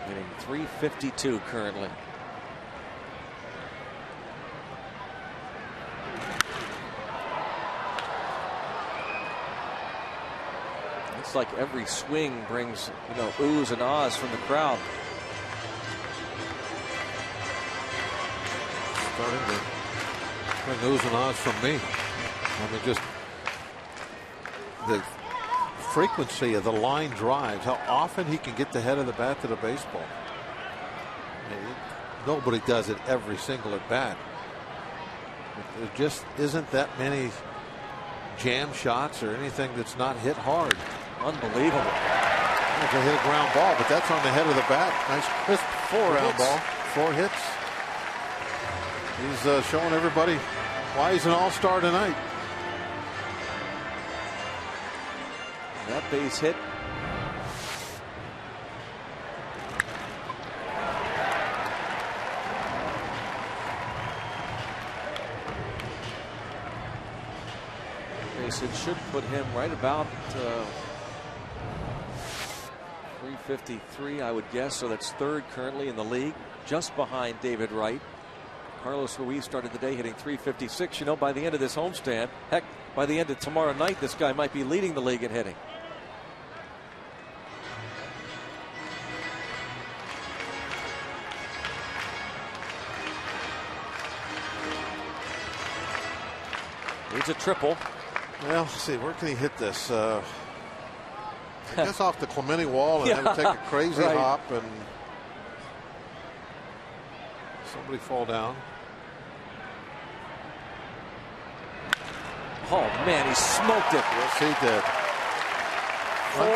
Hitting .352 currently. It's like every swing brings, oohs and ahs from the crowd.
Starting to bring oohs and ahs from me. I mean, just the frequency of the line drives, how often he can get the head of the bat to the baseball. Nobody does it every single at bat. There just isn't that many jam shots or anything that's not hit hard.
Unbelievable.
It's a hit a ground ball, but that's on the head of the bat. Nice crisp ground ball. 4 hits. He's showing everybody why he's an all-star tonight.
That base hit. base hit should put him right about 353, I would guess. So that's third currently in the league, just behind David Wright. Carlos Ruiz started the day hitting 356. You know, by the end of this homestand, heck, by the end of tomorrow night, this guy might be leading the league in hitting. Needs a triple.
Well, let's see, where can he hit this? I guess off the Clemente wall and then take a crazy hop and somebody fall down.
Oh, man, he smoked it.
Yes, he did.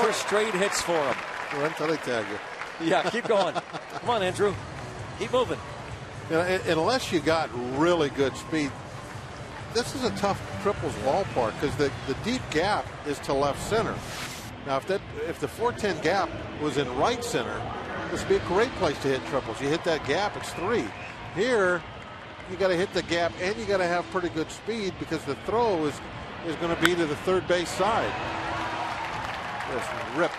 4 straight hits for him.
Run till they tag you.
Yeah, keep going. Come on, Andrew. Keep moving.
You know, unless you got really good speed, this is a tough triples ballpark because the deep gap is to left center. Now, if the 410 gap was in right center, this would be a great place to hit triples. You hit that gap, it's 3. Here, you got to hit the gap and you got to have pretty good speed because the throw is going to be to the third base side. Just ripped.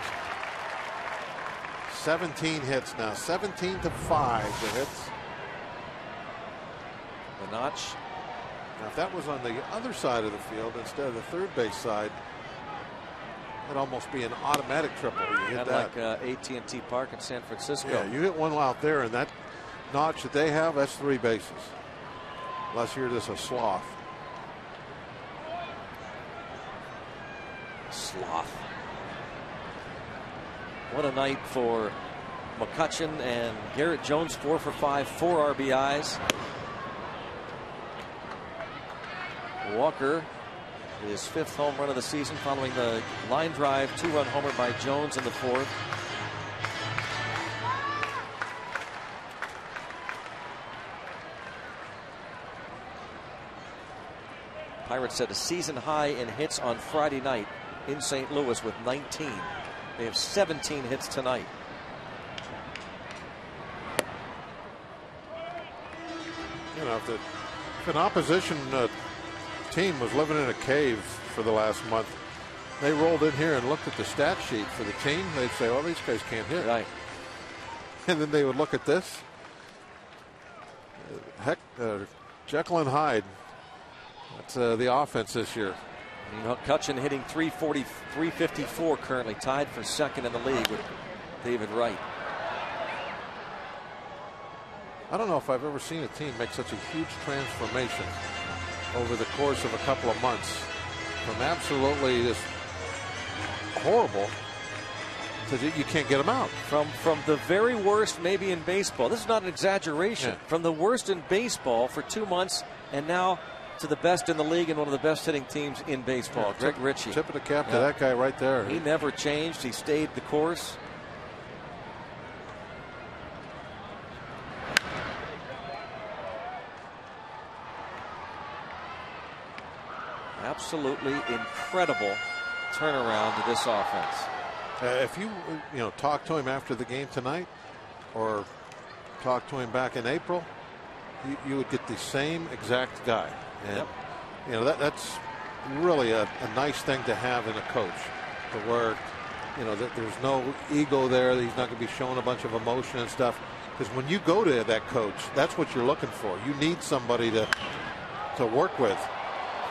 17 hits now, 17-5 the hits.
The notch.
Now, if that was on the other side of the field instead of the third base side, it'd almost be an automatic triple. You hit that.
Like AT&T Park in San Francisco.
Yeah, you hit one out there, and that notch that they have, that's 3 bases. Unless you're just a sloth.
Sloth. What a night for McCutchen and Garrett Jones. 4 for 5, 4 RBIs. Walker, his 5th home run of the season, following the line drive 2-run homer by Jones in the 4th. Pirates set a season high in hits on Friday night in St. Louis with 19. They have 17 hits tonight.
You know, if an opposition team was living in a cave for the last month, they rolled in here and looked at the stat sheet for the team, they'd say, well, these guys can't hit.
Right.
And then they would look at this. Jekyll and Hyde. That's the offense this year.
McCutchen hitting 340, 354 currently, tied for second in the league with David Wright.
I don't know if I've ever seen a team make such a huge transformation over the course of a couple of months from absolutely just horrible to you can't get them out.
From the very worst maybe in baseball. This is not an exaggeration.
Yeah.
From the worst in baseball for 2 months and now to the best in the league and one of the best hitting teams in baseball. Greg Ritchie.
Tip of the cap to that guy right there.
He never changed. He stayed the course. Absolutely incredible turnaround to this offense.
If you talk to him after the game tonight or talk to him back in April, you would get the same exact guy. And you know that's really a nice thing to have in a coach, to where that there's no ego there. He's not going to be showing a bunch of emotion and stuff. Because when you go to that coach, that's what you're looking for. You need somebody to work with.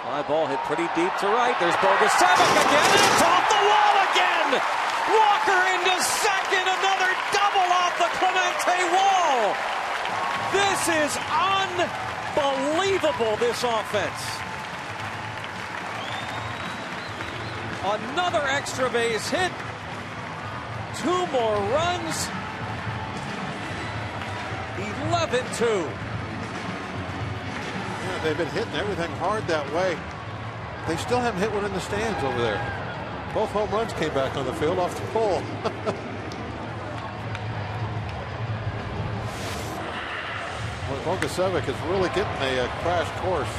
Fly ball hit pretty deep to right. There's Bogusevic again. It's off the wall again. Walker into second. Another double off the Clemente wall. This is unbelievable, this offense. Another extra base hit. 2 more runs. 11-2.
Yeah, they've been hitting everything hard that way. They still haven't hit one in the stands over there. Both home runs came back on the field off the pole. Bogusevic is really getting a crash course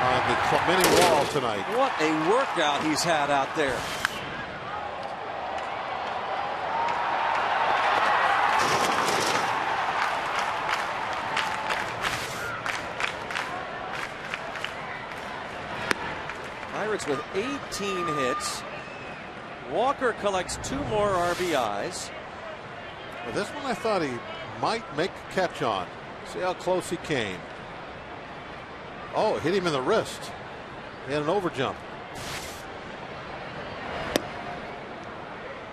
on the Clemente wall tonight.
What a workout he's had out there. Pirates with 18 hits. Walker collects 2 more RBIs.
Well, this one I thought he might make a catch on. See how close he came. Oh, hit him in the wrist. He had an overjump.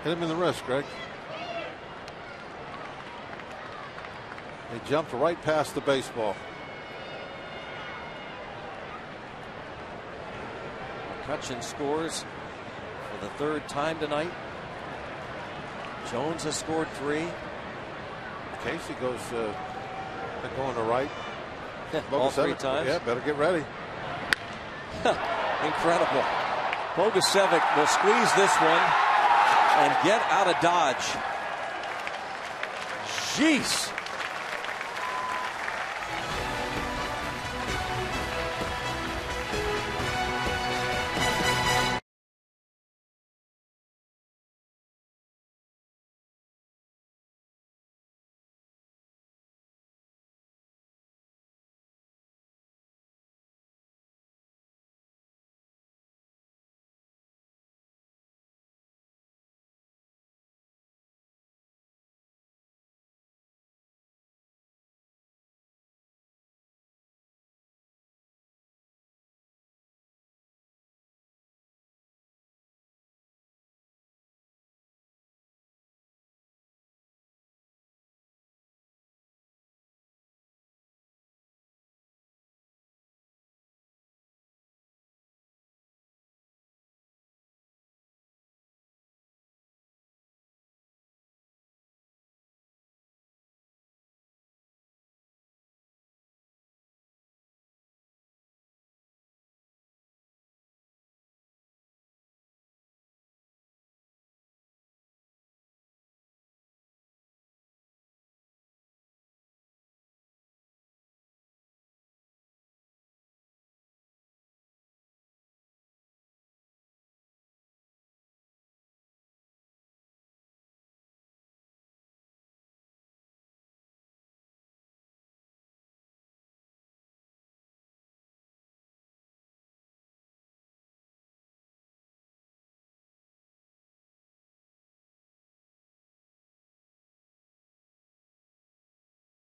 Hit him in the wrist, Greg. He jumped right past the baseball.
McCutchen scores for the 3rd time tonight. Jones has scored 3.
Casey goes going to right.
All 3 times.
Yeah, better get ready.
Incredible. Bogusevic will squeeze this one and get out of dodge. Jeez.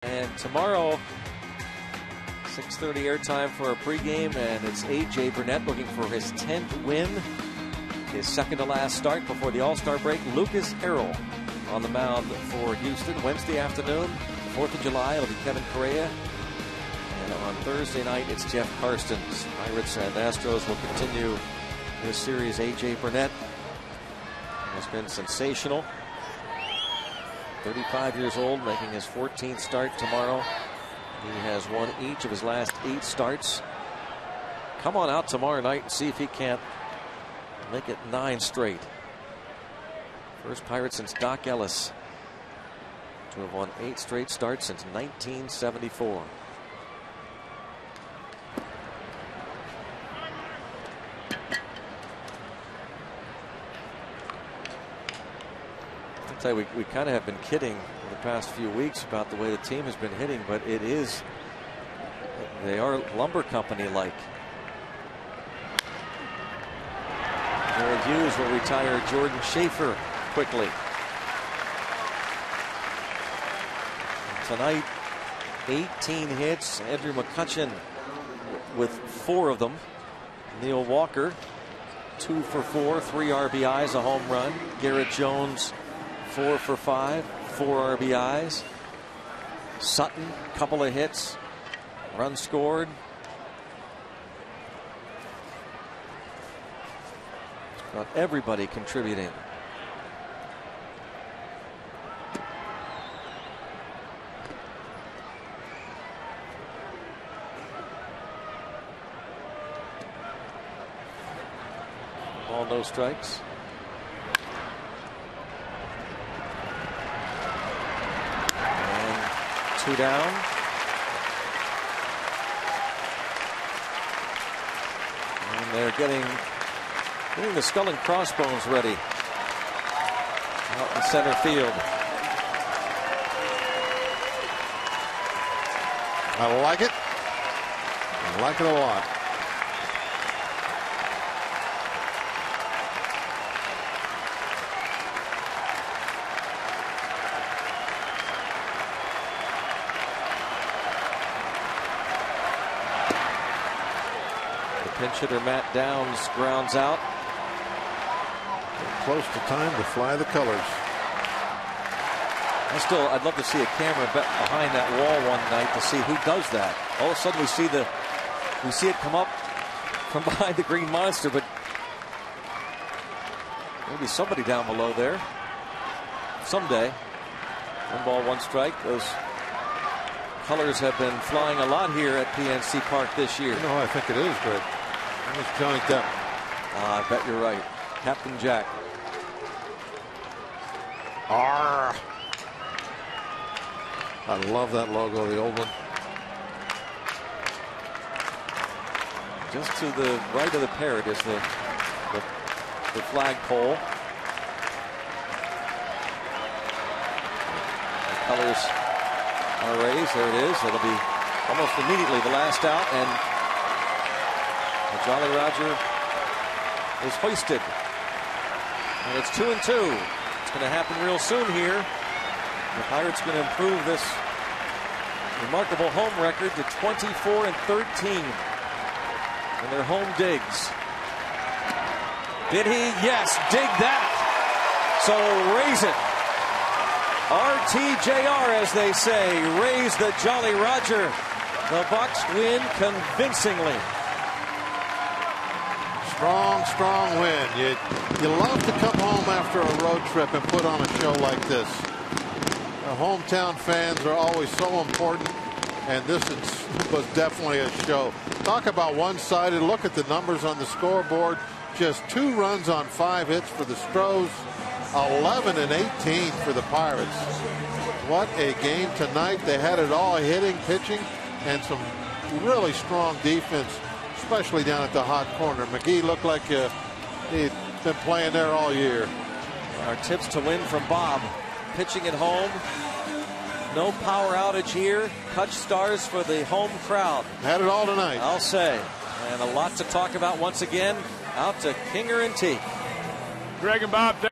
And tomorrow, 6:30 airtime for a pregame, and it's A.J. Burnett looking for his 10th win. His second to last start before the All-Star break. Lucas Harrell on the mound for Houston. Wednesday afternoon, 4th of July, it'll be Kevin Correa. And on Thursday night, it's Jeff Karstens. Pirates and Astros will continue this series. A.J. Burnett has been sensational. 35 years old, making his 14th start tomorrow. He has won each of his last 8 starts. Come on out tomorrow night and see if he can't make it 9 straight. First Pirate since Doc Ellis to have won 8 straight starts since 1974. I'll tell you, we kind of have been kidding in the past few weeks about the way the team has been hitting, but they are lumber company like. Jared Hughes will retire Jordan Schaefer quickly. Tonight, 18 hits. Andrew McCutchen with 4 of them. Neil Walker, 2 for 4, 3 RBIs, a home run. Garrett Jones, 4 for 5, 4 RBIs. Sutton, couple of hits, run scored. Got everybody contributing. Ball, no strikes. And 2 down. And they're getting the skull and crossbones ready out in center field.
I like it. I like it a lot.
Pinch hitter Matt Downs grounds out.
Close to time to fly the colors.
I'd love to see a camera behind that wall one night to see who does that. All of a sudden we see it come up from behind the green monster, but maybe somebody down below there someday. 1 ball, 1 strike. Those colors have been flying a lot here at PNC Park this year.
You know, I think it is, Greg. It was Johnny Depp.
I bet you're right. Captain Jack.
Arr. I love that logo, the old one.
Just to the right of the parrot is the flagpole. The colors are raised. There it is. It'll be almost immediately the last out, and the Jolly Roger is hoisted. And it's 2-2. It's going to happen real soon here. The Pirates going to improve this remarkable home record to 24-13 in their home digs. Did he? Yes, dig that. So raise it. RTJR, as they say, raise the Jolly Roger. The Bucks win convincingly.
Strong win. You love to come home after a road trip and put on a show like this. Our hometown fans are always so important, and this was definitely a show. Talk about one-sided. Look at the numbers on the scoreboard. Just 2 runs on 5 hits for the Stros. 11 and 18 for the Pirates. What a game tonight. They had it all, hitting, pitching, and some really strong defense, especially down at the hot corner. McGee looked like he'd been playing there all year.
Our tips to win from Bob. Pitching at home. No power outage here. Touch stars for the home crowd.
Had it all tonight,
I'll say. And a lot to talk about once again. Out to Kinger and Teague.
Greg and Bob.